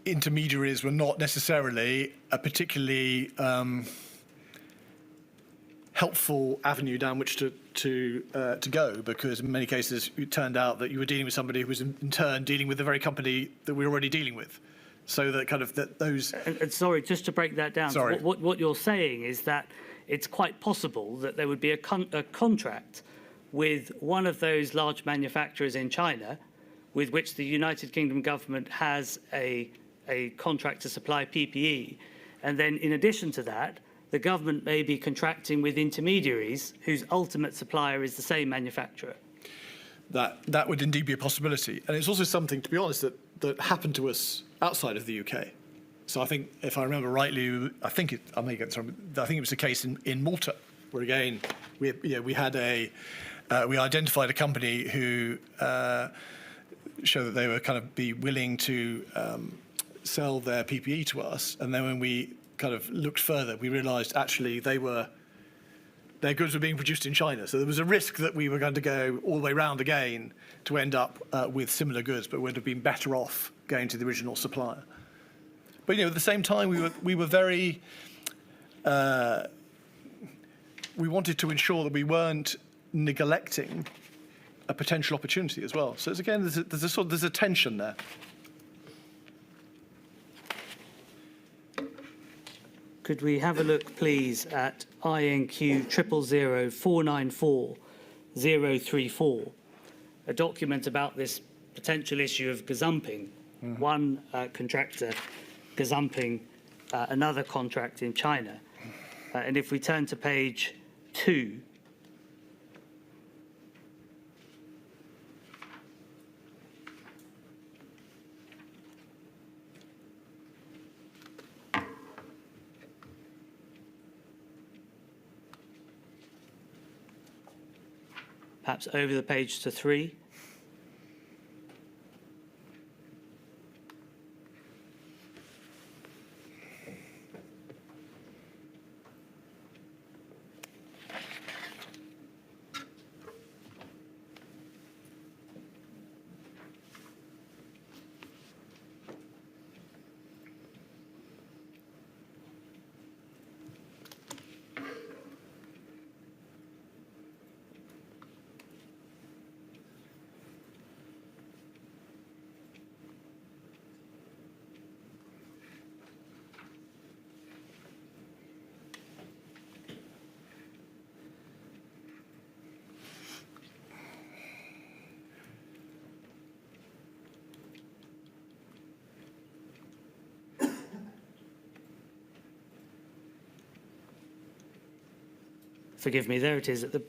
Speaker 7: intermediaries were not necessarily a particularly helpful avenue down which to go, because in many cases it turned out that you were dealing with somebody who was in turn dealing with the very company that we were already dealing with. So that kind of those.
Speaker 3: And sorry, just to break that down.
Speaker 7: Sorry.
Speaker 3: So what you're saying is that it's quite possible that there would be a contract with one of those large manufacturers in China, with which the United Kingdom government has a contract to supply PPE, and then in addition to that, the government may be contracting with intermediaries whose ultimate supplier is the same manufacturer.
Speaker 7: That would indeed be a possibility, and it's also something, to be honest, that happened to us outside of the UK. So I think, if I remember rightly, I think it was the case in Malta, where again we identified a company who showed that they were kind of be willing to sell their PPE to us, and then when we kind of looked further, we realised actually their goods were being produced in China. So there was a risk that we were going to go all the way round again to end up with similar goods, but would have been better off going to the original supplier. But at the same time, we were very. We wanted to ensure that we weren't neglecting a potential opportunity as well. So again, there's a tension there.
Speaker 3: Could we have a look, please, at INQ 000494034, a document about this potential issue of gazumping, one contractor gazumping another contract in China. And if we turn to page 2, perhaps over the page to 3. forgive me, there it is, at the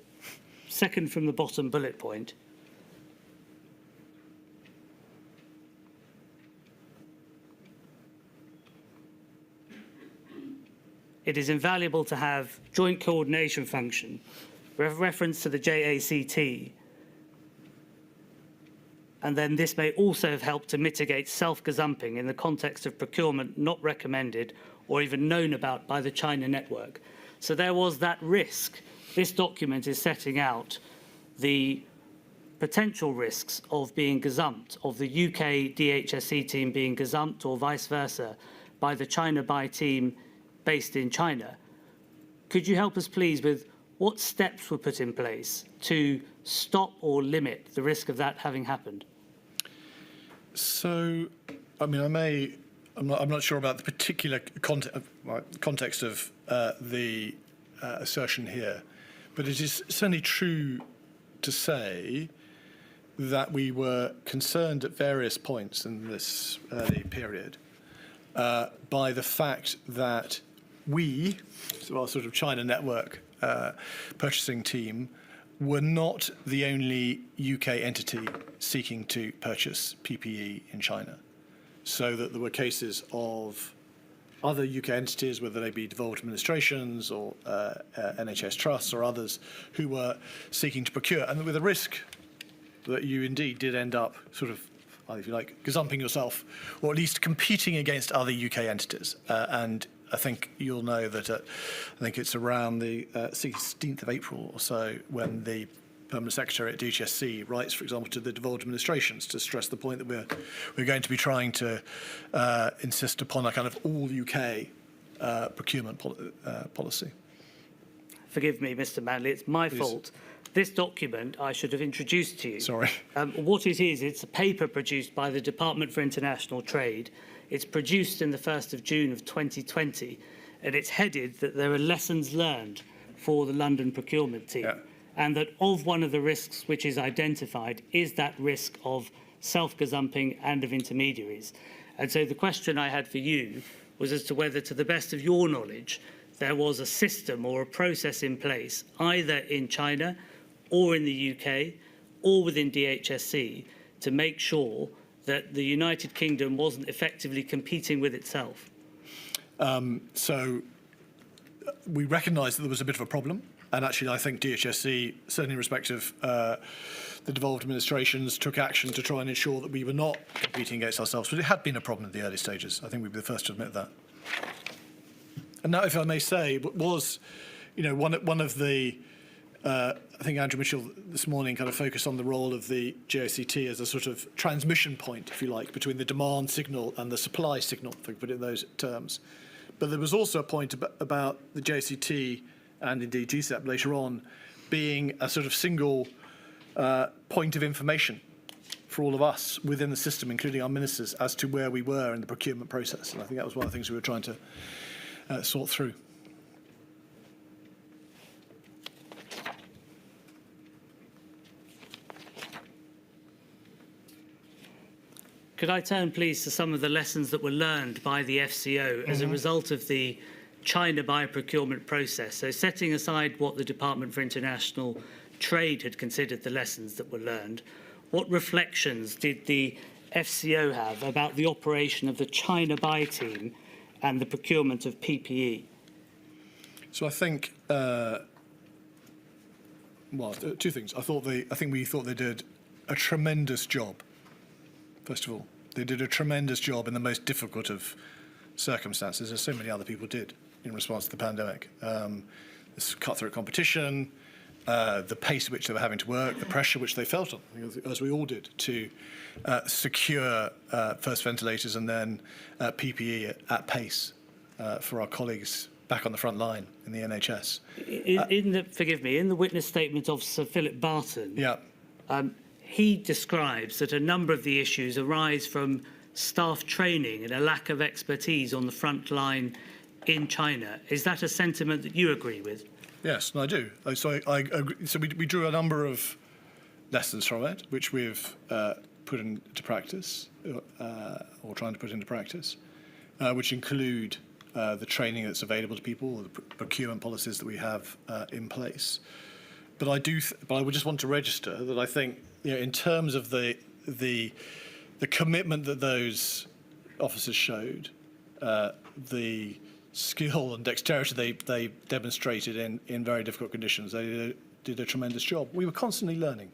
Speaker 3: second from the bottom bullet point. It is invaluable to have joint coordination function, reference to the JACT, and then this may also have helped to mitigate self-gazumping in the context of procurement not recommended or even known about by the China network. So there was that risk. This document is setting out the potential risks of being gazumped, of the UK DHSC team being gazumped or vice versa by the China buy team based in China. Could you help us please with what steps were put in place to stop or limit the risk of that having happened?
Speaker 7: So, I mean, I'm not sure about the particular context of the assertion here, but it is certainly true to say that we were concerned at various points in this early period by the fact that we, so our sort of China network purchasing team, were not the only UK entity seeking to purchase PPE in China. So that there were cases of other UK entities, whether they be devolved administrations or NHS trusts or others, who were seeking to procure, and with a risk that you indeed did end up sort of, if you like, gazumping yourself, or at least competing against other UK entities. And I think you'll know that I think it's around the 16th of April or so when the Permanent Secretary at DHSC writes, for example, to the devolved administrations to stress the point that we're going to be trying to insist upon a kind of all UK procurement policy.
Speaker 3: Forgive me, Mr. Manley, it's my fault. This document I should have introduced to you.
Speaker 7: Sorry.
Speaker 3: What it is, it's a paper produced by the Department for International Trade. It's produced in the 1st of June of 2020, and it's headed that there are lessons learned for the London procurement team.
Speaker 7: Yeah.
Speaker 3: And that of one of the risks which is identified is that risk of self-gazumping and of intermediaries. And so the question I had for you was as to whether, to the best of your knowledge, there was a system or a process in place, either in China or in the UK or within DHSC, to make sure that the United Kingdom wasn't effectively competing with itself.
Speaker 7: So we recognised that there was a bit of a problem. And actually, I think DHSC, certainly in respect of the devolved administrations, took action to try and ensure that we were not competing against ourselves. But it had been a problem in the early stages. I think we'd be the first to admit that. And now, if I may say, was, you know, one of the, I think Andrew Mitchell this morning kind of focused on the role of the JACT as a sort of transmission point, if you like, between the demand signal and the supply signal, if I put it in those terms. But there was also a point about the JACT and indeed GSEP later on being a sort of single point of information for all of us within the system, including our ministers, as to where we were in the procurement process. And I think that was one of the things we were trying to sort through.
Speaker 3: Could I turn, please, to some of the lessons that were learned by the FCO as a result of the China buy procurement process? So setting aside what the Department for International Trade had considered the lessons that were learned, what reflections did the FCO have about the operation of the China buy team and the procurement of PPE?
Speaker 7: So I think, well, two things. I think we thought they did a tremendous job. First of all, they did a tremendous job in the most difficult of circumstances, as so many other people did in response to the pandemic. This cutthroat competition, the pace at which they were having to work, the pressure which they felt on, as we all did, to secure first ventilators and then PPE at pace for our colleagues back on the front line in the NHS.
Speaker 3: Forgive me, in the witness statement of Sir Philip Barton,
Speaker 7: Yeah.
Speaker 3: he describes that a number of the issues arise from staff training and a lack of expertise on the front line in China. Is that a sentiment that you agree with?
Speaker 7: Yes, no, I do. So I agree. So we drew a number of lessons from it, which we've put into practice, or trying to put into practice, which include the training that's available to people, or the procurement policies that we have in place. But I would just want to register that I think, in terms of the commitment that those officers showed, the skill and dexterity they demonstrated in very difficult conditions, they did a tremendous job. We were constantly learning,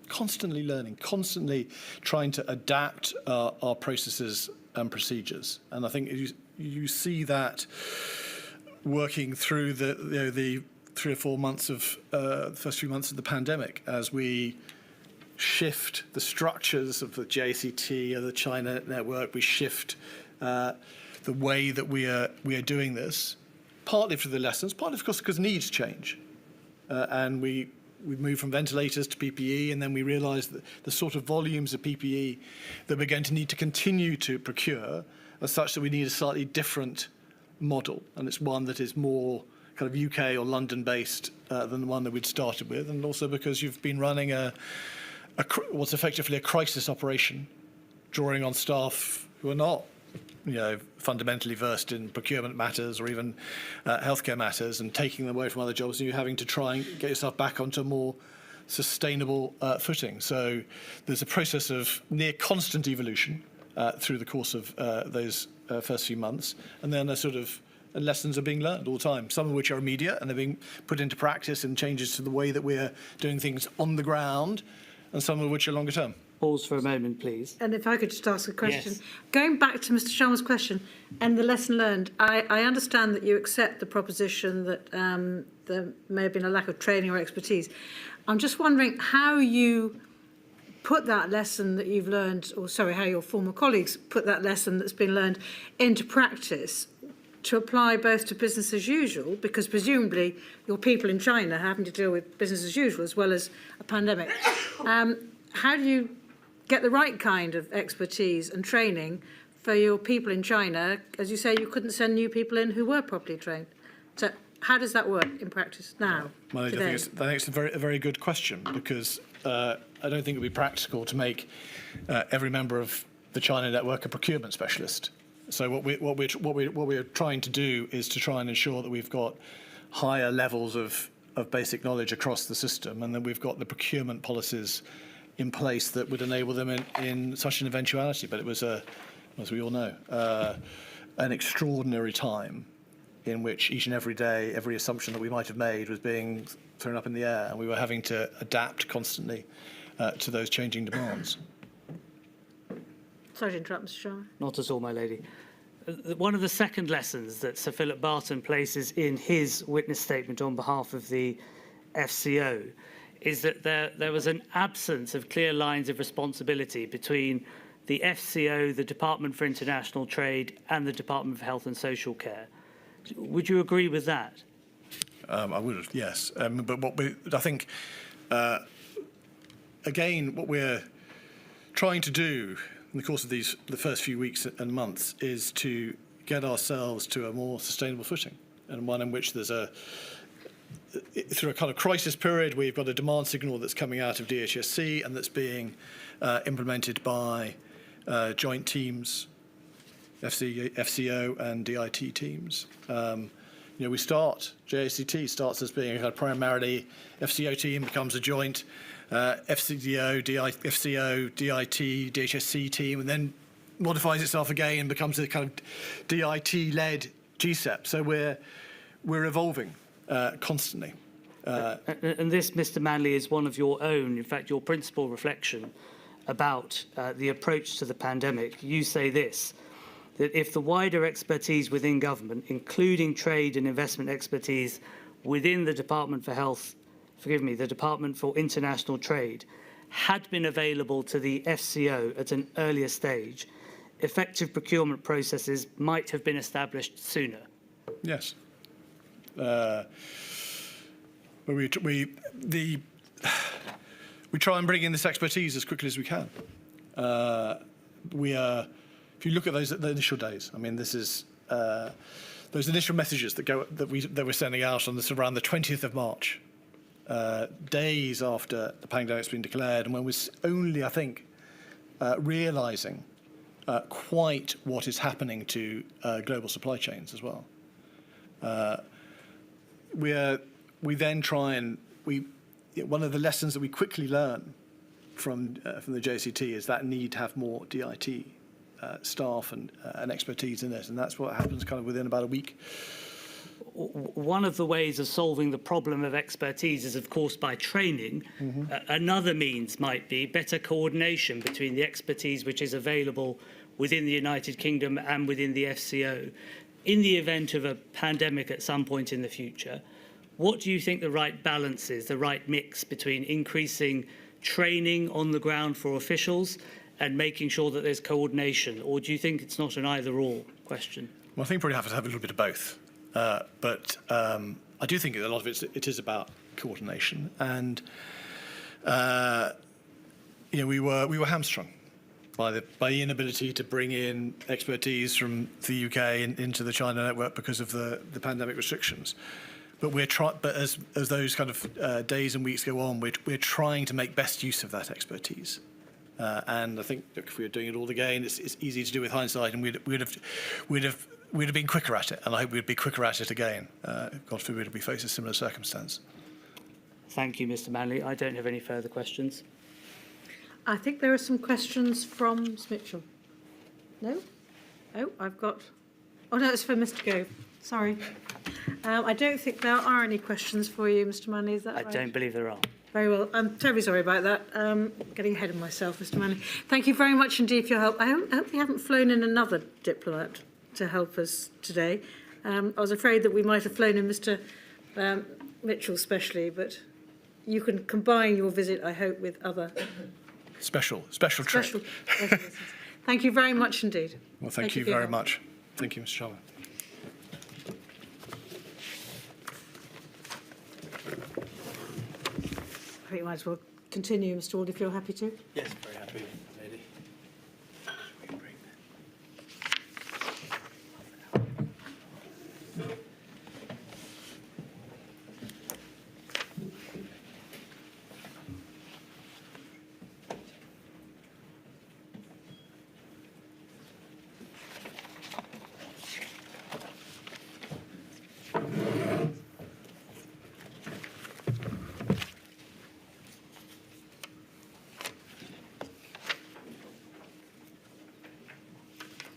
Speaker 7: constantly trying to adapt our processes and procedures. And I think you see that working through the 3 or 4 months of the first few months of the pandemic, as we shift the structures of the JACT or the China network, we shift the way that we are doing this, partly for the lessons, partly of course because needs change, and we moved from ventilators to PPE, and then we realised that the sort of volumes of PPE that we're going to need to continue to procure are such that we need a slightly different model, and it's one that is more kind of UK or London-based than the one that we'd started with, and also because you've been running what's effectively a crisis operation, drawing on staff who are not, fundamentally versed in procurement matters or even healthcare matters, and taking them away from other jobs, and you're having to try and get yourself back onto a more sustainable footing. So there's a process of near constant evolution through the course of those first few months, and then a sort of lessons are being learned all the time, some of which are immediate and they're being put into practice and changes to the way that we're doing things on the ground, and some of which are longer term.
Speaker 3: Pause for a moment, please.
Speaker 2: And if I could just ask a question.
Speaker 3: Yes.
Speaker 2: Going back to Mr. Sharma's question and the lesson learned, I understand that you accept the proposition that there may have been a lack of training or expertise. I'm just wondering how you put that lesson that you've learned, how your former colleagues put that lesson that's been learned into practice to apply both to business as usual, because presumably your people in China are having to deal with business as usual as well as a pandemic. How do you get the right kind of expertise and training for your people in China? As you say, you couldn't send new people in who were properly trained. So how does that work in practice now?
Speaker 7: Well, I think it's a very good question, because I don't think it would be practical to make every member of the China network a procurement specialist. So what we're trying to do is to try and ensure that we've got higher levels of basic knowledge across the system, and that we've got the procurement policies in place that would enable them in such an eventuality. But it was, as we all know, an extraordinary time in which each and every day, every assumption that we might have made was being thrown up in the air, and we were having to adapt constantly to those changing demands.
Speaker 2: Sorry to interrupt, Mr. Sharma.
Speaker 3: Not at all, my lady. One of the second lessons that Sir Philip Barton places in his witness statement on behalf of the FCO is that there was an absence of clear lines of responsibility between the FCO, the Department for International Trade, and the Department for Health and Social Care. Would you agree with that?
Speaker 7: I would, yes. But I think, again, what we're trying to do in the course of the first few weeks and months is to get ourselves to a more sustainable footing, and one in which there's through a kind of crisis period, we've got a demand signal that's coming out of DHSC and that's being implemented by joint teams, FCO and DIT teams. JACT starts as being a kind of primarily FCO team, becomes a joint FCO, DIT, DHSC team, and then modifies itself again and becomes a kind of DIT-led GSEP. So we're evolving constantly.
Speaker 3: And this, Mr. Manley, is one of your own, in fact, your principal reflection about the approach to the pandemic. You say this, that if the wider expertise within government, including trade and investment expertise within the Department for the Department for International Trade, had been available to the FCO at an earlier stage, effective procurement processes might have been established sooner. Yes.
Speaker 7: We try and bring in this expertise as quickly as we can. If you look at the initial days, I mean, this is those initial messages that we're sending out on around the 20th of March, days after the pandemic's been declared, and when we're only, I think, realising quite what is happening to global supply chains as well. We then try and one of the lessons that we quickly learn from the JCT is that need to have more DIT staff and expertise in this, and that's what happens kind of within about a week.
Speaker 3: One of the ways of solving the problem of expertise is, of course, by training. Another means might be better coordination between the expertise which is available within the United Kingdom and within the FCO. In the event of a pandemic at some point in the future, what do you think the right balance is, the right mix between increasing training on the ground for officials and making sure that there's coordination? Or do you think it's not an either-or question?
Speaker 7: Well, I think we probably have to have a little bit of both. But I do think that a lot of it is about coordination, and we were hamstrung by the inability to bring in expertise from the UK into the China network because of the pandemic restrictions. But as those kind of days and weeks go on, we're trying to make best use of that expertise. And I think if we were doing it all again, it's easy to do with hindsight, and we'd have been quicker at it, and I hope we'd be quicker at it again. God forbid we face a similar circumstance.
Speaker 3: Thank you, Mr. Manley. I don't have any further questions.
Speaker 2: I think there are some questions from Ms Mitchell. No? Oh, oh no, it's for Mr Gove. Sorry. I don't think there are any questions for you, Mr Manley, is that right?
Speaker 3: I don't believe there are.
Speaker 2: Very well. I'm terribly sorry about that. Getting ahead of myself, Mr Manley. Thank you very much indeed for your help. I hope you haven't flown in another diplomat to help us today. I was afraid that we might have flown in Mr Mitchell specially, but you can combine your visit, I hope, with other...
Speaker 7: Special trip.
Speaker 2: Thank you very much indeed.
Speaker 7: Well, thank you very much. Thank you, Mr Chairman.
Speaker 2: I think you might as well continue, Mr Ward, if you're happy to.
Speaker 7: Yes, very happy, lady.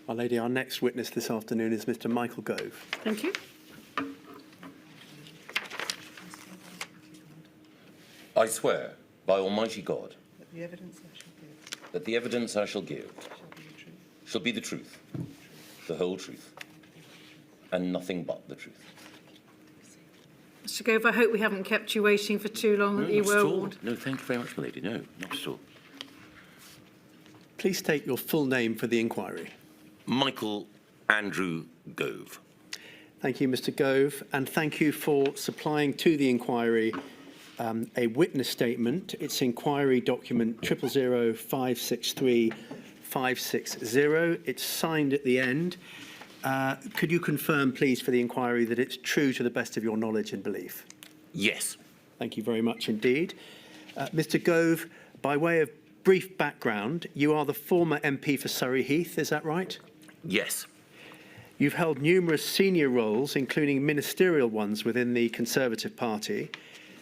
Speaker 9: My lady, our next witness this afternoon is Mr. Michael Gove.
Speaker 2: Thank you.
Speaker 10: I swear, by Almighty God,
Speaker 8: That the evidence I shall give
Speaker 10: that the evidence I shall give
Speaker 8: shall be the truth,
Speaker 10: shall be the truth, the whole truth, and nothing but the truth.
Speaker 2: Mr Gove, I hope we haven't kept you waiting for too long, that you
Speaker 10: not at
Speaker 2: were
Speaker 10: all.
Speaker 2: warned.
Speaker 10: No, thank you very much, my lady. No, not at all.
Speaker 9: Please state your full name for the inquiry.
Speaker 10: Michael Andrew Gove.
Speaker 9: Thank you, Mr. Gove, and thank you for supplying to the inquiry a witness statement. It's inquiry document 000563560. It's signed at the end. Could you confirm, please, for the inquiry that it's true to the best of your knowledge and belief?
Speaker 10: Yes.
Speaker 9: Thank you very much indeed. Mr. Gove, by way of brief background, you are the former MP for Surrey Heath, is that right?
Speaker 10: Yes.
Speaker 9: You've held numerous senior roles, including ministerial ones within the Conservative Party,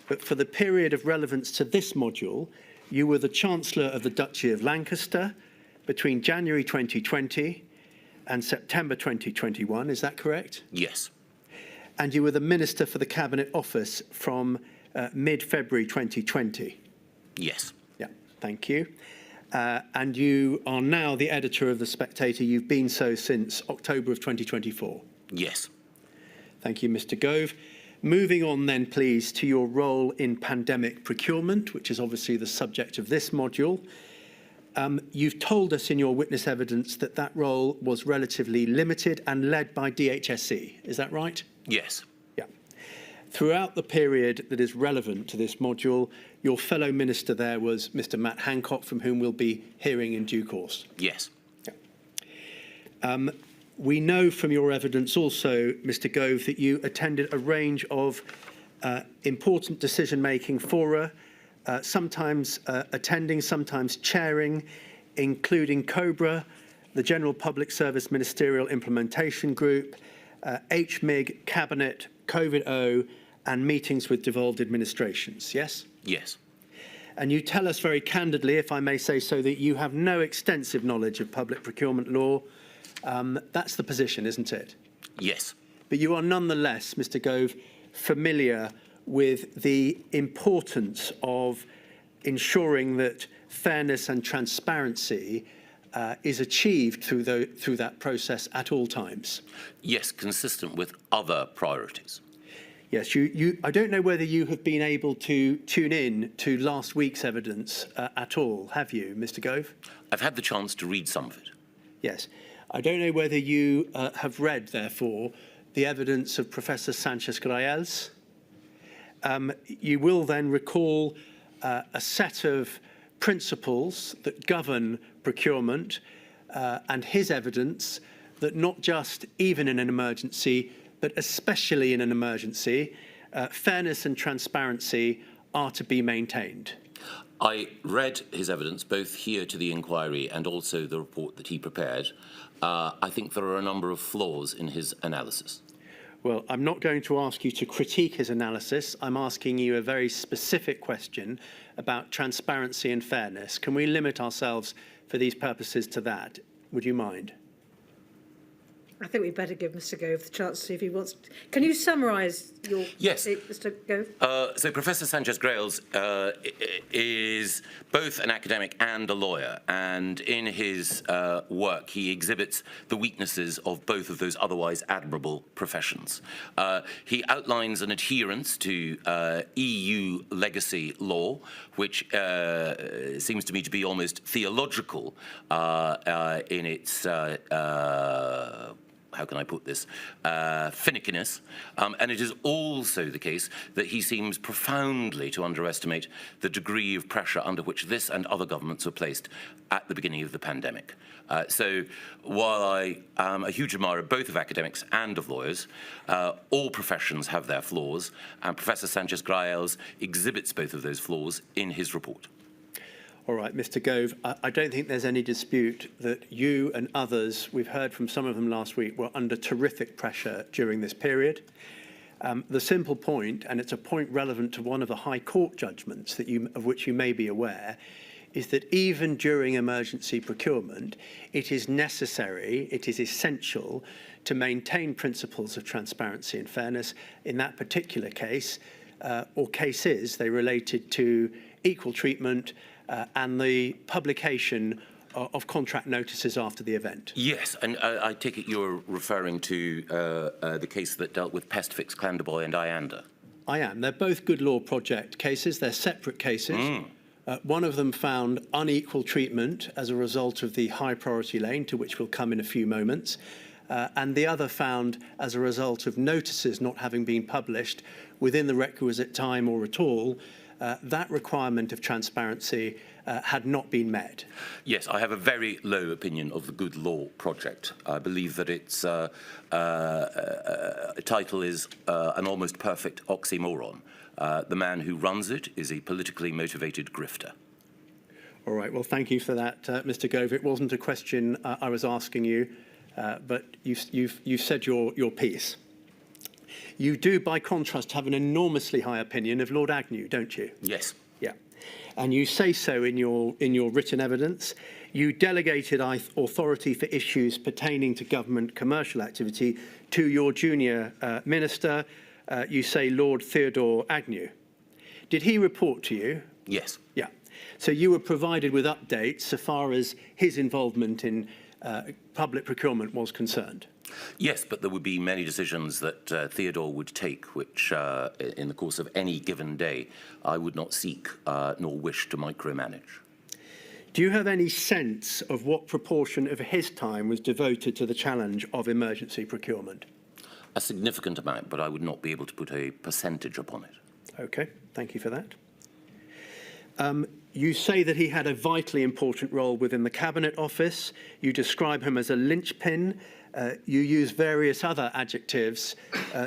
Speaker 9: but for the period of relevance to this module, you were the Chancellor of the Duchy of Lancaster between January 2020 and September 2021, is that correct?
Speaker 10: Yes.
Speaker 9: And you were the Minister for the Cabinet Office from mid-February 2020?
Speaker 10: Yes.
Speaker 9: Yeah, thank you. And you are now the editor of The Spectator. You've been so since October of 2024.
Speaker 10: Yes.
Speaker 9: Thank you, Mr. Gove. Moving on then, please, to your role in pandemic procurement, which is obviously the subject of this module. You've told us in your witness evidence that that role was relatively limited and led by DHSC. Is that right?
Speaker 10: Yes.
Speaker 9: Yeah. Throughout the period that is relevant to this module, your fellow minister there was Mr. Matt Hancock, from whom we'll be hearing in due course.
Speaker 10: Yes.
Speaker 9: Yeah. We know from your evidence also, Mr. Gove, that you attended a range of important decision-making fora, sometimes attending, sometimes chairing, including COBRA, the General Public Service Ministerial Implementation Group, HMIG, Cabinet, COVID-0, and meetings with devolved administrations, yes?
Speaker 10: Yes.
Speaker 9: And you tell us very candidly, if I may say so, that you have no extensive knowledge of public procurement law. That's the position, isn't it?
Speaker 10: Yes.
Speaker 9: But you are nonetheless, Mr. Gove, familiar with the importance of ensuring that fairness and transparency is achieved through that process at all times.
Speaker 10: Yes, consistent with other priorities.
Speaker 9: Yes, I don't know whether you have been able to tune in to last week's evidence at all, have you, Mr. Gove?
Speaker 10: I've had the chance to read some of it.
Speaker 9: Yes. I don't know whether you have read, therefore, the evidence of Professor Sanchez-Grael's. You will then recall a set of principles that govern procurement and his evidence that not just even in an emergency, but especially in an emergency, fairness and transparency are to be maintained.
Speaker 10: I read his evidence both here to the inquiry and also the report that he prepared. I think there are a number of flaws in his analysis.
Speaker 9: Well, I'm not going to ask you to critique his analysis. I'm asking you a very specific question about transparency and fairness. Can we limit ourselves for these purposes to that? Would you mind?
Speaker 2: I think we'd better give Mr. Gove the chance to see if he wants. Can you summarise your...
Speaker 10: Yes.
Speaker 2: Mr. Gove?
Speaker 10: So Professor Sanchez-Grael's is both an academic and a lawyer, and in his work he exhibits the weaknesses of both of those otherwise admirable professions. He outlines an adherence to EU legacy law, which seems to me to be almost theological in its how can I put this, finickiness. And it is also the case that he seems profoundly to underestimate the degree of pressure under which this and other governments were placed at the beginning of the pandemic. So while I am a huge admirer both of academics and of lawyers, all professions have their flaws, and Professor Sanchez-Grael's exhibits both of those flaws in his report.
Speaker 9: All right, Mr. Gove, I don't think there's any dispute that you and others, we've heard from some of them last week, were under terrific pressure during this period. The simple point, and it's a point relevant to one of the High Court judgments of which you may be aware, is that even during emergency procurement, it is necessary, it is essential to maintain principles of transparency and fairness. In that particular case, or cases, they related to equal treatment, and the publication of contract notices after the event.
Speaker 10: Yes, and I take it you're referring to the case that dealt with Pestfix, Clanderboy and Ianda.
Speaker 9: I am. They're both good law project cases. They're separate cases. One of them found unequal treatment as a result of the high priority lane, to which we'll come in a few moments. And the other found as a result of notices not having been published within the requisite time or at all, that requirement of transparency had not been met.
Speaker 10: Yes, I have a very low opinion of the Good Law Project. I believe that its title is an almost perfect oxymoron. The man who runs it is a politically motivated grifter.
Speaker 9: All right, well, thank you for that, Mr. Gove. It wasn't a question I was asking you, but you've said your piece. You do, by contrast, have an enormously high opinion of Lord Agnew, don't you?
Speaker 10: Yes.
Speaker 9: Yeah. And you say so in your written evidence. You delegated authority for issues pertaining to government commercial activity to your junior minister, you say Lord Theodore Agnew. Did he report to you?
Speaker 10: Yes.
Speaker 9: Yeah. So you were provided with updates so far as his involvement in public procurement was concerned?
Speaker 10: Yes, but there would be many decisions that Theodore would take, which in the course of any given day, I would not seek nor wish to micromanage.
Speaker 9: Do you have any sense of what proportion of his time was devoted to the challenge of emergency procurement?
Speaker 10: A significant amount, but I would not be able to put a percentage upon it.
Speaker 9: Okay, thank you for that. You say that he had a vitally important role within the Cabinet Office. You describe him as a linchpin. You use various other adjectives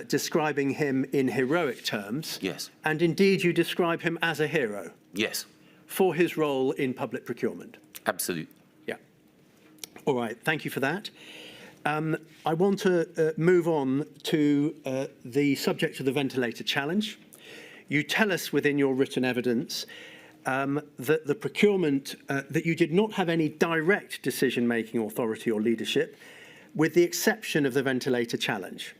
Speaker 9: describing him in heroic terms.
Speaker 10: Yes.
Speaker 9: And indeed, you describe him as a hero.
Speaker 10: Yes.
Speaker 9: For his role in public procurement.
Speaker 10: Absolutely.
Speaker 9: Yeah. All right, thank you for that. I want to move on to the subject of the ventilator challenge. You tell us within your written evidence that the procurement, that you did not have any direct decision-making authority or leadership, with the exception of the ventilator challenge.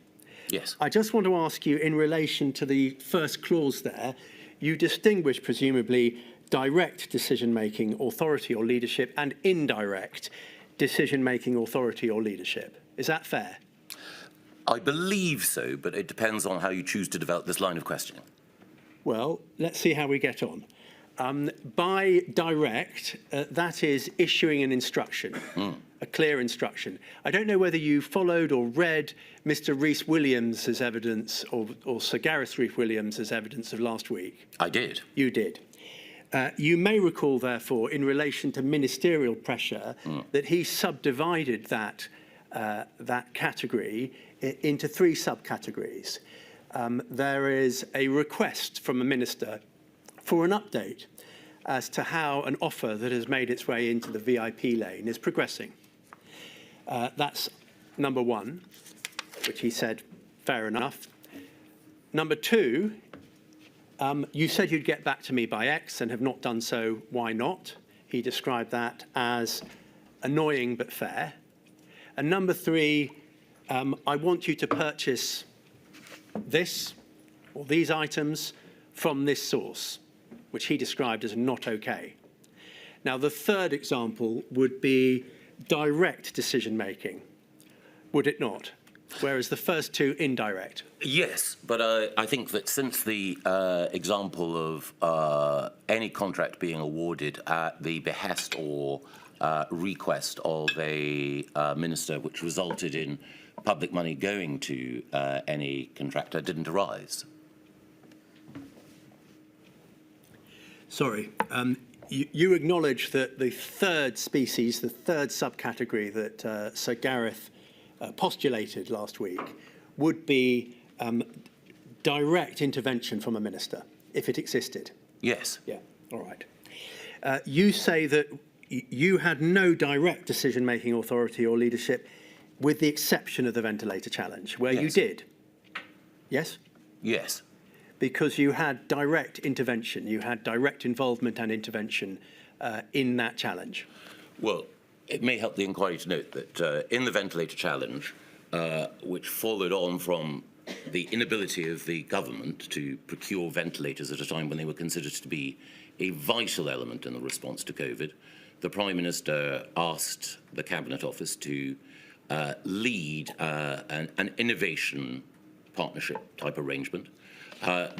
Speaker 10: Yes.
Speaker 9: I just want to ask you, in relation to the first clause there, you distinguish presumably direct decision-making authority or leadership and indirect decision-making authority or leadership. Is that fair?
Speaker 10: I believe so, but it depends on how you choose to develop this line of questioning.
Speaker 9: Well, let's see how we get on. By direct, that is issuing an instruction, a clear instruction. I don't know whether you followed or read Mr. Rees-Williams' evidence or Sir Gareth Rees-Williams' evidence of last week.
Speaker 10: I did.
Speaker 9: You did. You may recall, therefore, in relation to ministerial pressure, that he subdivided that category into 3 subcategories. There is a request from a minister for an update as to how an offer that has made its way into the VIP lane is progressing. That's number 1, which he said, fair enough. Number 2, you said you'd get back to me by X and have not done so. Why not? He described that as annoying but fair. And number 3, I want you to purchase this or these items from this source, which he described as not okay. Now, the third example would be direct decision-making, would it not? Whereas the first 2, indirect.
Speaker 10: Yes, but I think that since the example of any contract being awarded at the behest or request of a minister, which resulted in public money going to any contractor, didn't arise.
Speaker 9: Sorry, you acknowledge that the third species, the third subcategory that Sir Gareth postulated last week would be direct intervention from a minister, if it existed?
Speaker 10: Yes.
Speaker 9: Yeah, all right. You say that you had no direct decision-making authority or leadership, with the exception of the ventilator challenge, where you did. Yes?
Speaker 10: Yes.
Speaker 9: Because you had direct intervention, you had direct involvement and intervention in that challenge.
Speaker 10: Well, it may help the inquiry to note that in the ventilator challenge, which followed on from the inability of the government to procure ventilators at a time when they were considered to be a vital element in the response to COVID, the Prime Minister asked the Cabinet Office to lead an innovation partnership type arrangement,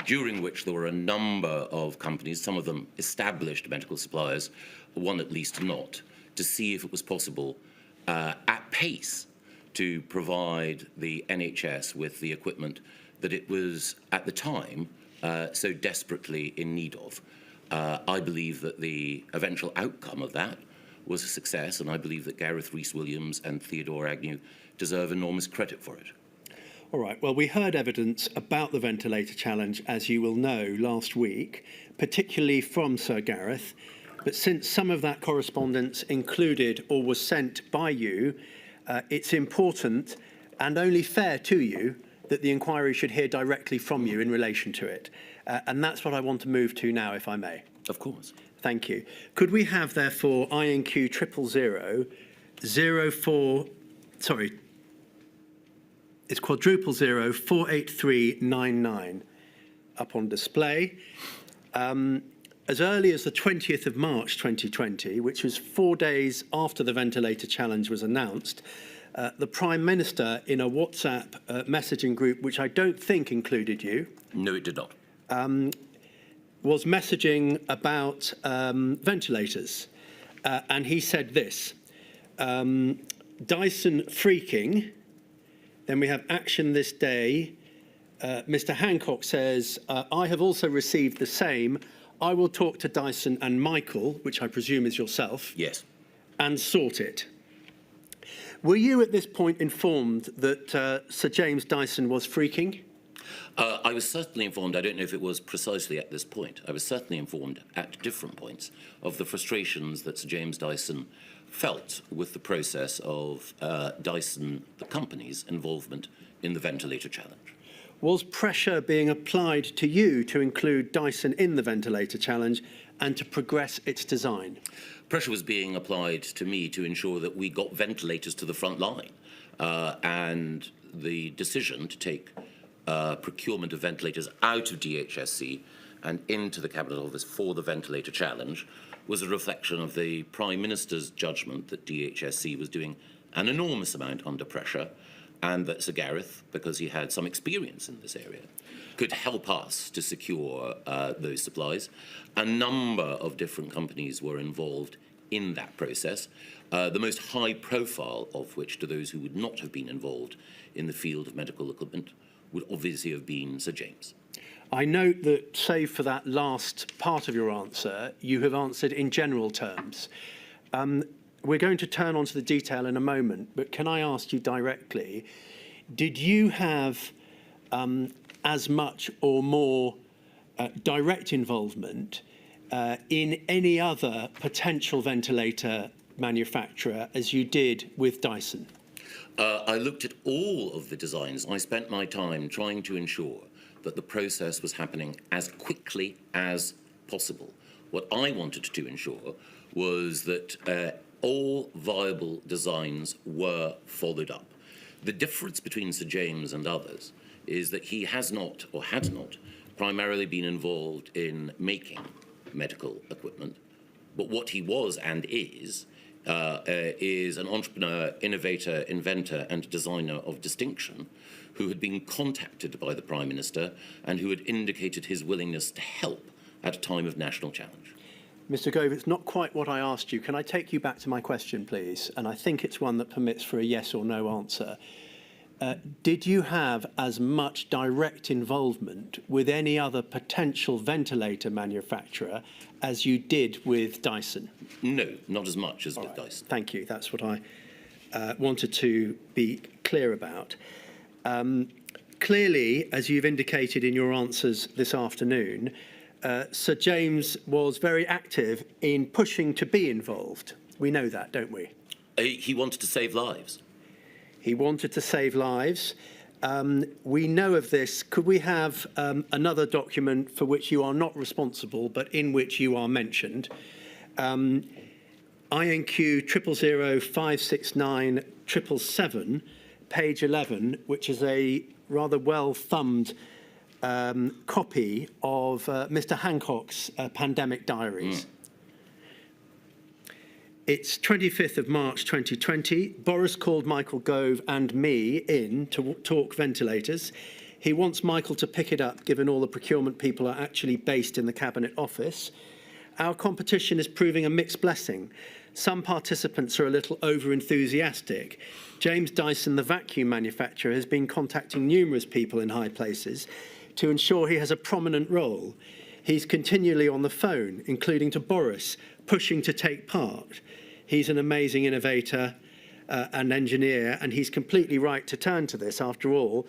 Speaker 10: during which there were a number of companies, some of them established medical suppliers, one at least not, to see if it was possible at pace to provide the NHS with the equipment that it was at the time so desperately in need of. I believe that the eventual outcome of that was a success, and I believe that Gareth Rees-Williams and Theodore Agnew deserve enormous credit for it.
Speaker 9: All right, well, we heard evidence about the ventilator challenge, as you will know, last week, particularly from Sir Gareth. But since some of that correspondence included or was sent by you, it's important and only fair to you that the inquiry should hear directly from you in relation to it. And that's what I want to move to now, if I may.
Speaker 10: Of course.
Speaker 9: Thank you. Could we have, therefore, INQ 000 04, sorry, it's quadruple 0 48399 up on display. As early as the 20th of March 2020, which was 4 days after the ventilator challenge was announced, the Prime Minister, in a WhatsApp messaging group, which I don't think included you.
Speaker 10: No, it did not.
Speaker 9: Was messaging about ventilators. And he said this, Dyson freaking. Then we have action this day. Mr. Hancock says, I have also received the same. I will talk to Dyson and Michael, which I presume is yourself.
Speaker 10: Yes.
Speaker 9: And sort it. Were you at this point informed that Sir James Dyson was freaking?
Speaker 10: I was certainly informed, I don't know if it was precisely at this point, I was certainly informed at different points of the frustrations that Sir James Dyson felt with the process of Dyson, the company's involvement in the ventilator challenge.
Speaker 9: Was pressure being applied to you to include Dyson in the ventilator challenge and to progress its design?
Speaker 10: Pressure was being applied to me to ensure that we got ventilators to the front line, and the decision to take procurement of ventilators out of DHSC and into the Cabinet Office for the ventilator challenge was a reflection of the Prime Minister's judgment that DHSC was doing an enormous amount under pressure, and that Sir Gareth, because he had some experience in this area, could help us to secure those supplies. A number of different companies were involved in that process, the most high profile of which, to those who would not have been involved in the field of medical equipment, would obviously have been Sir James.
Speaker 9: I note that, save for that last part of your answer, you have answered in general terms. We're going to turn on to the detail in a moment, but can I ask you directly, did you have as much or more direct involvement in any other potential ventilator manufacturer as you did with Dyson?
Speaker 10: I looked at all of the designs. I spent my time trying to ensure that the process was happening as quickly as possible. What I wanted to ensure was that all viable designs were followed up. The difference between Sir James and others is that he has not, or had not, primarily been involved in making medical equipment, but what he was and is an entrepreneur, innovator, inventor, and designer of distinction who had been contacted by the Prime Minister and who had indicated his willingness to help at a time of national challenge.
Speaker 9: Mr. Gove, it's not quite what I asked you. Can I take you back to my question, please? And I think it's one that permits for a yes or no answer. Did you have as much direct involvement with any other potential ventilator manufacturer as you did with Dyson?
Speaker 10: No, not as much as with Dyson.
Speaker 9: Thank you. That's what I wanted to be clear about. Clearly, as you've indicated in your answers this afternoon, Sir James was very active in pushing to be involved. We know that, don't we?
Speaker 10: He wanted to save lives.
Speaker 9: He wanted to save lives. We know of this. Could we have another document for which you are not responsible, but in which you are mentioned? INQ 000569777, page 11, which is a rather well-thumbed copy of Mr. Hancock's pandemic diaries. It's 25th of March 2020. Boris called Michael Gove and me in to talk ventilators. He wants Michael to pick it up, given all the procurement people are actually based in the Cabinet Office. Our competition is proving a mixed blessing. Some participants are a little over-enthusiastic. James Dyson, the vacuum manufacturer, has been contacting numerous people in high places to ensure he has a prominent role. He's continually on the phone, including to Boris, pushing to take part. He's an amazing innovator and engineer, and he's completely right to turn to this. After all,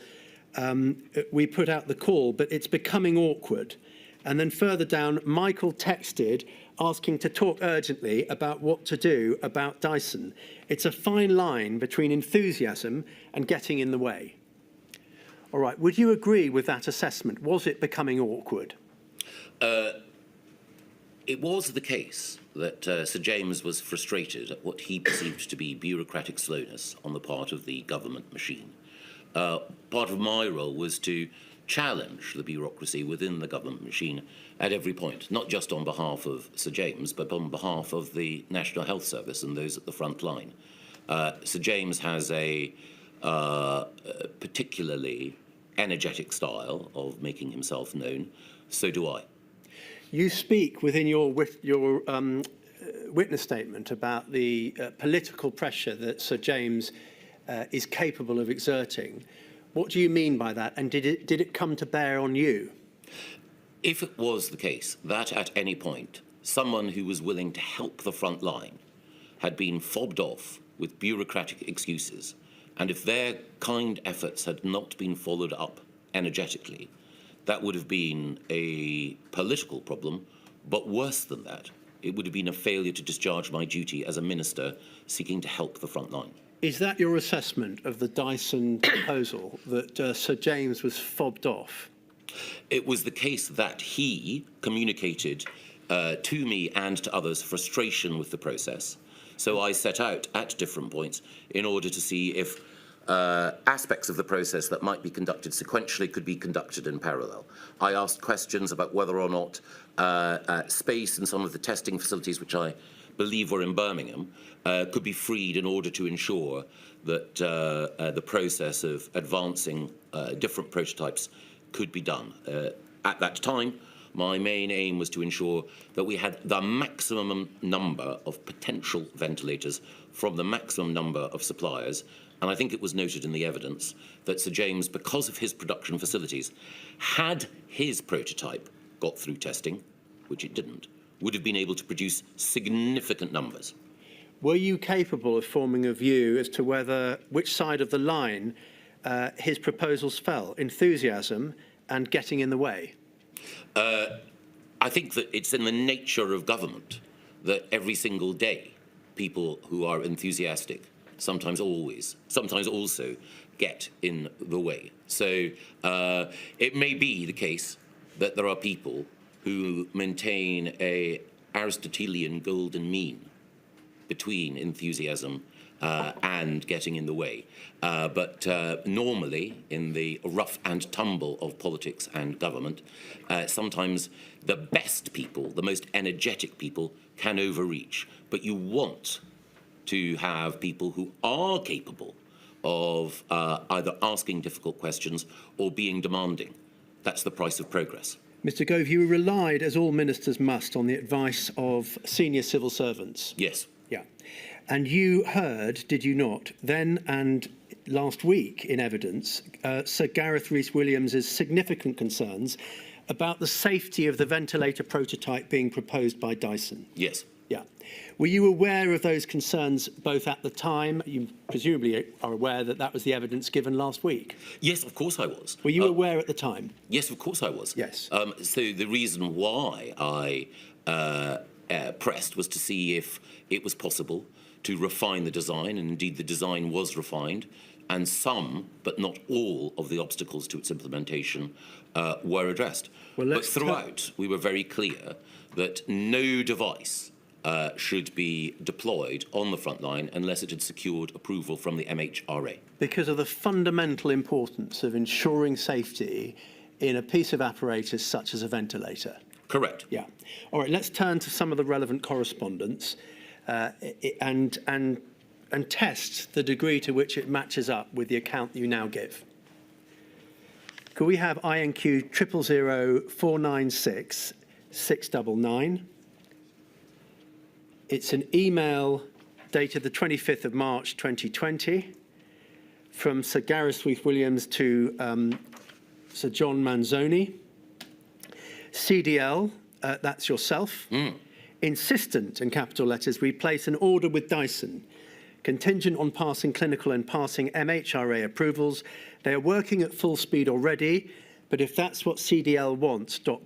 Speaker 9: we put out the call, but it's becoming awkward. And then further down, Michael texted asking to talk urgently about what to do about Dyson. It's a fine line between enthusiasm and getting in the way. All right, would you agree with that assessment? Was it becoming awkward?
Speaker 10: It was the case that Sir James was frustrated at what he perceived to be bureaucratic slowness on the part of the government machine. Part of my role was to challenge the bureaucracy within the government machine at every point, not just on behalf of Sir James, but on behalf of the National Health Service and those at the front line. Sir James has a particularly energetic style of making himself known. So do I.
Speaker 9: You speak within your witness statement about the political pressure that Sir James is capable of exerting. What do you mean by that, and did it come to bear on you?
Speaker 10: If it was the case that at any point someone who was willing to help the front line had been fobbed off with bureaucratic excuses, and if their kind efforts had not been followed up energetically, that would have been a political problem, but worse than that, it would have been a failure to discharge my duty as a minister seeking to help the front line.
Speaker 9: Is that your assessment of the Dyson proposal, that Sir James was fobbed off?
Speaker 10: It was the case that he communicated to me and to others frustration with the process. So I set out at different points in order to see if aspects of the process that might be conducted sequentially could be conducted in parallel. I asked questions about whether or not space in some of the testing facilities, which I believe were in Birmingham, could be freed in order to ensure that the process of advancing different prototypes could be done. At that time, my main aim was to ensure that we had the maximum number of potential ventilators from the maximum number of suppliers. And I think it was noted in the evidence that Sir James, because of his production facilities, had his prototype got through testing, which it didn't, would have been able to produce significant numbers.
Speaker 9: Were you capable of forming a view as to which side of the line his proposals fell, enthusiasm and getting in the way?
Speaker 10: I think that it's in the nature of government that every single day people who are enthusiastic sometimes also get in the way. So it may be the case that there are people who maintain a Aristotelian golden mean between enthusiasm and getting in the way. But normally, in the rough and tumble of politics and government, sometimes the best people, the most energetic people, can overreach. But you want to have people who are capable of either asking difficult questions or being demanding. That's the price of progress.
Speaker 9: Mr. Gove, you relied, as all ministers must, on the advice of senior civil servants.
Speaker 10: Yes.
Speaker 9: Yeah. And you heard, did you not, then and last week in evidence, Sir Gareth Rhys-Williams' significant concerns about the safety of the ventilator prototype being proposed by Dyson?
Speaker 10: Yes.
Speaker 9: Yeah. Were you aware of those concerns both at the time? You presumably are aware that that was the evidence given last week.
Speaker 10: Yes, of course I was.
Speaker 9: Were you aware at the time?
Speaker 10: Yes, of course I was.
Speaker 9: Yes.
Speaker 10: So the reason why I pressed was to see if it was possible to refine the design, and indeed the design was refined, and some, but not all, of the obstacles to its implementation were addressed. But throughout, we were very clear that no device should be deployed on the front line unless it had secured approval from the MHRA.
Speaker 9: Because of the fundamental importance of ensuring safety in a piece of apparatus such as a ventilator.
Speaker 10: Correct.
Speaker 9: Yeah. All right, let's turn to some of the relevant correspondence and test the degree to which it matches up with the account that you now give. Could we have INQ 0004966 699? It's an email dated the 25th of March 2020 from Sir Gareth Rhys-Williams to Sir John Manzoni. CDL, that's yourself. Insistent, in capital letters, we place an order with Dyson, contingent on passing clinical and passing MHRA approvals. They are working at full speed already, but if that's what CDL wants, ... All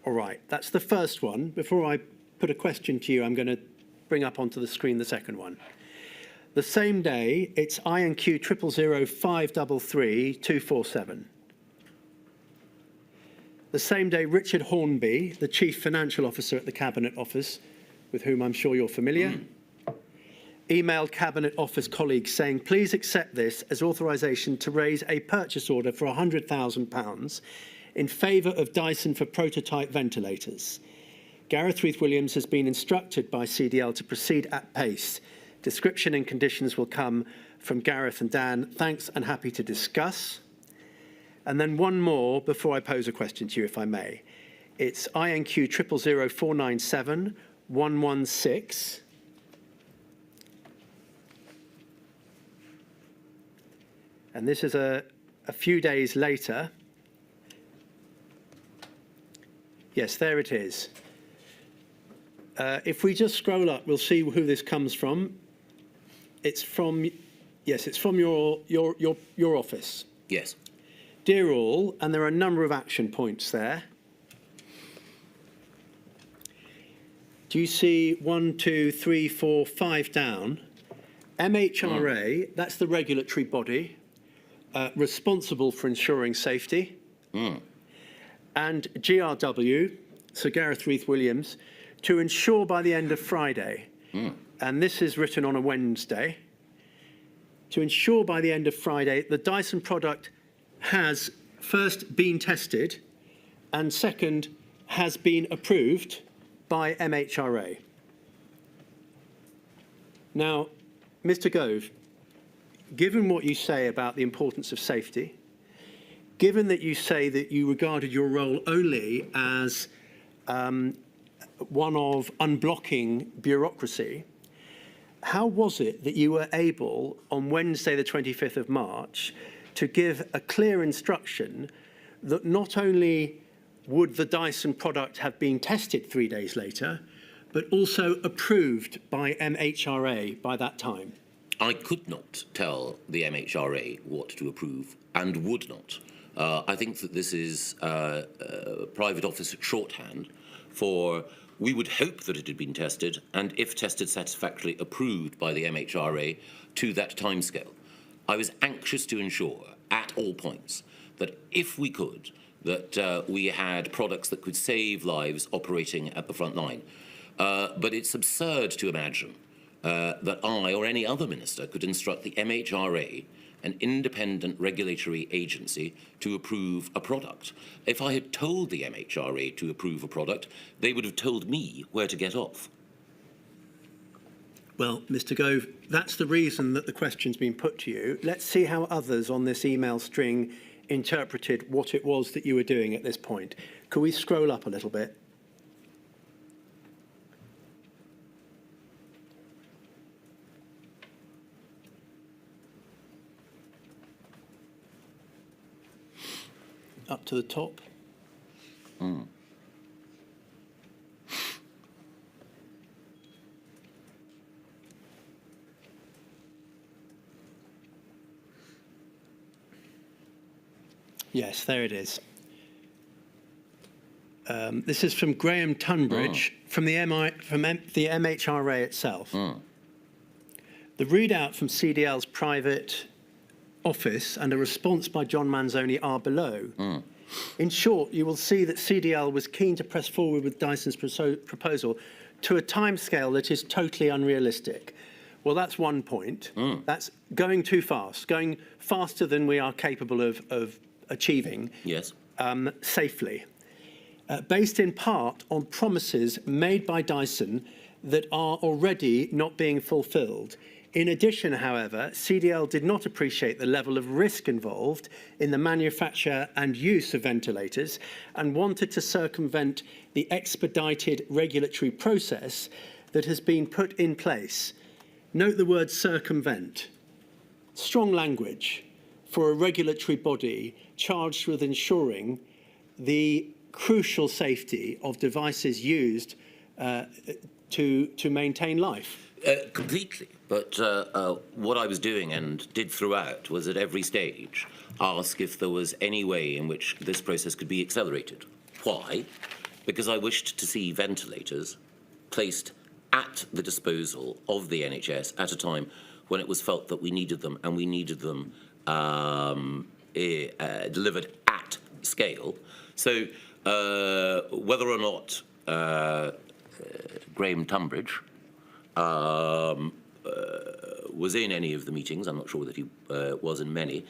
Speaker 9: right, that's the first one. Before I put a question to you, I'm going to bring up onto the screen the second one. The same day, it's INQ 000533247. The same day, Richard Hornby, the Chief Financial Officer at the Cabinet Office, with whom I'm sure you're familiar, emailed Cabinet Office colleagues saying, please accept this as authorisation to raise a purchase order for £100,000 in favour of Dyson for prototype ventilators. Gareth Rhys-Williams has been instructed by CDL to proceed at pace. Description and conditions will come from Gareth and Dan. Thanks and happy to discuss. And then one more before I pose a question to you, if I may. It's INQ 000497116. And this is a few days later. Yes, there it is. If we just scroll up, we'll see who this comes from. It's from, yes, it's from your office.
Speaker 10: Yes.
Speaker 9: Dear all, and there are a number of action points there. Do you see 1, 2, 3, 4, 5 down? MHRA, that's the regulatory body responsible for ensuring safety. And GRW, Sir Gareth Reith-Williams, to ensure by the end of Friday, and this is written on a Wednesday, to ensure by the end of Friday the Dyson product has first been tested and second has been approved by MHRA. Now, Mr. Gove, given what you say about the importance of safety, given that you say that you regarded your role only as one of unblocking bureaucracy, how was it that you were able, on Wednesday the 25th of March, to give a clear instruction that not only would the Dyson product have been tested 3 days later, but also approved by MHRA by that time?
Speaker 10: I could not tell the MHRA what to approve and would not. I think that this is private office shorthand for we would hope that it had been tested and, if tested satisfactorily, approved by the MHRA to that timescale. I was anxious to ensure at all points that if we could, that we had products that could save lives operating at the front line. But it's absurd to imagine that I or any other minister could instruct the MHRA, an independent regulatory agency, to approve a product. If I had told the MHRA to approve a product, they would have told me where to get off.
Speaker 9: Well, Mr. Gove, that's the reason that the question's been put to you. Let's see how others on this email string interpreted what it was that you were doing at this point. Could we scroll up a little bit? Up to the top. Yes, there it is. This is from Graham Tunbridge from the MHRA itself. The readout from CDL's private office and a response by John Manzoni are below. In short, you will see that CDL was keen to press forward with Dyson's proposal to a timescale that is totally unrealistic. Well, that's one point. That's going too fast, going faster than we are capable of achieving safely, based in part on promises made by Dyson that are already not being fulfilled. In addition, however, CDL did not appreciate the level of risk involved in the manufacture and use of ventilators and wanted to circumvent the expedited regulatory process that has been put in place. Note the word circumvent. Strong language for a regulatory body charged with ensuring the crucial safety of devices used to maintain life.
Speaker 10: Completely. But what I was doing and did throughout was at every stage ask if there was any way in which this process could be accelerated. Why? Because I wished to see ventilators placed at the disposal of the NHS at a time when it was felt that we needed them, and we needed them delivered at scale. So whether or not Graham Tunbridge was in any of the meetings, I'm not sure that he was in many.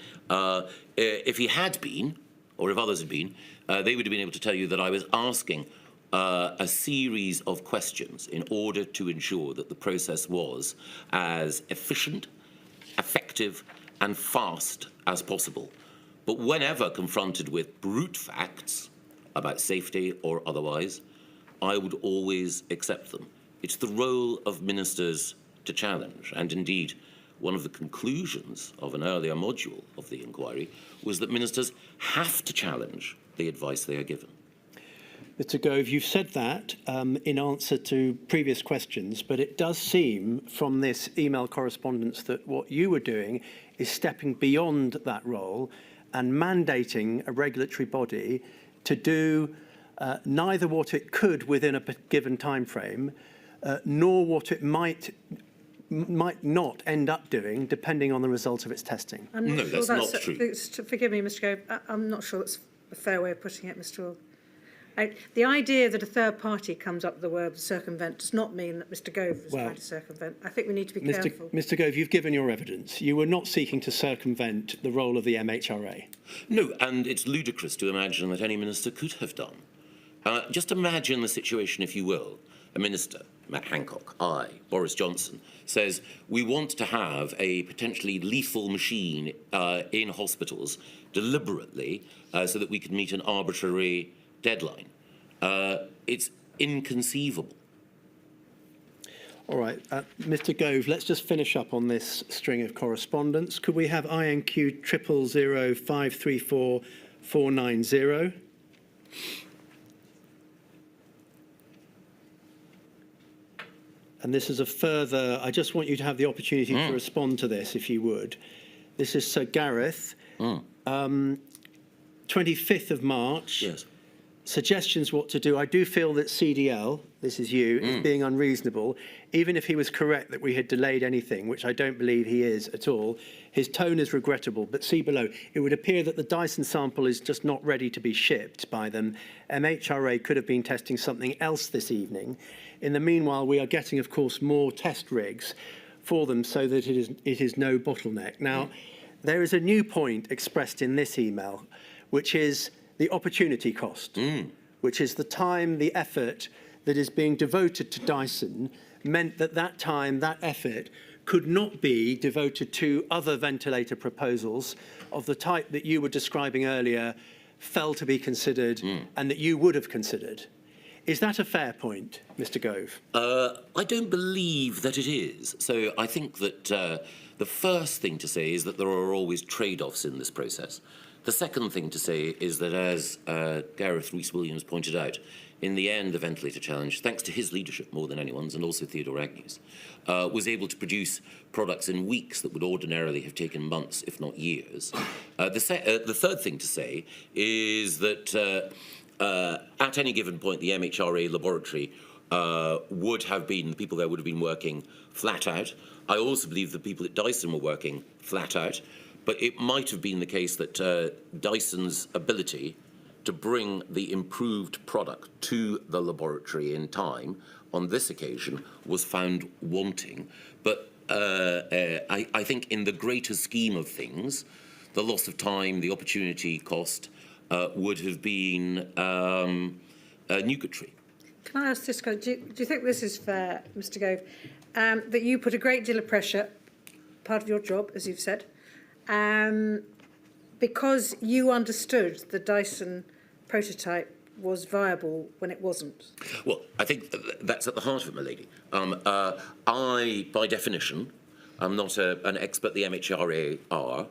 Speaker 10: If he had been, or if others had been, they would have been able to tell you that I was asking a series of questions in order to ensure that the process was as efficient, effective, and fast as possible. But whenever confronted with brute facts about safety or otherwise, I would always accept them. It's the role of ministers to challenge, and indeed, one of the conclusions of an earlier module of the inquiry was that ministers have to challenge the advice they are given.
Speaker 9: Mr. Gove, you've said that in answer to previous questions, but it does seem from this email correspondence that what you were doing is stepping beyond that role and mandating a regulatory body to do neither what it could within a given time frame, nor what it might not end up doing, depending on the result of its testing.
Speaker 2: I'm
Speaker 10: No,
Speaker 2: sure
Speaker 10: that's not true.
Speaker 2: Forgive me, Mr. Gove. I'm not sure that's a fair way of putting it, Mr. Will. The idea that a third party comes up with the word circumvent does not mean that Mr. Gove is trying to circumvent. I think we need to be careful.
Speaker 9: Mr. Gove, you've given your evidence. You were not seeking to circumvent the role of the MHRA.
Speaker 10: No, and it's ludicrous to imagine that any minister could have done. Just imagine the situation, if you will. A minister, Matt Hancock, Boris Johnson, says we want to have a potentially lethal machine in hospitals deliberately so that we can meet an arbitrary deadline. It's inconceivable.
Speaker 9: All right, Mr. Gove, let's just finish up on this string of correspondence. Could we have INQ 000534490? And this is a further, I just want you to have the opportunity to respond to this, if you would. This is Sir Gareth, 25th of March.
Speaker 10: Yes.
Speaker 9: Suggestions what to do. I do feel that CDL, this is you, is being unreasonable. Even if he was correct that we had delayed anything, which I don't believe he is at all, his tone is regrettable. But see below, it would appear that the Dyson sample is just not ready to be shipped by them. MHRA could have been testing something else this evening. In the meanwhile, we are getting, of course, more test rigs for them so that it is no bottleneck. Now, there is a new point expressed in this email, which is the opportunity cost, which is the time, the effort that is being devoted to Dyson meant that that time, that effort could not be devoted to other ventilator proposals of the type that you were describing earlier fell to be considered and that you would have considered. Is that a fair point, Mr. Gove?
Speaker 10: I don't believe that it is. So I think that the first thing to say is that there are always trade-offs in this process. The second thing to say is that, as Gareth Rhys-Williams pointed out, in the end, the Ventilator Challenge, thanks to his leadership more than anyone's, and also Theodore Agnew's, was able to produce products in weeks that would ordinarily have taken months, if not years. The third thing to say is that at any given point, the MHRA laboratory would have been, the people there would have been working flat out. I also believe the people at Dyson were working flat out. But it might have been the case that Dyson's ability to bring the improved product to the laboratory in time on this occasion was found wanting. But I think in the greater scheme of things, the loss of time, the opportunity cost would have been nugatory.
Speaker 2: Can I ask this question? Do you think this is fair, Mr. Gove, that you put a great deal of pressure, part of your job, as you've said, because you understood the Dyson prototype was viable when it wasn't?
Speaker 10: Well, I think that's at the heart of it, my lady. I, by definition, am not an expert, the MHRA are,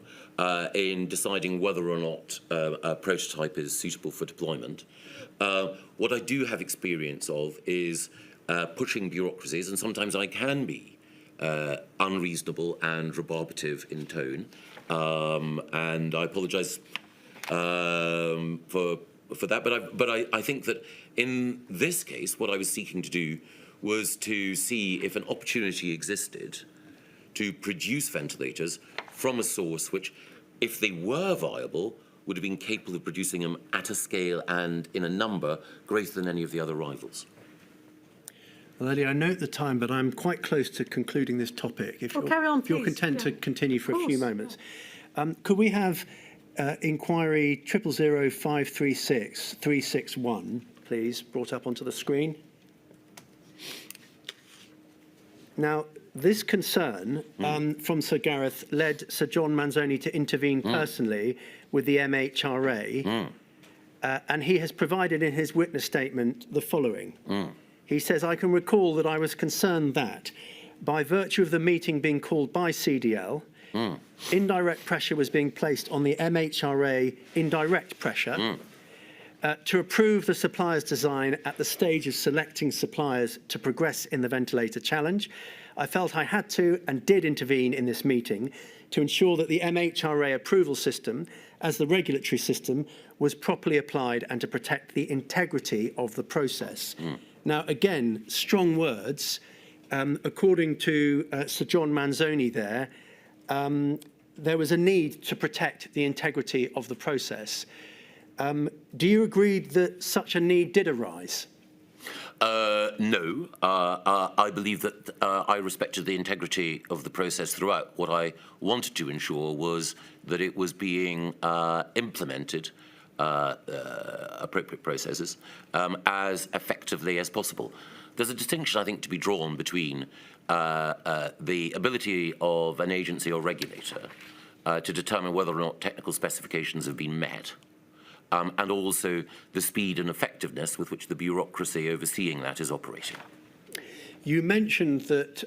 Speaker 10: in deciding whether or not a prototype is suitable for deployment. What I do have experience of is pushing bureaucracies, and sometimes I can be unreasonable and rebarbative in tone. And I apologise for that, but I think that in this case, what I was seeking to do was to see if an opportunity existed to produce ventilators from a source which, if they were viable, would have been capable of producing them at a scale and in a number greater than any of the other rivals.
Speaker 9: Well, Ellie, I note the time, but I'm quite close to concluding this topic. If
Speaker 2: carry on,
Speaker 9: if you're
Speaker 2: please.
Speaker 9: content to continue for a few moments. Could we have inquiry 000536361, please, brought up onto the screen? Now, this concern from Sir Gareth led Sir John Manzoni to intervene personally with the MHRA, and he has provided in his witness statement the following. He says, I can recall that I was concerned that, by virtue of the meeting being called by CDL, indirect pressure was being placed on the MHRA indirect pressure to approve the supplier's design at the stage of selecting suppliers to progress in the ventilator challenge. I felt I had to and did intervene in this meeting to ensure that the MHRA approval system as the regulatory system was properly applied and to protect the integrity of the process. Now, again, strong words. According to Sir John Manzoni there was a need to protect the integrity of the process. Do you agree that such a need did arise?
Speaker 10: No. I believe that I respected the integrity of the process throughout. What I wanted to ensure was that it was being implemented, appropriate processes, as effectively as possible. There's a distinction, I think, to be drawn between the ability of an agency or regulator to determine whether or not technical specifications have been met, and also the speed and effectiveness with which the bureaucracy overseeing that is operating.
Speaker 9: You mentioned that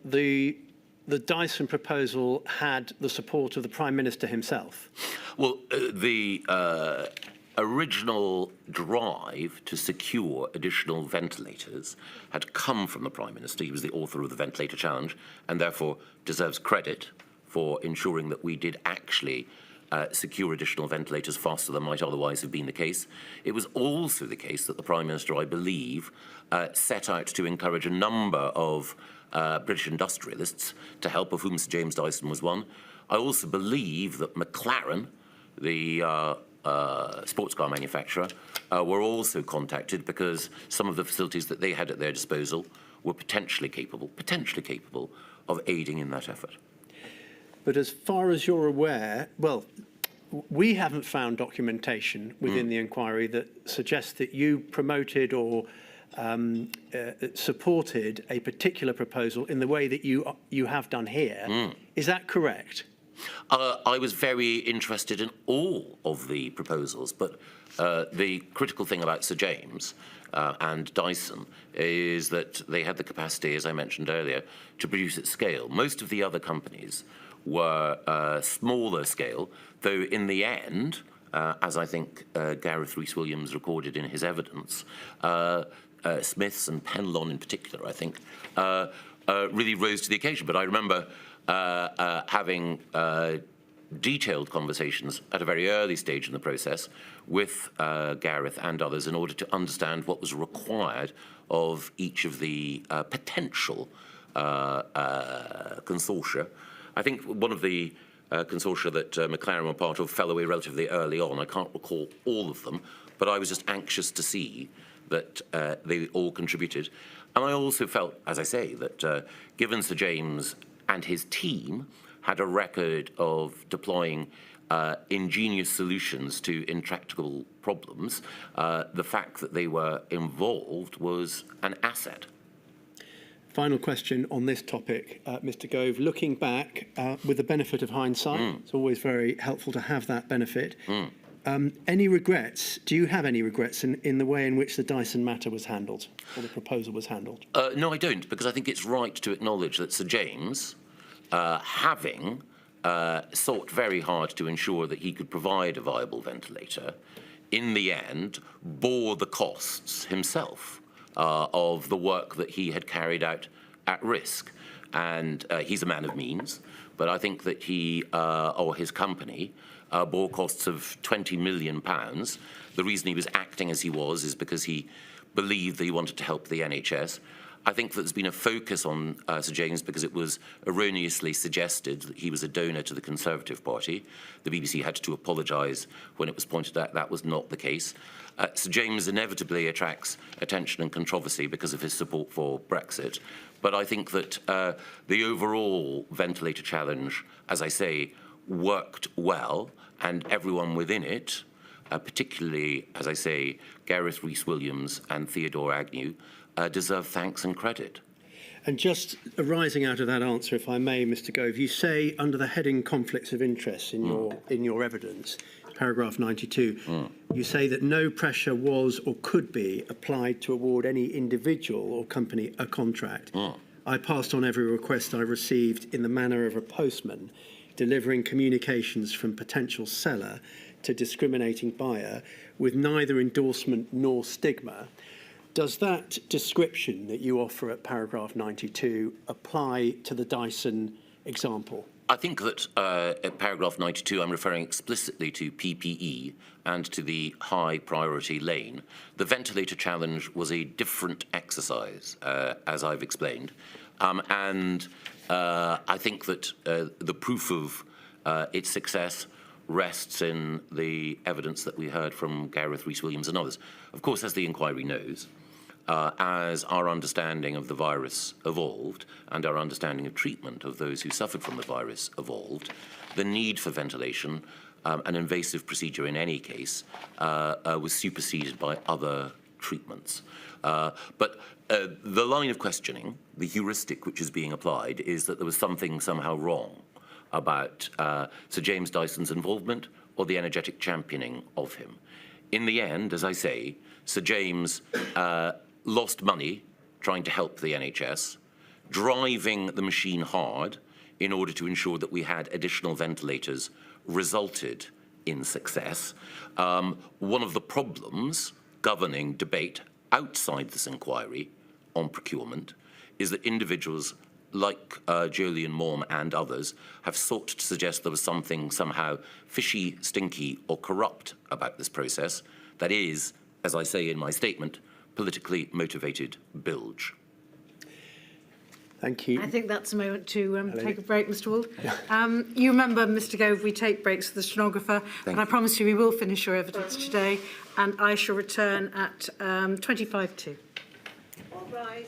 Speaker 9: the Dyson proposal had the support of the Prime Minister himself.
Speaker 10: Well, the original drive to secure additional ventilators had come from the Prime Minister. He was the author of the Ventilator Challenge and therefore deserves credit for ensuring that we did actually secure additional ventilators faster than might otherwise have been the case. It was also the case that the Prime Minister, I believe, set out to encourage a number of British industrialists to help, of whom Sir James Dyson was one. I also believe that McLaren, the sports car manufacturer, were also contacted because some of the facilities that they had at their disposal were potentially capable of aiding in that effort.
Speaker 9: But as far as you're aware, well, we haven't found documentation within the inquiry that suggests that you promoted or supported a particular proposal in the way that you have done here. Is that correct?
Speaker 10: I was very interested in all of the proposals, but the critical thing about Sir James and Dyson is that they had the capacity, as I mentioned earlier, to produce at scale. Most of the other companies were smaller scale, though in the end, as I think Gareth Rhys-Williams recorded in his evidence, Smiths and Penlon in particular, I think, really rose to the occasion. But I remember having detailed conversations at a very early stage in the process with Gareth and others in order to understand what was required of each of the potential consortia. I think one of the consortia that McLaren were part of fell away relatively early on. I can't recall all of them, but I was just anxious to see that they all contributed. And I also felt, as I say, that given Sir James and his team had a record of deploying ingenious solutions to intractable problems, the fact that they were involved was an asset.
Speaker 9: Final question on this topic, Mr. Gove. Looking back with the benefit of hindsight, it's always very helpful to have that benefit. Any regrets? Do you have any regrets in the way in which the Dyson matter was handled, or the proposal was handled?
Speaker 10: No, I don't, because I think it's right to acknowledge that Sir James, having sought very hard to ensure that he could provide a viable ventilator, in the end bore the costs himself of the work that he had carried out at risk. And he's a man of means, but I think that he, or his company, bore costs of £20 million. The reason he was acting as he was is because he believed that he wanted to help the NHS. I think that there's been a focus on Sir James because it was erroneously suggested that he was a donor to the Conservative Party. The BBC had to apologise when it was pointed out that was not the case. Sir James inevitably attracts attention and controversy because of his support for Brexit. But I think that the overall ventilator challenge, as I say, worked well, and everyone within it, particularly, as I say, Gareth Rhys-Williams and Theodore Agnew, deserve thanks and credit.
Speaker 9: And just arising out of that answer, if I may, Mr. Gove, you say under the heading conflicts of interest in your evidence, paragraph 92, you say that no pressure was or could be applied to award any individual or company a contract. I passed on every request I received in the manner of a postman, delivering communications from potential seller to discriminating buyer with neither endorsement nor stigma. Does that description that you offer at paragraph 92 apply to the Dyson example?
Speaker 10: I think that at paragraph 92, I'm referring explicitly to PPE and to the high priority lane. The ventilator challenge was a different exercise, as I've explained. I think that the proof of its success rests in the evidence that we heard from Gareth Rhys-Williams and others. Of course, as the inquiry knows, as our understanding of the virus evolved and our understanding of treatment of those who suffered from the virus evolved, the need for ventilation, an invasive procedure in any case, was superseded by other treatments. But the line of questioning, the heuristic which is being applied, is that there was something somehow wrong about Sir James Dyson's involvement or the energetic championing of him. In the end, as I say, Sir James lost money trying to help the NHS, driving the machine hard in order to ensure that we had additional ventilators resulted in success. One of the problems governing debate outside this inquiry on procurement is that individuals like Julian Morm and others have sought to suggest there was something somehow fishy, stinky or corrupt about this process that is, as I say in my statement, politically motivated bilge.
Speaker 9: Thank you.
Speaker 2: I think that's a moment to take a break, Mr. Wald. You remember, Mr. Gove, we take breaks for the stenographer, and I promise you we will finish your evidence today, and I shall return at 25 to. All right.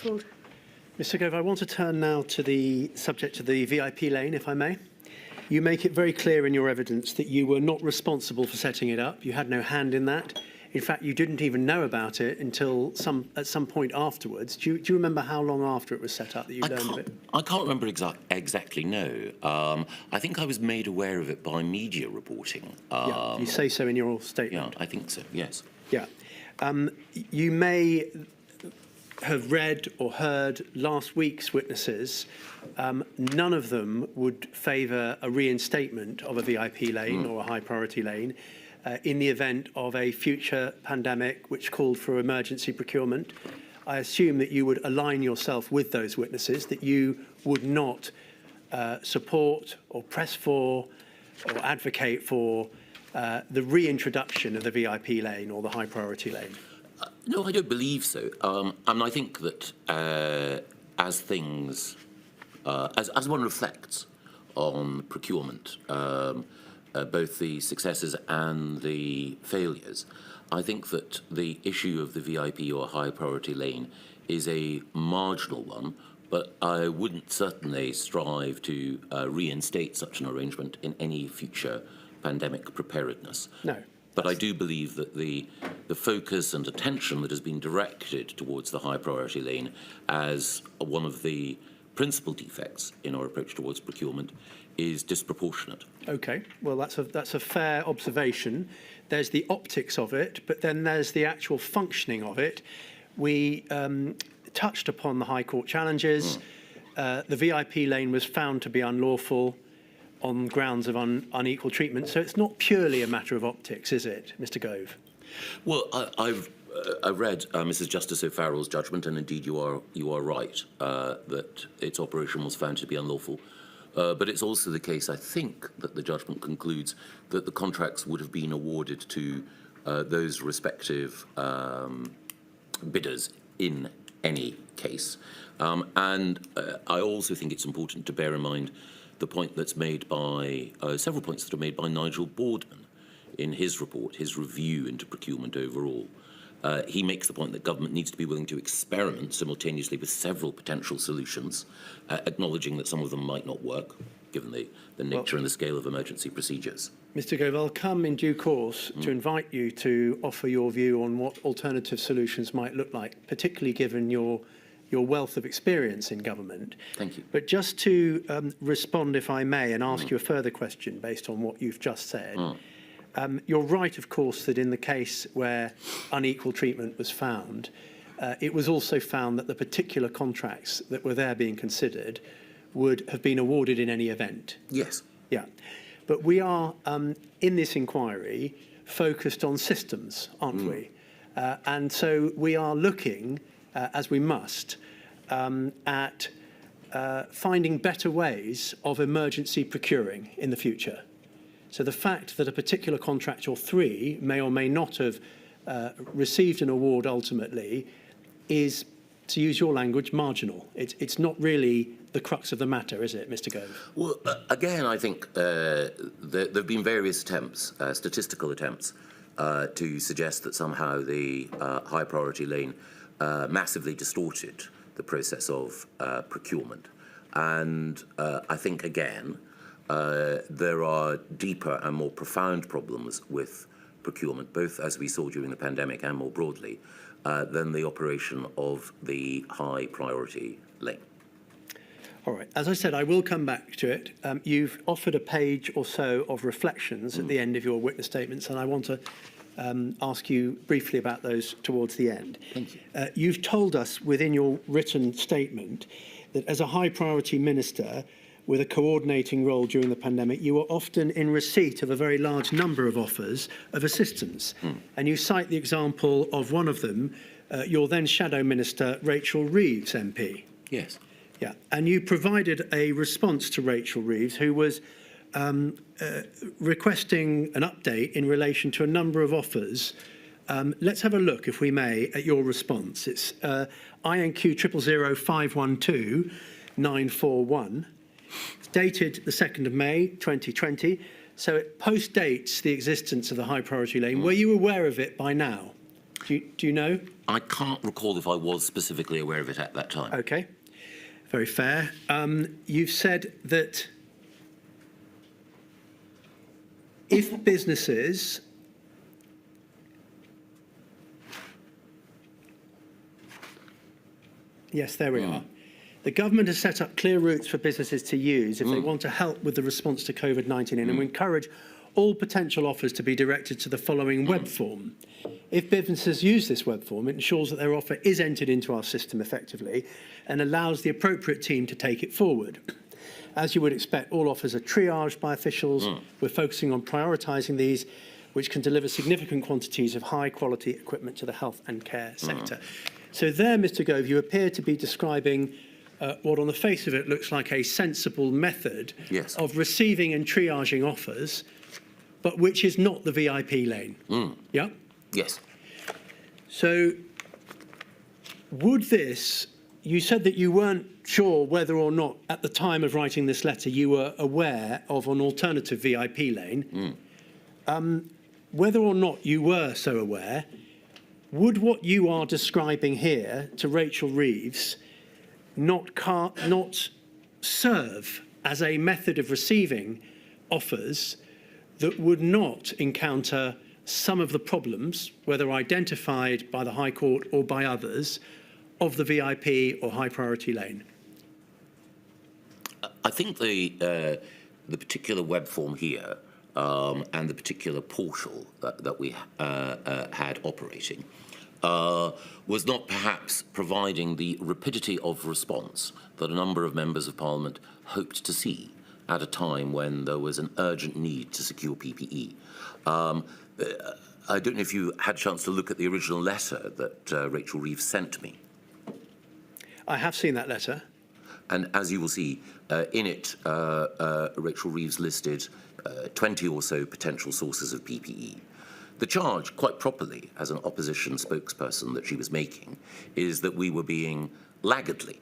Speaker 2: called.
Speaker 9: Mr. Gove, I want to turn now to the subject of the VIP lane, if I may. You make it very clear in your evidence that you were not responsible for setting it up. You had no hand in that. In fact, you didn't even know about it until at some point afterwards. Do you remember how long after it was set up that you learned of it?
Speaker 10: I can't remember exactly, no. I think I was made aware of it by media reporting.
Speaker 9: Yeah, you say so in your statement.
Speaker 10: Yeah, I think so, yes.
Speaker 9: Yeah. You may have read or heard last week's witnesses. None of them would favour a reinstatement of a VIP lane or a high priority lane in the event of a future pandemic which called for emergency procurement. I assume that you would align yourself with those witnesses, that you would not support or press for or advocate for the reintroduction of the VIP lane or the high priority lane.
Speaker 10: No, I don't believe so. I think that as one reflects on procurement, both the successes and the failures, I think that the issue of the VIP or high priority lane is a marginal one, but I wouldn't certainly strive to reinstate such an arrangement in any future pandemic preparedness.
Speaker 9: No.
Speaker 10: But I do believe that the focus and attention that has been directed towards the high priority lane as one of the principal defects in our approach towards procurement is disproportionate.
Speaker 9: Okay, well, that's a fair observation. There's the optics of it, but then there's the actual functioning of it. We touched upon the High Court challenges. The VIP lane was found to be unlawful on grounds of unequal treatment. So it's not purely a matter of optics, is it, Mr. Gove?
Speaker 10: Well, I've read Mrs. Justice O'Farrell's judgment, and indeed you are right that its operation was found to be unlawful. But it's also the case, I think, that the judgment concludes that the contracts would have been awarded to those respective bidders in any case. And I also think it's important to bear in mind the point that's made by, several points that are made by Nigel Boardman in his report, his review into procurement overall. He makes the point that government needs to be willing to experiment simultaneously with several potential solutions, acknowledging that some of them might not work, given the nature and the scale of emergency procedures.
Speaker 9: Mr. Gove, I'll come in due course to invite you to offer your view on what alternative solutions might look like, particularly given your wealth of experience in government.
Speaker 10: Thank you.
Speaker 9: But just to respond, if I may, and ask you a further question based on what you've just said. You're right, of course, that in the case where unequal treatment was found, it was also found that the particular contracts that were there being considered would have been awarded in any event.
Speaker 10: Yes.
Speaker 9: Yeah. But we are, in this inquiry, focused on systems, aren't we? And so we are looking, as we must, at finding better ways of emergency procuring in the future. So the fact that a particular contract or three may or may not have received an award ultimately is, to use your language, marginal. It's not really the crux of the matter, is it, Mr. Gove?
Speaker 10: Well, again, I think there have been various attempts, statistical attempts, to suggest that somehow the high priority lane massively distorted the process of procurement. And I think, again, there are deeper and more profound problems with procurement, both as we saw during the pandemic and more broadly, than the operation of the high priority lane.
Speaker 9: All right. As I said, I will come back to it. You've offered a page or so of reflections at the end of your witness statements, and I want to ask you briefly about those towards the end.
Speaker 10: Thank you.
Speaker 9: You've told us within your written statement that as a high priority minister with a coordinating role during the pandemic, you were often in receipt of a very large number of offers of assistance. And you cite the example of one of them, your then Shadow Minister, Rachel Reeves MP.
Speaker 10: Yes.
Speaker 9: Yeah, and you provided a response to Rachel Reeves, who was requesting an update in relation to a number of offers. Let's have a look, if we may, at your response. It's INQ 000512941. 941. It's dated the 2nd of May 2020, so it postdates the existence of the high priority lane. Were you aware of it by now? Do you know?
Speaker 10: I can't recall if I was specifically aware of it at that time.
Speaker 9: Okay, very fair. You've said that if businesses yes, there we are. The government has set up clear routes for businesses to use if they want to help with the response to COVID-19 and we encourage all potential offers to be directed to the following web form. If businesses use this web form, it ensures that their offer is entered into our system effectively and allows the appropriate team to take it forward. As you would expect, all offers are triaged by officials. We're focusing on prioritising these, which can deliver significant quantities of high-quality equipment to the health and care sector. So there, Mr Gove, you appear to be describing what on the face of it looks like a sensible method of receiving and triaging offers, but which is not the VIP lane. Yeah?
Speaker 10: Yes.
Speaker 9: So would this, you said that you weren't sure whether or not at the time of writing this letter you were aware of an alternative VIP lane. Whether or not you were so aware, would what you are describing here to Rachel Reeves not serve as a method of receiving offers that would not encounter some of the problems, whether identified by the High Court or by others, of the VIP or high priority lane?
Speaker 10: I think the particular web form here and the particular portal that we had operating was not perhaps providing the rapidity of response that a number of members of Parliament hoped to see at a time when there was an urgent need to secure PPE. I don't know if you had a chance to look at the original letter that Rachel Reeves sent me.
Speaker 9: I have seen that letter.
Speaker 10: And as you will see, in it, Rachel Reeves listed 20 or so potential sources of PPE. The charge, quite properly, as an opposition spokesperson that she was making, is that we were being laggardly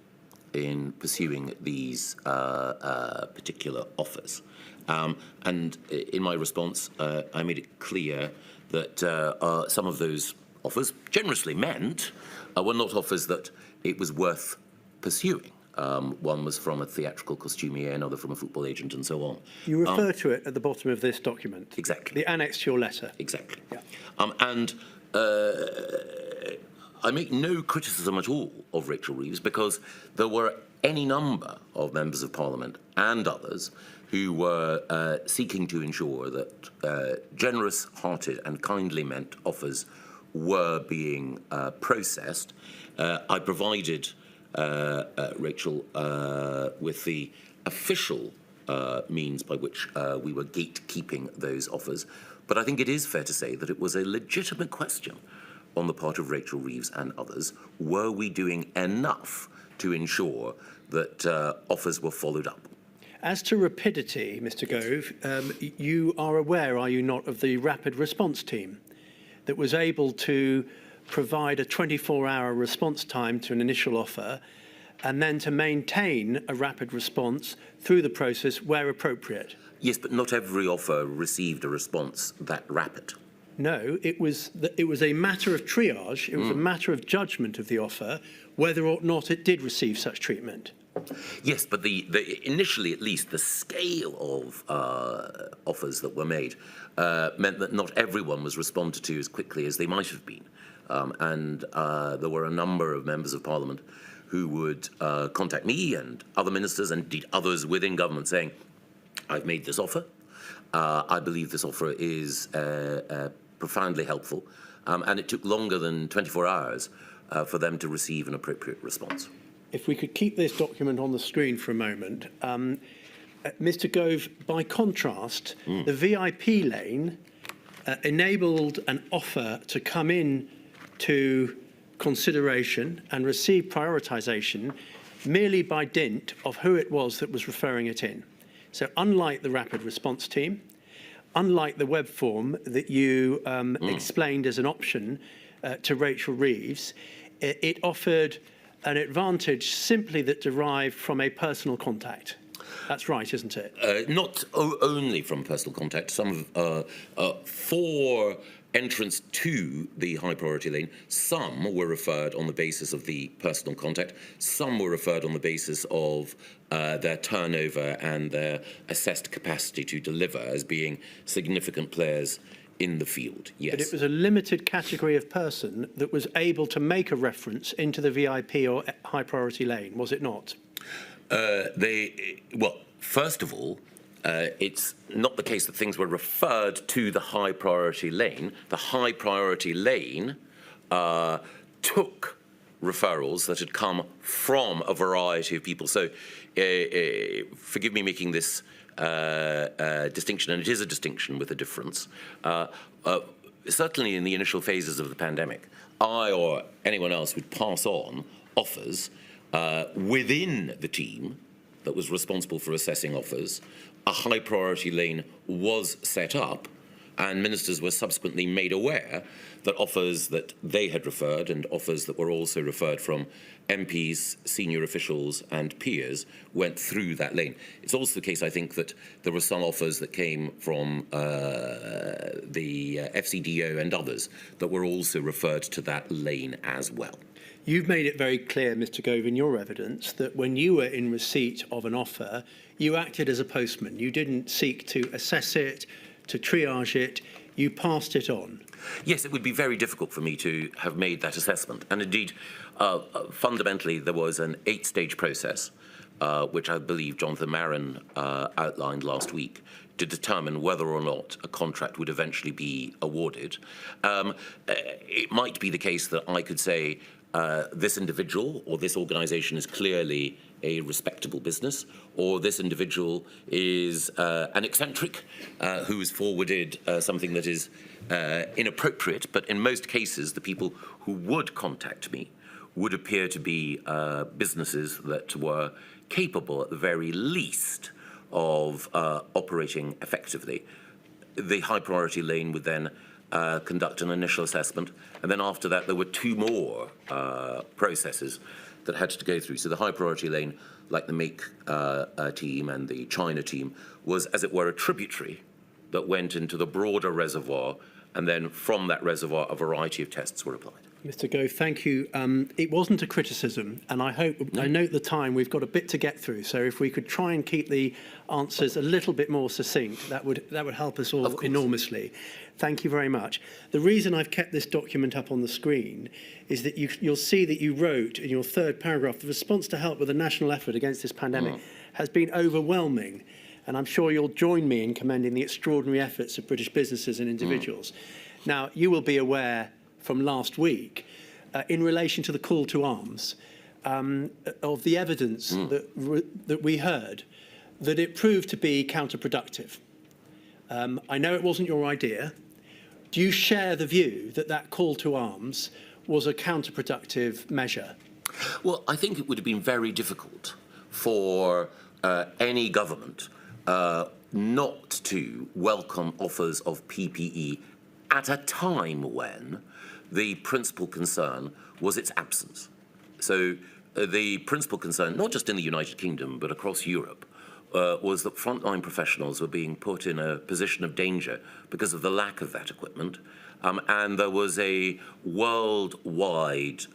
Speaker 10: in pursuing these particular offers. And in my response, I made it clear that some of those offers, generously meant, were not offers that it was worth pursuing. One was from a theatrical costumier, another from a football agent, and so on.
Speaker 9: You refer to it at the bottom of this document.
Speaker 10: Exactly.
Speaker 9: The annex to your letter.
Speaker 10: Exactly.
Speaker 9: Yeah.
Speaker 10: And I make no criticism at all of Rachel Reeves because there were any number of members of Parliament and others who were seeking to ensure that generous-hearted and kindly meant offers were being processed. I provided Rachel with the official means by which we were gatekeeping those offers. But I think it is fair to say that it was a legitimate question on the part of Rachel Reeves and others. Were we doing enough to ensure that offers were followed up?
Speaker 9: As to rapidity, Mr Gove, you are aware, are you not, of the rapid response team that was able to provide a 24-hour response time to an initial offer and then to maintain a rapid response through the process where appropriate?
Speaker 10: Yes, but not every offer received a response that rapid.
Speaker 9: No, it was a matter of triage, it was a matter of judgment of the offer, whether or not it did receive such treatment.
Speaker 10: Yes, but initially, at least, the scale of offers that were made meant that not everyone was responded to as quickly as they might have been. And there were a number of members of Parliament who would contact me and other ministers and indeed others within government saying, I've made this offer. I believe this offer is profoundly helpful. And it took longer than 24 hours for them to receive an appropriate response.
Speaker 9: If we could keep this document on the screen for a moment. Mr Gove, by contrast, the VIP lane enabled an offer to come in to consideration and receive prioritisation merely by dint of who it was that was referring it in. So unlike the rapid response team, unlike the web form that you explained as an option to Rachel Reeves, it offered an advantage simply that derived from a personal contact. That's right, isn't it?
Speaker 10: Not only from personal contact. For entrance to the high priority lane. Some were referred on the basis of the personal contact. Some were referred on the basis of their turnover and their assessed capacity to deliver as being significant players in the field, yes.
Speaker 9: But it was a limited category of person that was able to make a reference into the VIP or high priority lane, was it not?
Speaker 10: Well, first of all, it's not the case that things were referred to the high priority lane. The high priority lane took referrals that had come from a variety of people. So forgive me making this distinction, and it is a distinction with a difference. Certainly in the initial phases of the pandemic, I or anyone else would pass on offers within the team that was responsible for assessing offers. A high priority lane was set up, and ministers were subsequently made aware that offers that they had referred and offers that were also referred from MPs, senior officials and peers went through that lane. It's also the case, I think, that there were some offers that came from the FCDO and others that were also referred to that lane as well.
Speaker 9: You've made it very clear, Mr. Gove, in your evidence that when you were in receipt of an offer, you acted as a postman. You didn't seek to assess it, to triage it. You passed it on.
Speaker 10: Yes, it would be very difficult for me to have made that assessment. And indeed, fundamentally, there was an 8-stage process, which I believe Jonathan Marin outlined last week, to determine whether or not a contract would eventually be awarded. It might be the case that I could say this individual or this organisation is clearly a respectable business, or this individual is an eccentric who's forwarded something that is inappropriate. But in most cases, the people who would contact me would appear to be businesses that were capable, at the very least, of operating effectively. The high priority lane would then conduct an initial assessment, and then after that there were 2 more processes that had to go through. So the high priority lane, like the Make team and the China team, was, as it were, a tributary that went into the broader reservoir, and then from that reservoir a variety of tests were applied.
Speaker 9: Mr. Gove, thank you. It wasn't a criticism, and I note the time. We've got a bit to get through, so if we could try and keep the answers a little bit more succinct, that would help us all enormously. Thank you very much. The reason I've kept this document up on the screen is that you'll see that you wrote in your 3rd paragraph, the response to help with the national effort against this pandemic has been overwhelming. And I'm sure you'll join me in commending the extraordinary efforts of British businesses and individuals. Now, you will be aware from last week, in relation to the call to arms, of the evidence that we heard, that it proved to be counterproductive. I know it wasn't your idea. Do you share the view that that call to arms was a counterproductive measure?
Speaker 10: Well, I think it would have been very difficult for any government not to welcome offers of PPE at a time when the principal concern was its absence. So the principal concern, not just in the United Kingdom, but across Europe, was that frontline professionals were being put in a position of danger because of the lack of that equipment. And there was a worldwide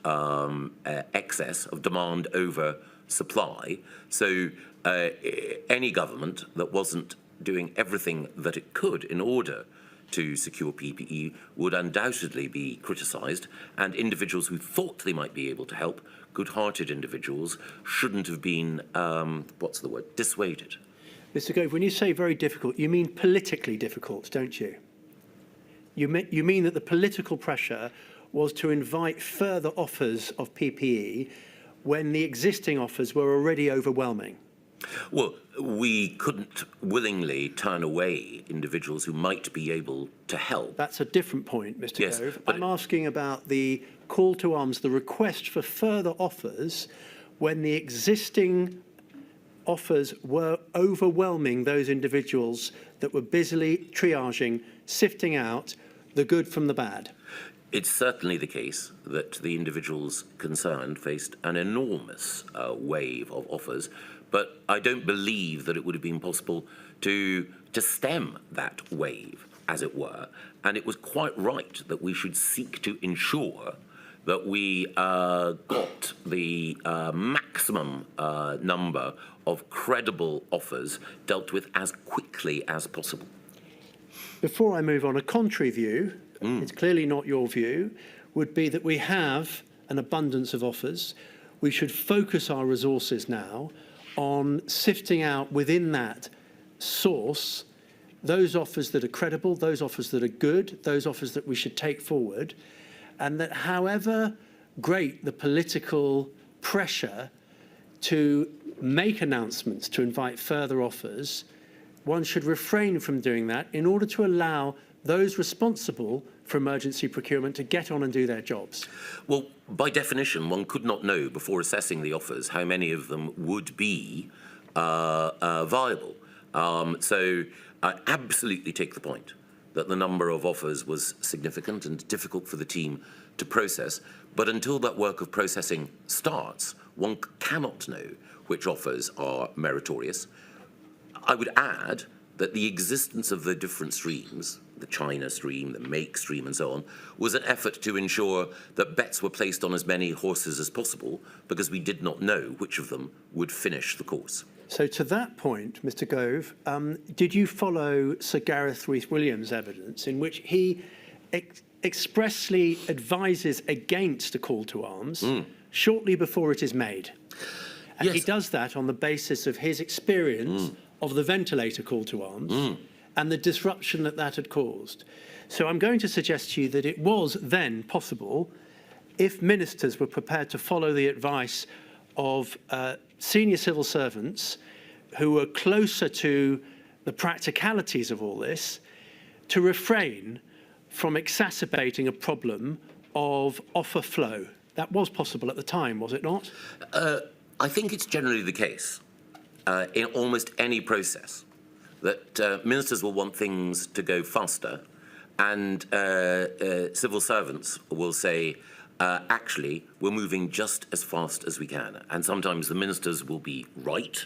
Speaker 10: excess of demand over supply. So any government that wasn't doing everything that it could in order to secure PPE would undoubtedly be criticised, and individuals who thought they might be able to help, good-hearted individuals, shouldn't have been, dissuaded.
Speaker 9: Mr. Gove, when you say very difficult, you mean politically difficult, don't you? You mean that the political pressure was to invite further offers of PPE when the existing offers were already overwhelming?
Speaker 10: Well, we couldn't willingly turn away individuals who might be able to help.
Speaker 9: That's a different point, Mr.
Speaker 10: Yes,
Speaker 9: Gove. I'm asking about the call to arms, the request for further offers when the existing offers were overwhelming those individuals that were busily triaging, sifting out the good from the bad.
Speaker 10: It's certainly the case that the individuals concerned faced an enormous wave of offers, but I don't believe that it would have been possible to stem that wave. as it were, and it was quite right that we should seek to ensure that we got the maximum number of credible offers dealt with as quickly as possible.
Speaker 9: Before I move on, a contrary view, it's clearly not your view, would be that we have an abundance of offers. We should focus our resources now on sifting out within that source those offers that are credible, those offers that are good, those offers that we should take forward, and that however great the political pressure to make announcements, to invite further offers, one should refrain from doing that in order to allow those responsible for emergency procurement to get on and do their jobs.
Speaker 10: Well, by definition, one could not know before assessing the offers how many of them would be viable. So I absolutely take the point that the number of offers was significant and difficult for the team to process. But until that work of processing starts, one cannot know which offers are meritorious. I would add that the existence of the different streams, the China stream, the make stream, and so on, was an effort to ensure that bets were placed on as many horses as possible because we did not know which of them would finish the course.
Speaker 9: So to that point, Mr. Gove, did you follow Sir Gareth Rees-Williams' evidence in which he expressly advises against a call to arms shortly before it is made? And
Speaker 10: Yes.
Speaker 9: he does that on the basis of his experience of the ventilator call to arms and the disruption that that had caused. So I'm going to suggest to you that it was then possible, if ministers were prepared to follow the advice of senior civil servants who were closer to the practicalities of all this, to refrain from exacerbating a problem of offer flow. That was possible at the time, was it not?
Speaker 10: I think it's generally the case in almost any process that ministers will want things to go faster, and civil servants will say, actually, we're moving just as fast as we can. And sometimes the ministers will be right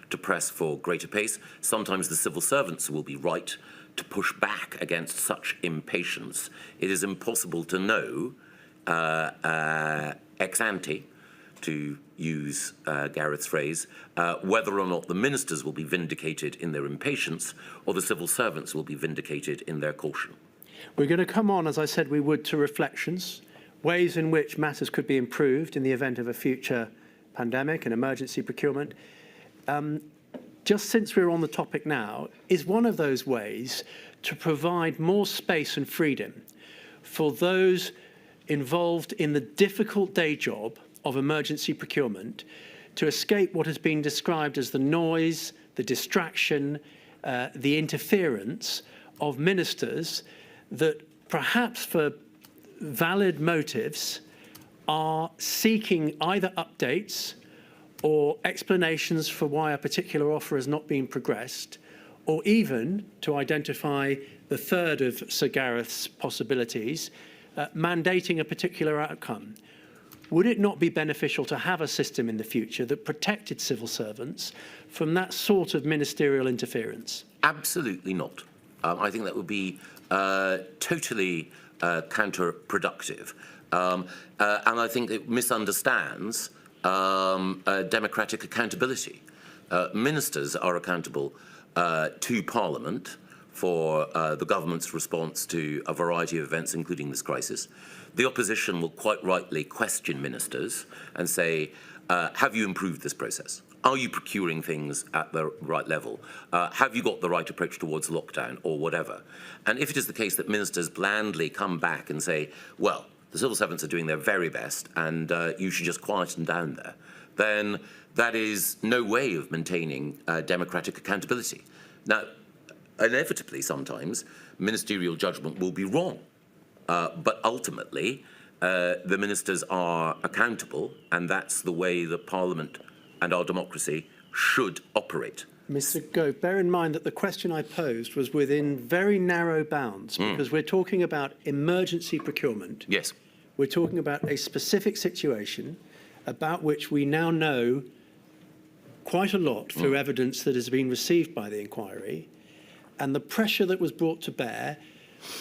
Speaker 10: to press for greater pace. Sometimes the civil servants will be right to push back against such impatience. It is impossible to know ex ante, to use Gareth's phrase, whether or not the ministers will be vindicated in their impatience or the civil servants will be vindicated in their caution.
Speaker 9: We're going to come on, as I said we would, to reflections, ways in which matters could be improved in the event of a future pandemic and emergency procurement. Just since we're on the topic now, is one of those ways to provide more space and freedom for those involved in the difficult day job of emergency procurement to escape what has been described as the noise, the distraction, the interference of ministers that perhaps for valid motives are seeking either updates or explanations for why a particular offer has not been progressed, or even to identify the third of Sir Gareth's possibilities, mandating a particular outcome. Would it not be beneficial to have a system in the future that protected civil servants from that sort of ministerial interference?
Speaker 10: Absolutely not. I think that would be totally counterproductive. And I think it misunderstands democratic accountability. Ministers are accountable to Parliament for the government's response to a variety of events, including this crisis. The opposition will quite rightly question ministers and say, have you improved this process? Are you procuring things at the right level? Have you got the right approach towards lockdown or whatever? And if it is the case that ministers blandly come back and say, well, the civil servants are doing their very best and you should just quieten down there, then that is no way of maintaining democratic accountability. Now, inevitably, sometimes ministerial judgment will be wrong, but ultimately the ministers are accountable, and that's the way that Parliament and our democracy should operate.
Speaker 9: Mr. Gove, bear in mind that the question I posed was within very narrow bounds, because we're talking about emergency procurement.
Speaker 10: Yes.
Speaker 9: We're talking about a specific situation about which we now know quite a lot through evidence that has been received by the inquiry. and the pressure that was brought to bear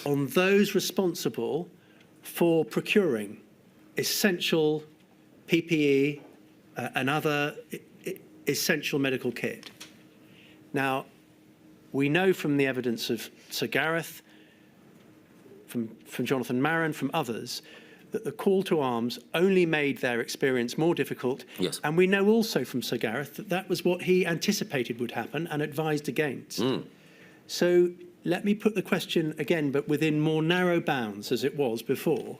Speaker 9: on those responsible for procuring essential PPE and other essential medical kit. Now, we know from the evidence of Sir Gareth, from Jonathan Marron, from others, that the call to arms only made their experience more difficult.
Speaker 10: Yes.
Speaker 9: And we know also from Sir Gareth that that was what he anticipated would happen and advised against. So let me put the question again, but within more narrow bounds as it was before.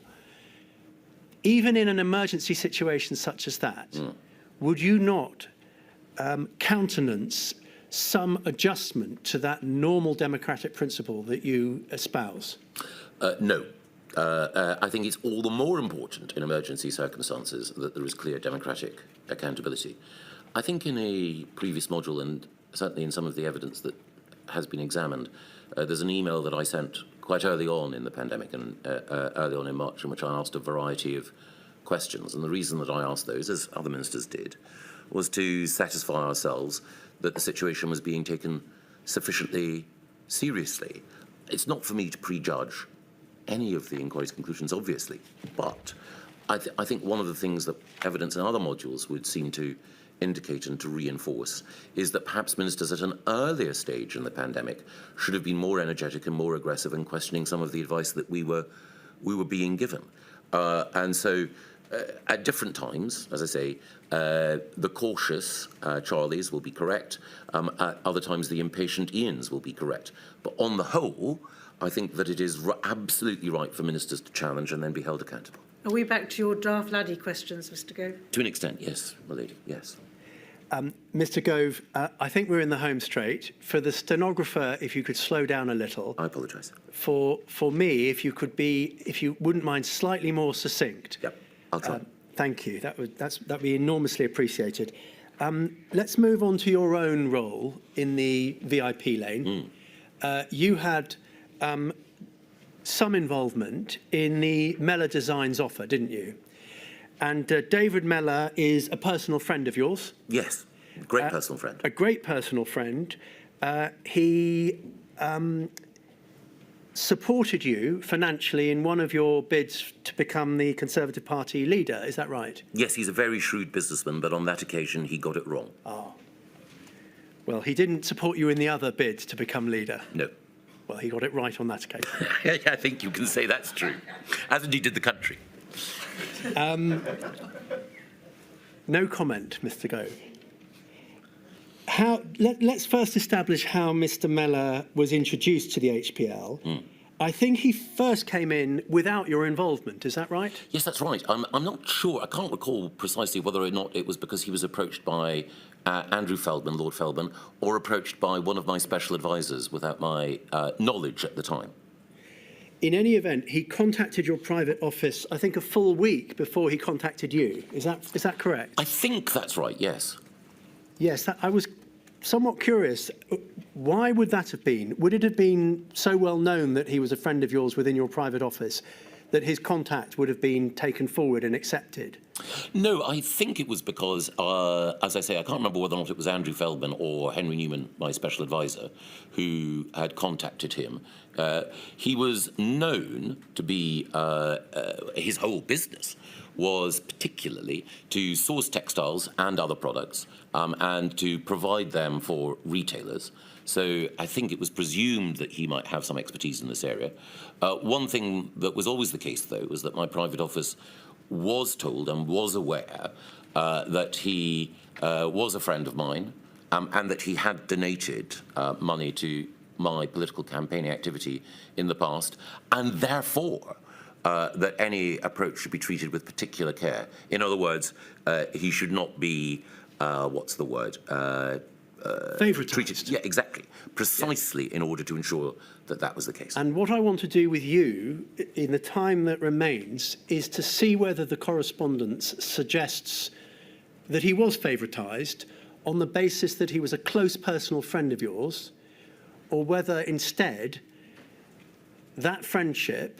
Speaker 9: Even in an emergency situation such as that, would you not countenance some adjustment to that normal democratic principle that you espouse?
Speaker 10: No. I think it's all the more important in emergency circumstances that there is clear democratic accountability. I think in a previous module, and certainly in some of the evidence that has been examined, there's an email that I sent quite early on in the pandemic and early on in March, in which I asked a variety of questions. And the reason that I asked those, as other ministers did, was to satisfy ourselves that the situation was being taken sufficiently seriously. It's not for me to prejudge any of the inquiry's conclusions, obviously, but I think one of the things that evidence in other modules would seem to indicate and to reinforce is that perhaps ministers at an earlier stage in the pandemic should have been more energetic and more aggressive in questioning some of the advice that we were being given. And so at different times, as I say, the cautious Charlies will be correct. At other times, the impatient Ians will be correct. But on the whole, I think that it is absolutely right for ministers to challenge and then be held accountable.
Speaker 2: Are we back to your draft laddie questions, Mr. Gove?
Speaker 10: To an extent, yes, my lady, yes.
Speaker 9: Mr. Gove, I think we're in the home straight. For the stenographer, if you could slow down a little.
Speaker 10: I apologise.
Speaker 9: For me, if you wouldn't mind slightly more succinct.
Speaker 10: Yep, I'll try.
Speaker 9: Thank you. That'd be enormously appreciated. Let's move on to your own role in the VIP lane. You had some involvement in the Mela Designs offer, didn't you? And David Mela is a personal friend of yours.
Speaker 10: Yes, great personal friend.
Speaker 9: A great personal friend. He supported you financially in one of your bids to become the Conservative Party leader. Is that right?
Speaker 10: Yes, he's a very shrewd businessman, but on that occasion he got it wrong.
Speaker 9: Oh. Well, he didn't support you in the other bid to become leader.
Speaker 10: No.
Speaker 9: Well, he got it right on that occasion.
Speaker 10: I think you can say that's true, as indeed did the country.
Speaker 9: No comment, Mr. Gove. Let's first establish how Mr. Mela was introduced to the HPL. I think he first came in without your involvement, is that right?
Speaker 10: Yes, that's right. I'm not sure, I can't recall precisely whether or not it was because he was approached by Andrew Feldman, Lord Feldman, or approached by one of my special advisors without my knowledge at the time.
Speaker 9: In any event, he contacted your private office, I think, a full week before he contacted you. Is that correct?
Speaker 10: I think that's right, yes.
Speaker 9: Yes, I was somewhat curious. Why would that have been? Would it have been so well known that he was a friend of yours within your private office that his contact would have been taken forward and accepted?
Speaker 10: No, I think it was because, as I say, I can't remember whether or not it was Andrew Feldman or Henry Newman, my special advisor, who had contacted him. He was known to be, his whole business was particularly to source textiles and other products and to provide them for retailers. So I think it was presumed that he might have some expertise in this area. One thing that was always the case, though, was that my private office was told and was aware that he was a friend of mine and that he had donated money to my political campaigning activity in the past, and therefore that any approach should be treated with particular care. In other words, he should not be, what's the word?
Speaker 9: Favoritised.
Speaker 10: Yeah, exactly. Precisely in order to ensure that that was the case.
Speaker 9: And what I want to do with you in the time that remains is to see whether the correspondence suggests that he was favoritised on the basis that he was a close personal friend of yours, or whether instead that friendship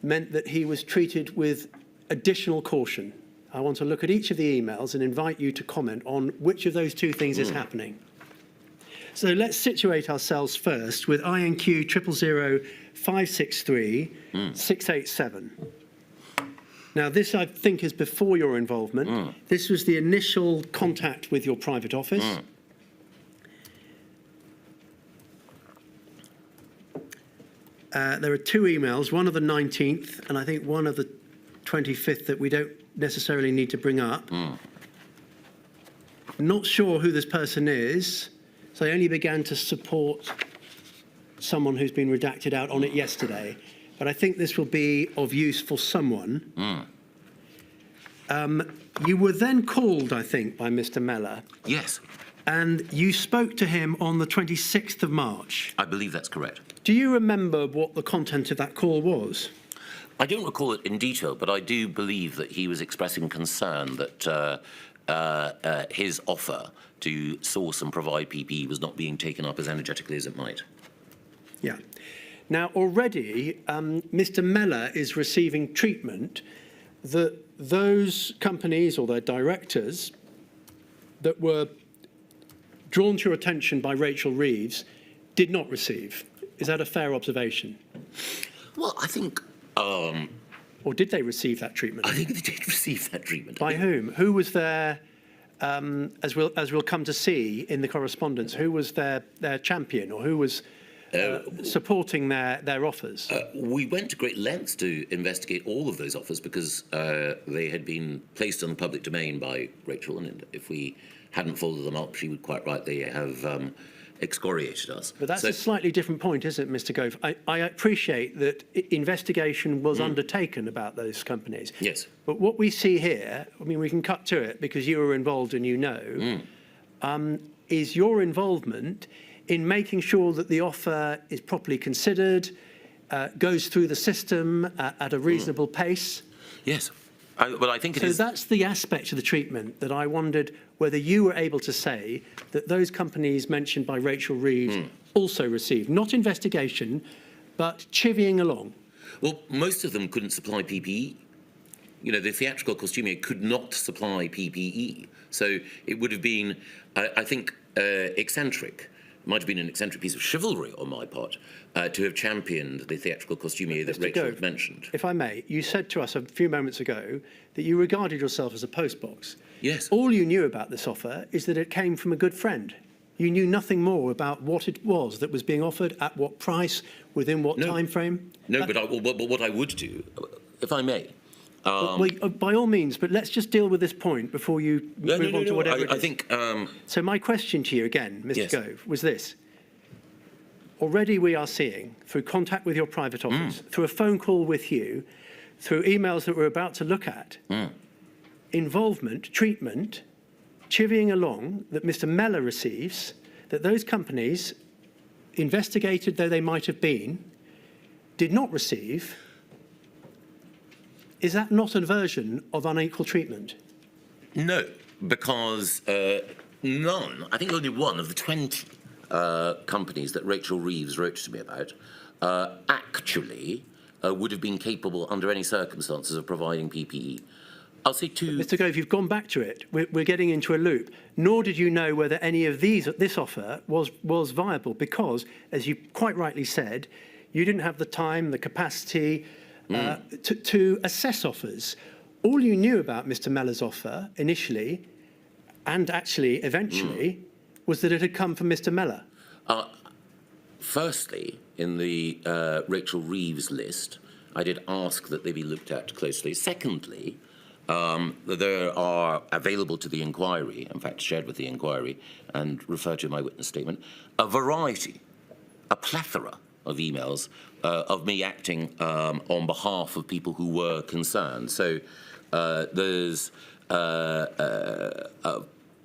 Speaker 9: meant that he was treated with additional caution. I want to look at each of the emails and invite you to comment on which of those two things is happening. So let's situate ourselves first with INQ 0000563 687. Now, this, I think, is before your involvement. This was the initial contact with your private office. There are two emails, one of the 19th and I think one of the 25th that we don't necessarily need to bring up. Not sure who this person is, so I only began to support someone who's been redacted out on it yesterday. But I think this will be of use for someone. You were then called, I think, by Mr. Mela.
Speaker 10: Yes,
Speaker 9: And you spoke to him on the 26th of March.
Speaker 10: I believe that's correct.
Speaker 9: Do you remember what the content of that call was?
Speaker 10: I don't recall it in detail, but I do believe that he was expressing concern that his offer to source and provide PPE was not being taken up as energetically as it might.
Speaker 9: Yeah. Now, already, Mr. Mela is receiving treatment that those companies or their directors that were drawn to your attention by Rachel Reeves did not receive. Is that a fair observation?
Speaker 10: Well, I think...
Speaker 9: Or did they receive that treatment?
Speaker 10: I think they did receive that treatment.
Speaker 9: By whom? Who was there, as we'll come to see in the correspondence, who was their champion or who was supporting their offers?
Speaker 10: We went to great lengths to investigate all of those offers because they had been placed on the public domain by Rachel, and if we hadn't followed them up, she would quite rightly have excoriated us.
Speaker 9: But that's a slightly different point, isn't it, Mr. Gove? I appreciate that investigation was undertaken about those companies.
Speaker 10: Yes.
Speaker 9: But what we see here, I mean, we can cut to it because you were involved and you know, is your involvement in making sure that the offer is properly considered, goes through the system at a reasonable pace.
Speaker 10: Yes. Well, I think it is...
Speaker 9: So that's the aspect of the treatment that I wondered whether you were able to say that those companies mentioned by Rachel Reeves also received, not investigation, but chivying along.
Speaker 10: Well, most of them couldn't supply PPE. You know, the theatrical costumier could not supply PPE. So it would have been, I think, eccentric. Might have been an eccentric piece of chivalry on my part to have championed the theatrical costumier that Rachel had mentioned.
Speaker 9: If I may, you said to us a few moments ago that you regarded yourself as a postbox.
Speaker 10: Yes.
Speaker 9: All you knew about this offer is that it came from a good friend. You knew nothing more about what it was that was being offered, at what price, within what time frame.
Speaker 10: No, but what I would do, if I may.
Speaker 9: Well, by all means, but let's just deal with this point before you move on to whatever it is.
Speaker 10: I think...
Speaker 9: So my question to you again, Mr. Gove, was this. Already we are seeing, through contact with your private office, through a phone call with you, through emails that we're about to look at, involvement, treatment, chivying along that Mr. Mela receives, that those companies, investigated though they might have been, did not receive. Is that not a version of unequal treatment?
Speaker 10: No, because none, I think only one of the 20 companies that Rachel Reeves wrote to me about actually would have been capable under any circumstances of providing PPE. I'll say two...
Speaker 9: Mr. Gove, you've gone back to it. We're getting into a loop. Nor did you know whether any of this offer was viable because, as you quite rightly said, you didn't have the time, the capacity to assess offers. All you knew about Mr. Mela's offer initially, and actually eventually, was that it had come from Mr. Mela.
Speaker 10: Firstly, in the Rachel Reeves list, I did ask that they be looked at closely. Secondly, there are available to the inquiry, in fact shared with the inquiry and referred to in my witness statement, a variety, a plethora of emails of me acting on behalf of people who were concerned. So there's a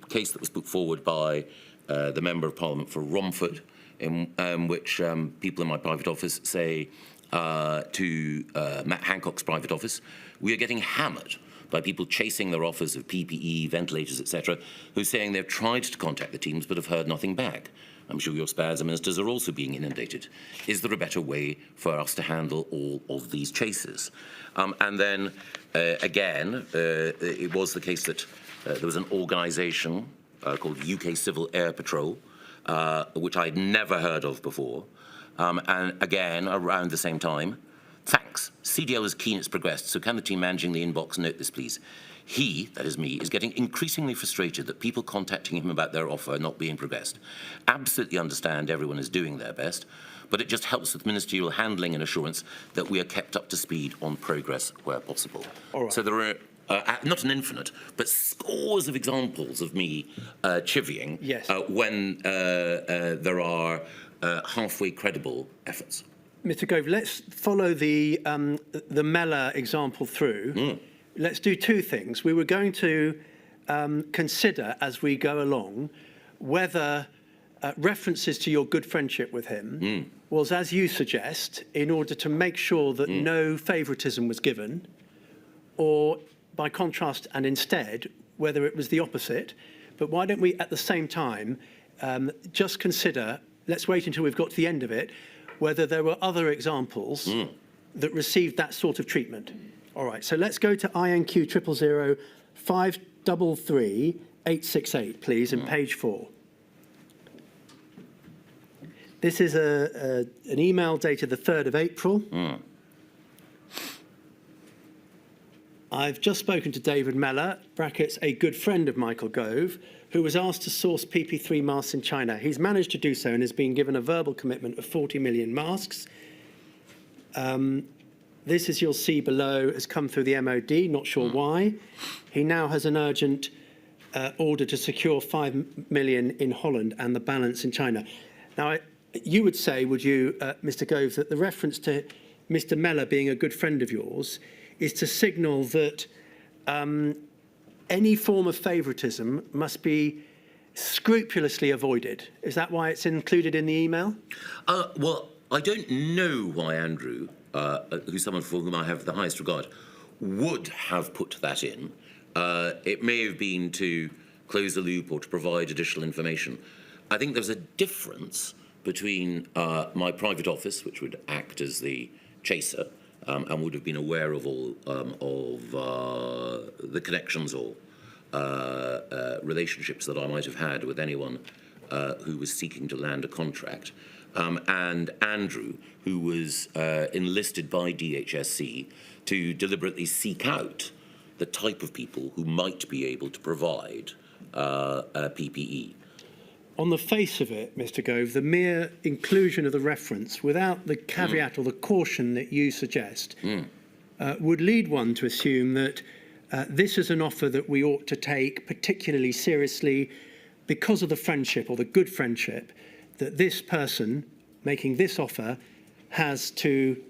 Speaker 10: case that was put forward by the Member of Parliament for Romford, in which people in my private office say to Matt Hancock's private office, we are getting hammered by people chasing their offers of PPE, ventilators, etc., who are saying they've tried to contact the teams but have heard nothing back. I'm sure your spares and ministers are also being inundated. Is there a better way for us to handle all of these chases? And then, again, it was the case that there was an organisation called UK Civil Air Patrol which I'd never heard of before. And again, around the same time, thanks. CDL is keen it's progressed, so can the team managing the inbox note this, please? He, that is me, is getting increasingly frustrated that people contacting him about their offer are not being progressed. Absolutely understand everyone is doing their best, but it just helps with ministerial handling and assurance that we are kept up to speed on progress where possible.
Speaker 9: All right.
Speaker 10: So there are not an infinite, but scores of examples of me chivying
Speaker 9: Yes.
Speaker 10: when there are halfway credible efforts.
Speaker 9: Mr. Gove, let's follow the Mela example through. Let's do two things. We were going to consider as we go along whether references to your good friendship with him was, as you suggest, in order to make sure that no favouritism was given, or by contrast and instead, whether it was the opposite. But why don't we, at the same time, just consider, let's wait until we've got to the end of it, whether there were other examples that received that sort of treatment. All right, so let's go to INQ 000 533 868, please, in page 4. This is an email dated the 3rd of April. I've just spoken to David Mela, brackets, a good friend of Michael Gove, who was asked to source PP3 masks in China. He's managed to do so and has been given a verbal commitment of 40 million masks. This, as you'll see below, has come through the MOD, not sure why. He now has an urgent order to secure 5 million in Holland and the balance in China. Now, you would say, would you, Mr. Gove, that the reference to Mr. Mela being a good friend of yours is to signal that any form of favouritism must be scrupulously avoided? Is that why it's included in the email?
Speaker 10: Well, I don't know why Andrew, who's someone for whom I have the highest regard, would have put that in. It may have been to close the loop or to provide additional information. I think there's a difference between my private office, which would act as the chaser, and would have been aware of all the connections or relationships that I might have had with anyone who was seeking to land a contract, and Andrew, who was enlisted by DHSC to deliberately seek out the type of people who might be able to provide PPE.
Speaker 9: On the face of it, Mr. Gove, the mere inclusion of the reference without the caveat or the caution that you suggest would lead one to assume that this is an offer that we ought to take particularly seriously because of the friendship or the good friendship that this person making this offer has to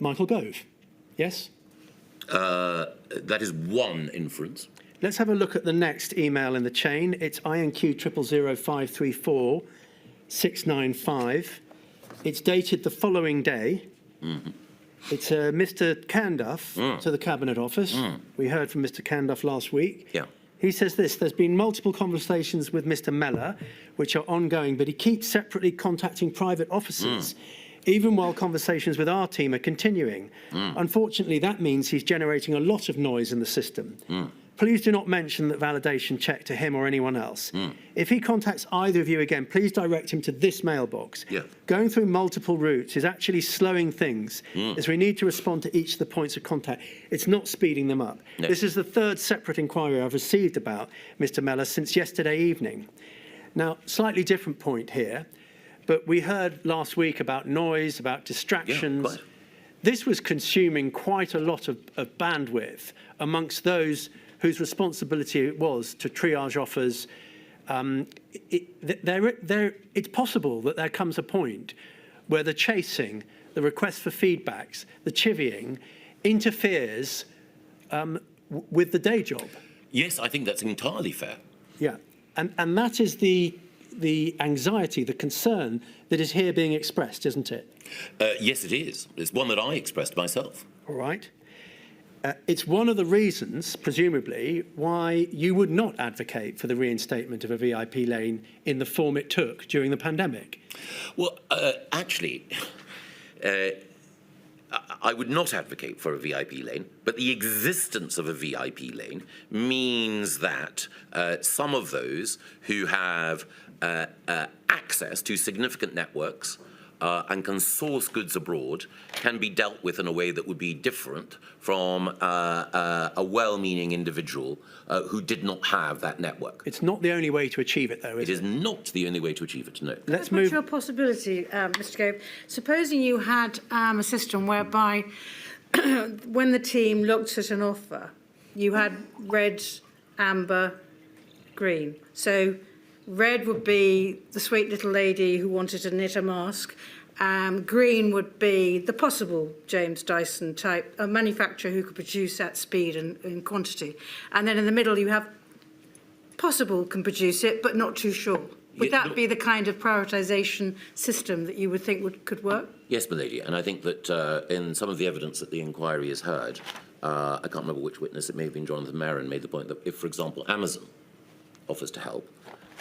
Speaker 9: Michael Gove. Yes?
Speaker 10: That is one inference.
Speaker 9: Let's have a look at the next email in the chain. It's INQ 000 534 695. It's dated the following day. It's Mr. Canduff to the Cabinet Office. We heard from Mr. Canduff last week.
Speaker 10: Yeah.
Speaker 9: He says this: there's been multiple conversations with Mr. Mela, which are ongoing, but he keeps separately contacting private officers, even while conversations with our team are continuing. Unfortunately, that means he's generating a lot of noise in the system. Please do not mention that validation check to him or anyone else. If he contacts either of you again, please direct him to this mailbox. Going through multiple routes is actually slowing things, as we need to respond to each of the points of contact. It's not speeding them up.
Speaker 10: No.
Speaker 9: This is the third separate inquiry I've received about Mr. Mela since yesterday evening. Now, slightly different point here, but we heard last week about noise, about distractions.
Speaker 10: Yeah, quite.
Speaker 9: This was consuming quite a lot of bandwidth amongst those whose responsibility it was to triage offers. It's possible that there comes a point where the chasing, the request for feedbacks, the chivying interferes with the day job.
Speaker 10: Yes, I think that's entirely fair.
Speaker 9: Yeah, and that is the anxiety, the concern that is here being expressed, isn't it?
Speaker 10: Yes, it is. It's one that I expressed myself.
Speaker 9: All right. It's one of the reasons, presumably, why you would not advocate for the reinstatement of a VIP lane in the form it took during the pandemic.
Speaker 10: Well, actually, I would not advocate for a VIP lane, but the existence of a VIP lane means that some of those who have access to significant networks and can source goods abroad can be dealt with in a way that would be different from a well-meaning individual who did not have that network.
Speaker 9: It's not the only way to achieve it, though, is it?
Speaker 10: It is not the only way to achieve it, no.
Speaker 9: Let's
Speaker 2: Put
Speaker 9: move.
Speaker 2: to a possibility, Mr. Gove. Supposing you had a system whereby when the team looked at an offer, you had red, amber, green. So red would be the sweet little lady who wanted to knit a mask. Green would be the possible James Dyson type, a manufacturer who could produce at speed and in quantity. And then in the middle you have possible can produce it, but not too sure. Would that be the kind of prioritisation system that you would think could work?
Speaker 10: Yes, my lady, and I think that in some of the evidence that the inquiry has heard, I can't remember which witness, it may have been Jonathan Marin, made the point that if, for example, Amazon offers to help,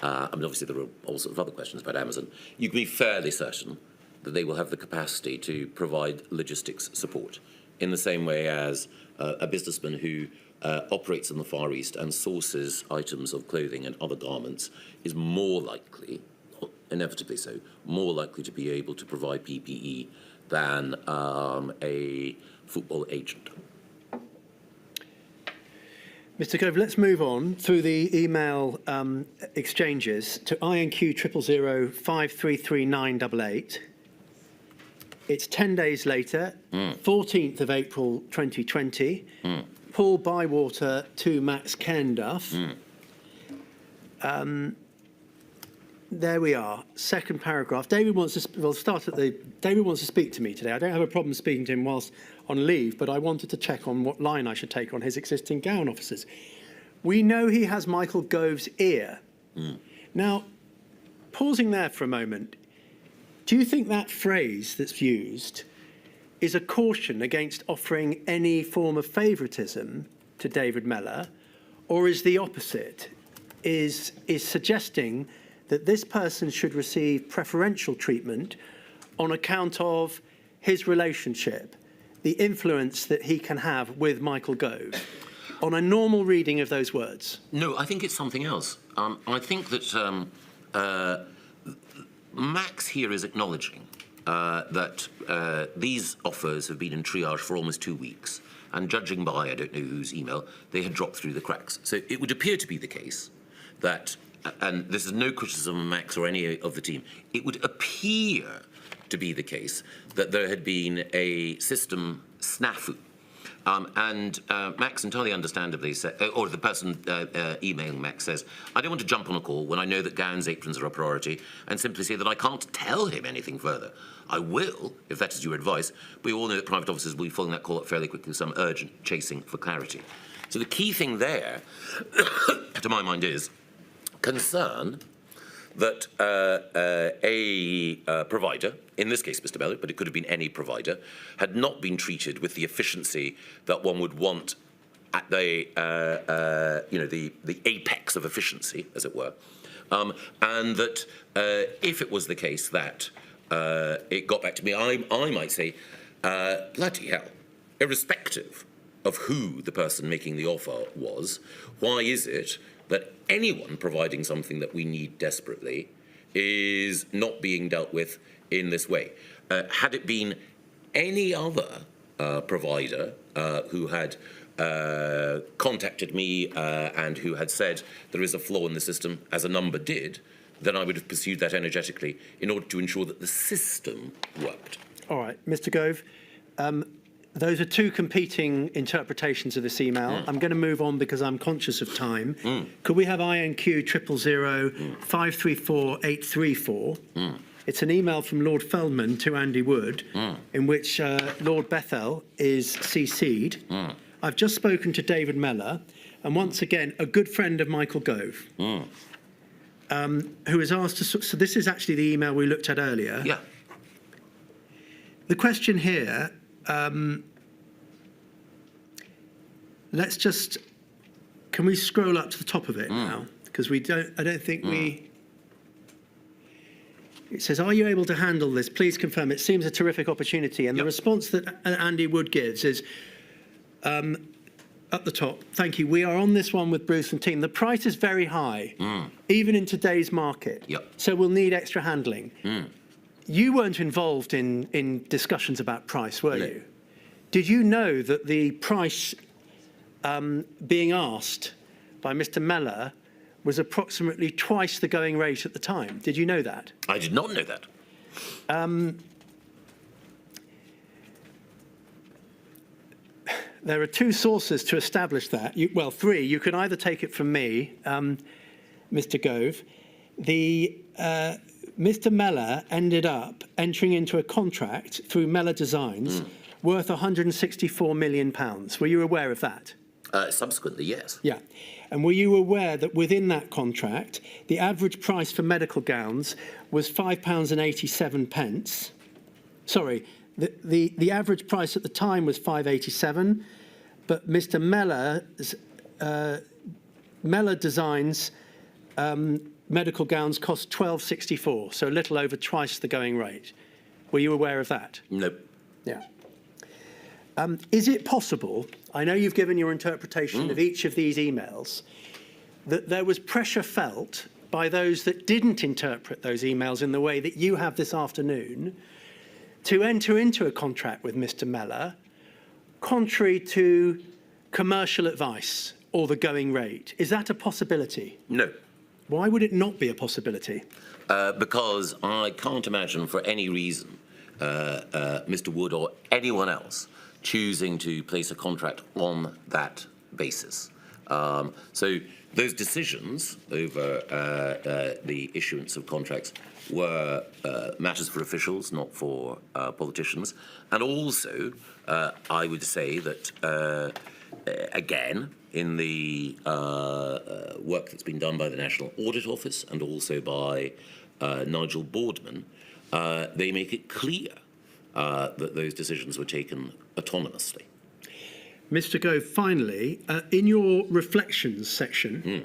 Speaker 10: I mean, obviously there are all sorts of other questions about Amazon, you can be fairly certain that they will have the capacity to provide logistics support in the same way as a businessman who operates in the Far East and sources items of clothing and other garments is more likely, inevitably so, more likely to be able to provide PPE than a football agent.
Speaker 9: Mr. Gove, let's move on through the email exchanges to INQ 000 533988. It's 10 days later, 14th of April 2020. Paul Bywater to Max Cairnduff. There we are. Second paragraph. David wants to. David wants to speak to me today. I don't have a problem speaking to him whilst on leave, but I wanted to check on what line I should take on his existing gown officers. We know he has Michael Gove's ear. Now, pausing there for a moment, do you think that phrase that's used is a caution against offering any form of favouritism to David Mela, or is the opposite? Is suggesting that this person should receive preferential treatment on account of his relationship, the influence that he can have with Michael Gove, on a normal reading of those words?
Speaker 10: No, I think it's something else. I think that Max here is acknowledging that these offers have been in triage for almost 2 weeks, and judging by, I don't know whose email, they had dropped through the cracks. So it would appear to be the case that, and this is no criticism of Max or any of the team, it would appear to be the case that there had been a system snafu. And Max entirely understandably said, or the person emailing Max says, I don't want to jump on a call when I know that gowns, aprons are a priority, and simply say that I can't tell him anything further. I will, if that is your advice. We all know that private officers will be following that call up fairly quickly with some urgent chasing for clarity. So the key thing there, to my mind, is concern that a provider, in this case Mr. Mela, but it could have been any provider, had not been treated with the efficiency that one would want at the the apex of efficiency, as it were, and that if it was the case that it got back to me, I might say, bloody hell, irrespective of who the person making the offer was, why is it that anyone providing something that we need desperately is not being dealt with in this way? Had it been any other provider who had contacted me and who had said there is a flaw in the system, as a number did, then I would have pursued that energetically in order to ensure that the system worked.
Speaker 9: All right, Mr. Gove, those are two competing interpretations of this email. I'm going to move on because I'm conscious of time. Could we have INQ 000 534834? It's an email from Lord Feldman to Andy Wood, in which Lord Bethel is CC'd. I've just spoken to David Mela, and once again, a good friend of Michael Gove, who has asked us. So this is actually the email we looked at earlier.
Speaker 10: Yeah.
Speaker 9: The question here. Let's just, can we scroll up to the top of it now? Because I don't think we, It says, are you able to handle this? Please confirm. It seems a terrific opportunity. And the response that Andy Wood gives is, up the top, thank you. We are on this one with Bruce and team. The price is very high, even in today's market. So we'll need extra handling. You weren't involved in discussions about price, were you? Did you know that the price being asked by Mr. Mela was approximately twice the going rate at the time? Did you know that?
Speaker 10: I did not know that.
Speaker 9: There are two sources to establish that. Well, three. You can either take it from me, Mr. Gove. Mr. Mela ended up entering into a contract through Mela Designs worth £164 million. Were you aware of that?
Speaker 10: Subsequently, yes.
Speaker 9: Yeah. And were you aware that within that contract, the average price for medical gowns was £5.87? Sorry, the average price at the time was £5.87, but Mr. Mela Designs medical gowns cost £12.64, so a little over twice the going rate. Were you aware of that?
Speaker 10: No.
Speaker 9: Yeah. Is it possible, I know you've given your interpretation of each of these emails, that there was pressure felt by those that didn't interpret those emails in the way that you have this afternoon to enter into a contract with Mr. Mela, contrary to commercial advice or the going rate? Is that a possibility?
Speaker 10: No.
Speaker 9: Why would it not be a possibility?
Speaker 10: Because I can't imagine for any reason Mr. Wood or anyone else choosing to place a contract on that basis. So those decisions over the issuance of contracts were matters for officials, not for politicians. And also, I would say that, again, in the work that's been done by the National Audit Office and also by Nigel Boardman, they make it clear that those decisions were taken autonomously.
Speaker 9: Mr. Gove, finally, in your reflections section,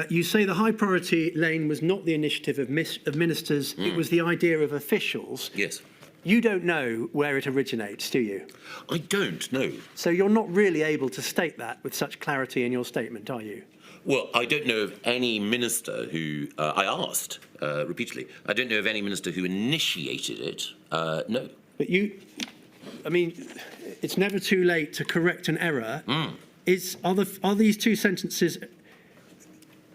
Speaker 9: you say the high priority lane was not the initiative of ministers, it was the idea of officials.
Speaker 10: Yes.
Speaker 9: You don't know where it originates, do you?
Speaker 10: I don't know.
Speaker 9: So you're not really able to state that with such clarity in your statement, are you?
Speaker 10: Well, I don't know of any minister who, I asked repeatedly, I don't know of any minister who initiated it, no.
Speaker 9: But I mean, it's never too late to correct an error. Are these two sentences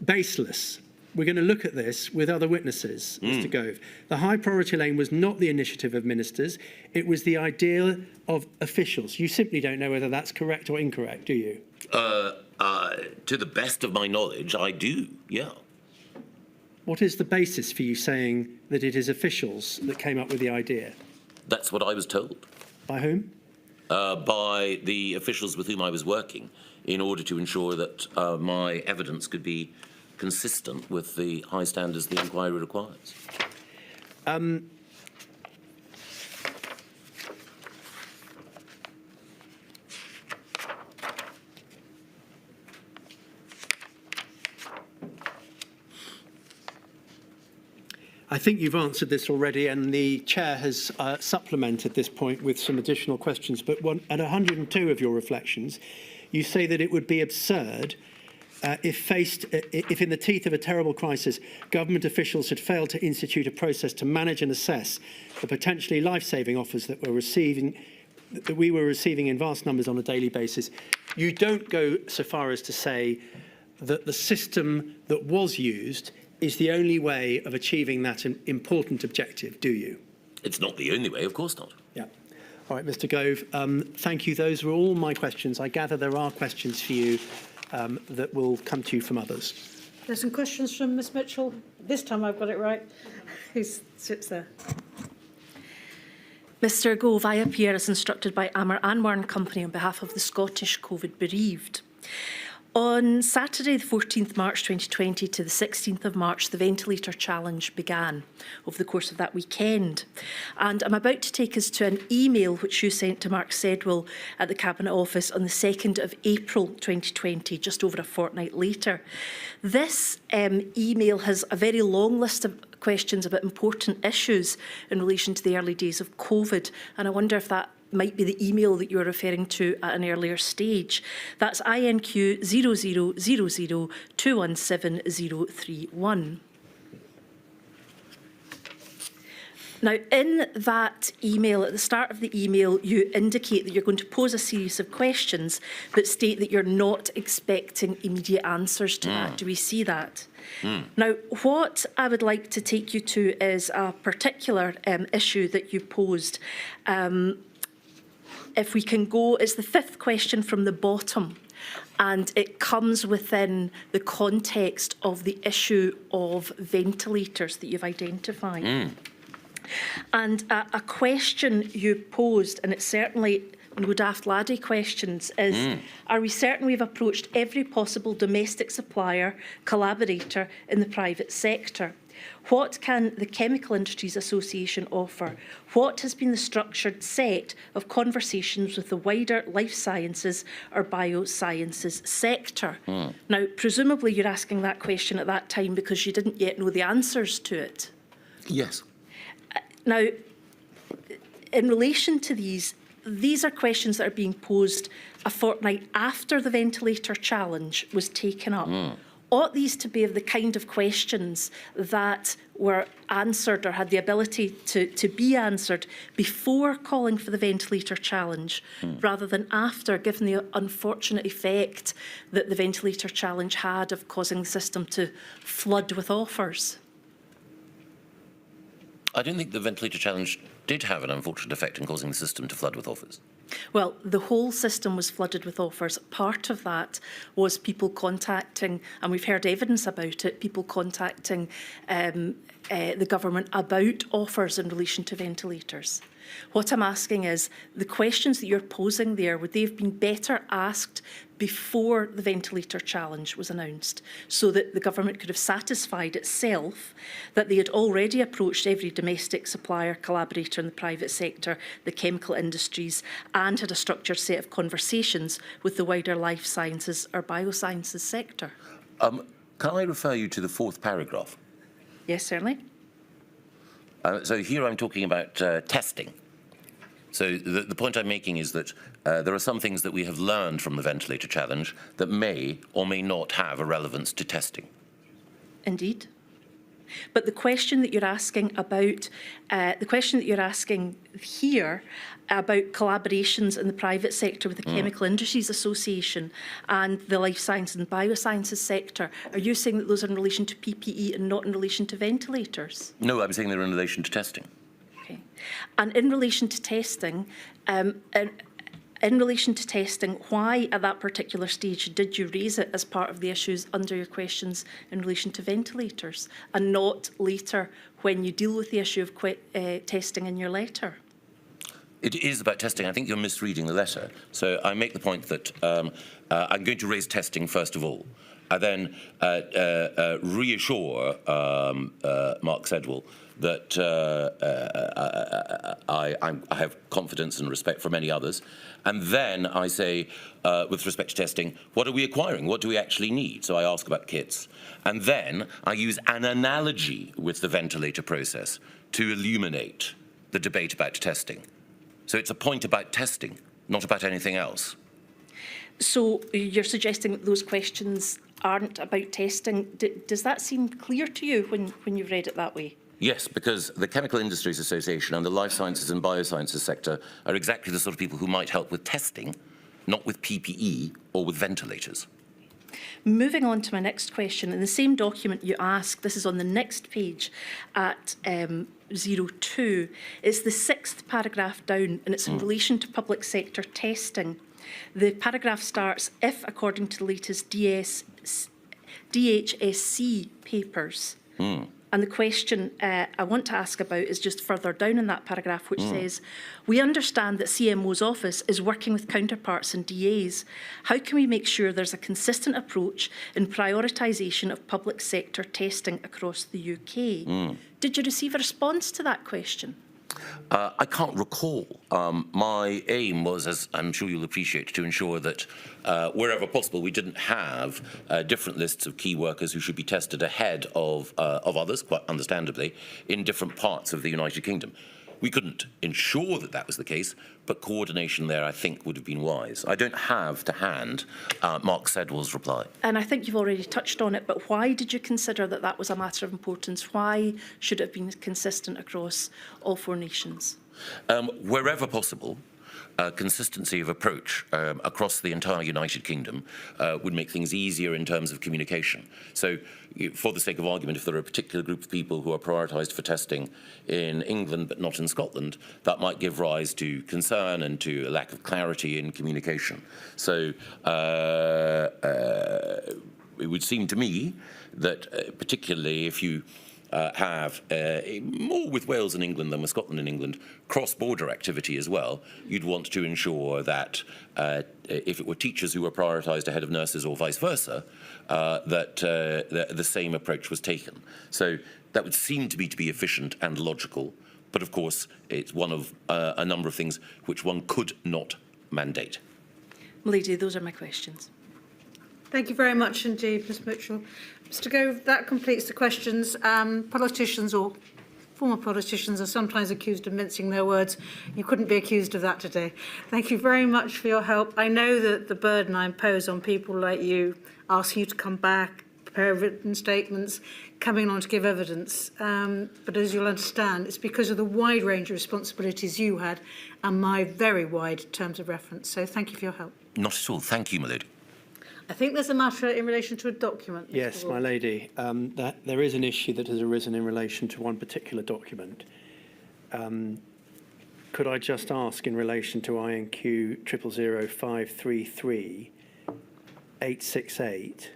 Speaker 9: baseless? We're going to look at this with other witnesses, Mr. Gove. The high priority lane was not the initiative of ministers. It was the idea of officials. You simply don't know whether that's correct or incorrect, do you?
Speaker 10: To the best of my knowledge, I do, yeah.
Speaker 9: What is the basis for you saying that it is officials that came up with the idea?
Speaker 10: That's what I was told.
Speaker 9: By whom?
Speaker 10: By the officials with whom I was working in order to ensure that my evidence could be consistent with the high standards the inquiry requires.
Speaker 9: I think you've answered this already, and the chair has supplemented this point with some additional questions. But at 102 of your reflections, you say that it would be absurd if in the teeth of a terrible crisis, government officials had failed to institute a process to manage and assess the potentially life-saving offers that we were receiving in vast numbers on a daily basis. You don't go so far as to say that the system that was used is the only way of achieving that important objective, do you?
Speaker 10: It's not the only way, of course not.
Speaker 9: Yeah. All right, Mr. Gove, thank you. Those were all my questions. I gather there are questions for you that will come to you from others.
Speaker 2: There's some questions from Ms Mitchell. This time I've got it right. Who sits there?
Speaker 11: Mr Gove, I appear as instructed by Amar Anwar and Company on behalf of the Scottish COVID bereaved. On Saturday, the 14th March 2020 to the 16th of March, the Ventilator Challenge began over the course of that weekend. And I'm about to take us to an email which you sent to Mark Sedwill at the Cabinet Office on the 2nd of April 2020, just over a fortnight later. This email has a very long list of questions about important issues in relation to the early days of COVID, and I wonder if that might be the email that you're referring to at an earlier stage. That's INQ 0000217031. Now, in that email, at the start of the email, you indicate that you're going to pose a series of questions, but state that you're not expecting immediate answers to that. Do we see that? Now, what I would like to take you to is a particular issue that you posed. If we can go, it's the 5th question from the bottom, and it comes within the context of the issue of ventilators that you've identified. And a question you posed, and it's certainly no daft laddie questions, is are we certain we've approached every possible domestic supplier, collaborator in the private sector? What can the Chemical Industries Association offer? What has been the structured set of conversations with the wider life sciences or biosciences sector? Now, presumably you're asking that question at that time because you didn't yet know the answers to it.
Speaker 10: Yes.
Speaker 11: Now, in relation to these are questions that are being posed a fortnight after the Ventilator Challenge was taken up. Ought these to be of the kind of questions that were answered or had the ability to be answered before calling for the Ventilator Challenge rather than after, given the unfortunate effect that the Ventilator Challenge had of causing the system to flood with offers?
Speaker 10: I don't think the Ventilator Challenge did have an unfortunate effect in causing the system to flood with offers.
Speaker 11: Well, the whole system was flooded with offers. Part of that was people contacting, and we've heard evidence about it, people contacting the government about offers in relation to ventilators. What I'm asking is, the questions that you're posing there, would they have been better asked before the Ventilator Challenge was announced, so that the government could have satisfied itself that they had already approached every domestic supplier, collaborator in the private sector, the chemical industries, and had a structured set of conversations with the wider life sciences or biosciences sector?
Speaker 10: Can I refer you to the 4th paragraph?
Speaker 11: Yes, certainly.
Speaker 10: So here I'm talking about testing. So the point I'm making is that there are some things that we have learned from the Ventilator Challenge that may or may not have a relevance to testing.
Speaker 11: Indeed. But the question that you're asking about, here about collaborations in the private sector with the Chemical Industries Association and the life sciences and biosciences sector, are you saying that those are in relation to PPE and not in relation to ventilators?
Speaker 10: No, I'm saying they're in relation to testing.
Speaker 11: Okay. And in relation to testing, why at that particular stage did you raise it as part of the issues under your questions in relation to ventilators and not later when you deal with the issue of testing in your letter?
Speaker 10: It is about testing. I think you're misreading the letter. So I make the point that I'm going to raise testing first of all. I then reassure Mark Sedwill that I have confidence and respect for many others. And then I say, with respect to testing, what are we acquiring? What do we actually need? So I ask about kits. And then I use an analogy with the ventilator process to illuminate the debate about testing. So it's a point about testing, not about anything else.
Speaker 11: So you're suggesting that those questions aren't about testing. Does that seem clear to you when you've read it that way?
Speaker 10: Yes, because the Chemical Industries Association and the life sciences and biosciences sector are exactly the sort of people who might help with testing, not with PPE or with ventilators.
Speaker 11: Moving on to my next question, in the same document you asked, this is on the next page at 02, it's the 6th paragraph down, and it's in relation to public sector testing. The paragraph starts, if, according to the latest DHSC papers, And the question I want to ask about is just further down in that paragraph, which says, we understand that CMO's office is working with counterparts and DAs. How can we make sure there's a consistent approach in prioritisation of public sector testing across the UK? Did you receive a response to that question?
Speaker 10: I can't recall. My aim was, as I'm sure you'll appreciate, to ensure that wherever possible we didn't have different lists of key workers who should be tested ahead of others, quite understandably, in different parts of the United Kingdom. We couldn't ensure that that was the case, but coordination there, I think, would have been wise. I don't have to hand Mark Sedwell's reply.
Speaker 11: And I think you've already touched on it, but why did you consider that that was a matter of importance? Why should it have been consistent across all 4 nations?
Speaker 10: Wherever possible, consistency of approach across the entire United Kingdom would make things easier in terms of communication. So, for the sake of argument, if there are a particular group of people who are prioritised for testing in England but not in Scotland, that might give rise to concern and to a lack of clarity in communication. So, it would seem to me that particularly if you have more with Wales and England than with Scotland and England, cross-border activity as well, you'd want to ensure that if it were teachers who were prioritised ahead of nurses or vice versa, that the same approach was taken. So that would seem to be efficient and logical, but of course it's one of a number of things which one could not mandate.
Speaker 11: Lady, those are my questions.
Speaker 2: Thank you very much indeed, Ms Mitchell. Mr Gove, that completes the questions. Politicians or former politicians are sometimes accused of mincing their words. You couldn't be accused of that today. Thank you very much for your help. I know that the burden I impose on people like you, asking you to come back, prepare written statements, coming on to give evidence. But as you'll understand, it's because of the wide range of responsibilities you had and my very wide terms of reference. So thank you for your help.
Speaker 10: Not at all. Thank you, my lady.
Speaker 2: I think there's a matter in relation to a document.
Speaker 9: Yes, my lady. That there is an issue that has arisen in relation to one particular document. Could I just ask in relation to INQ 000533-868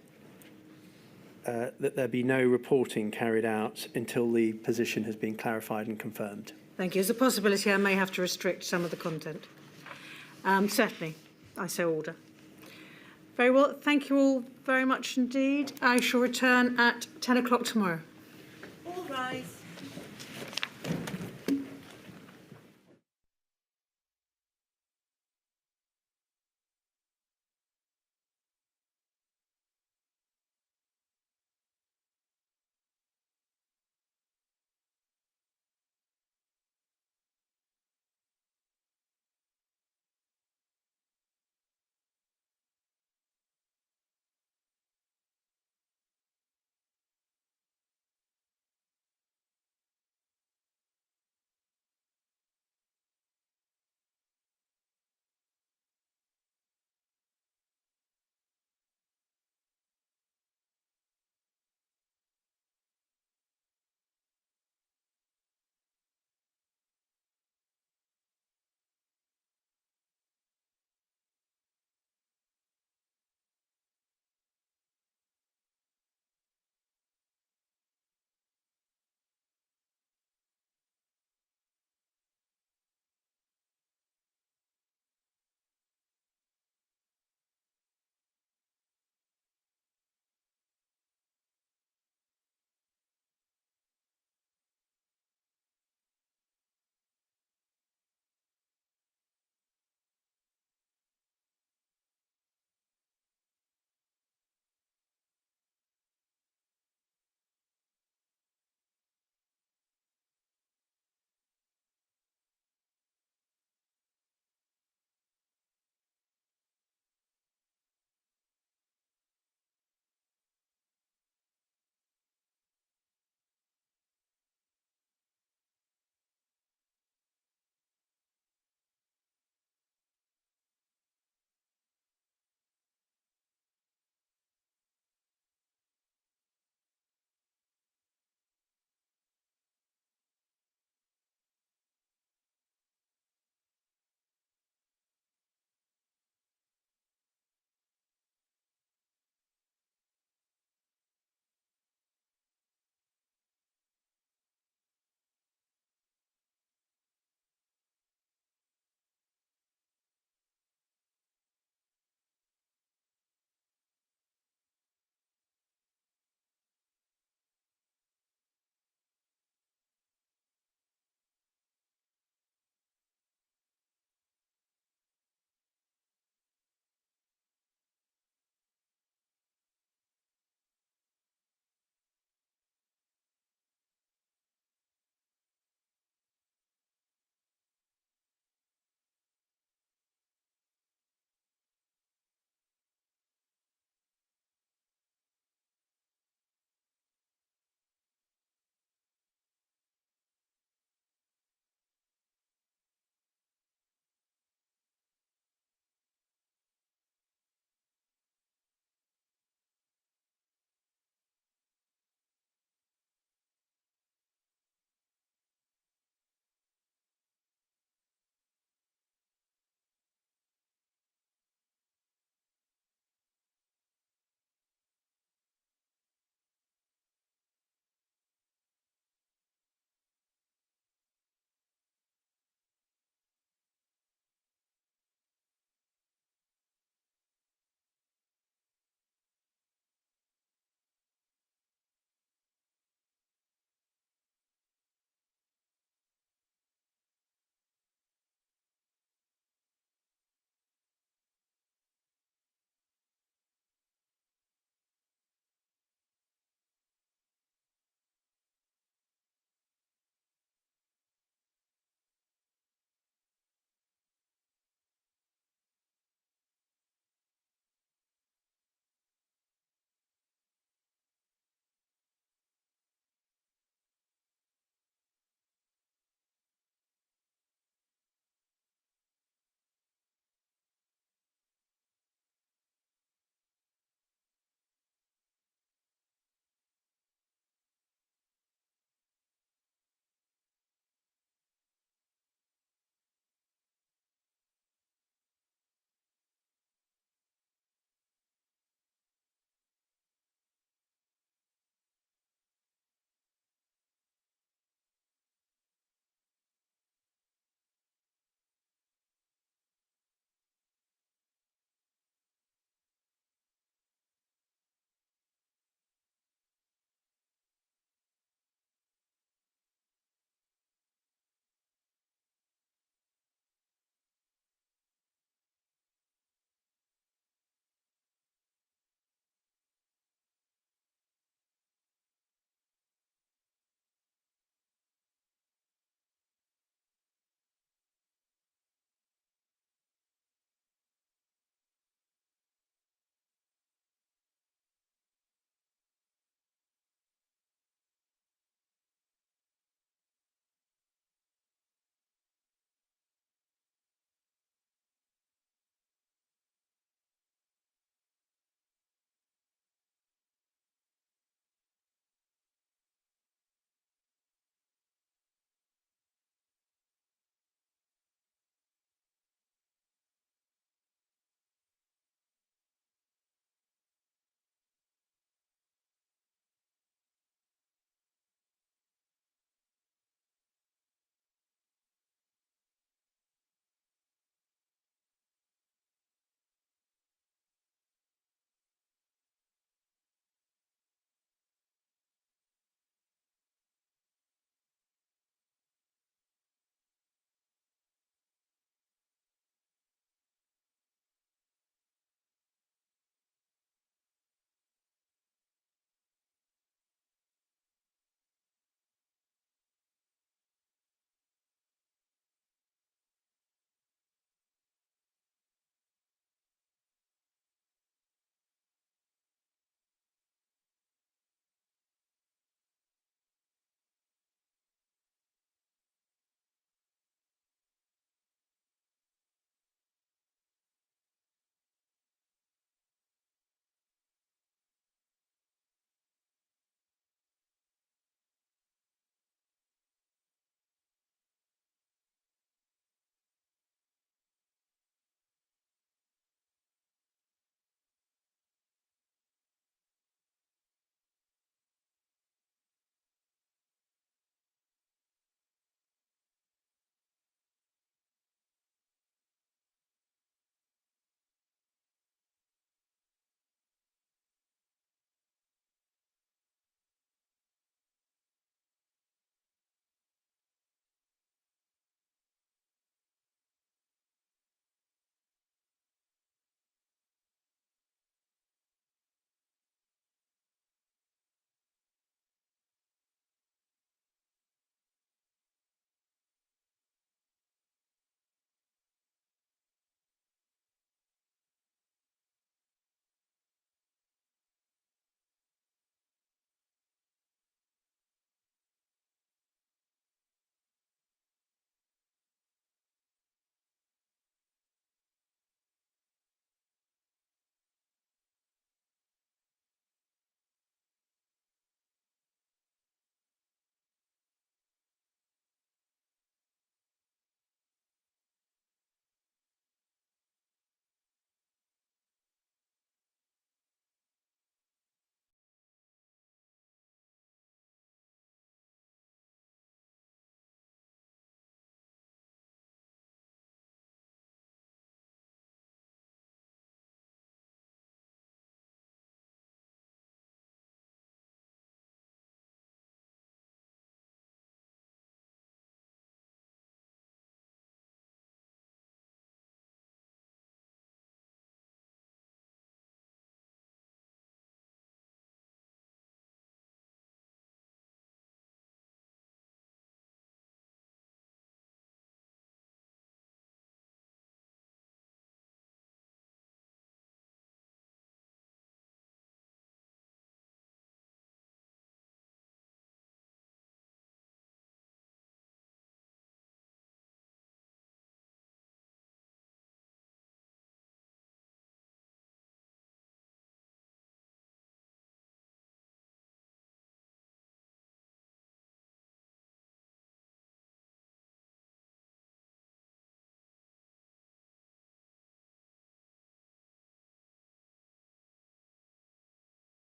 Speaker 9: that there be no reporting carried out until the position has been clarified and confirmed?
Speaker 2: Thank you. There's a possibility I may have to restrict some of the content. Certainly, I so order. Very well. Thank you all very much indeed. I shall return at 10 o'clock tomorrow.
Speaker 12: All rise.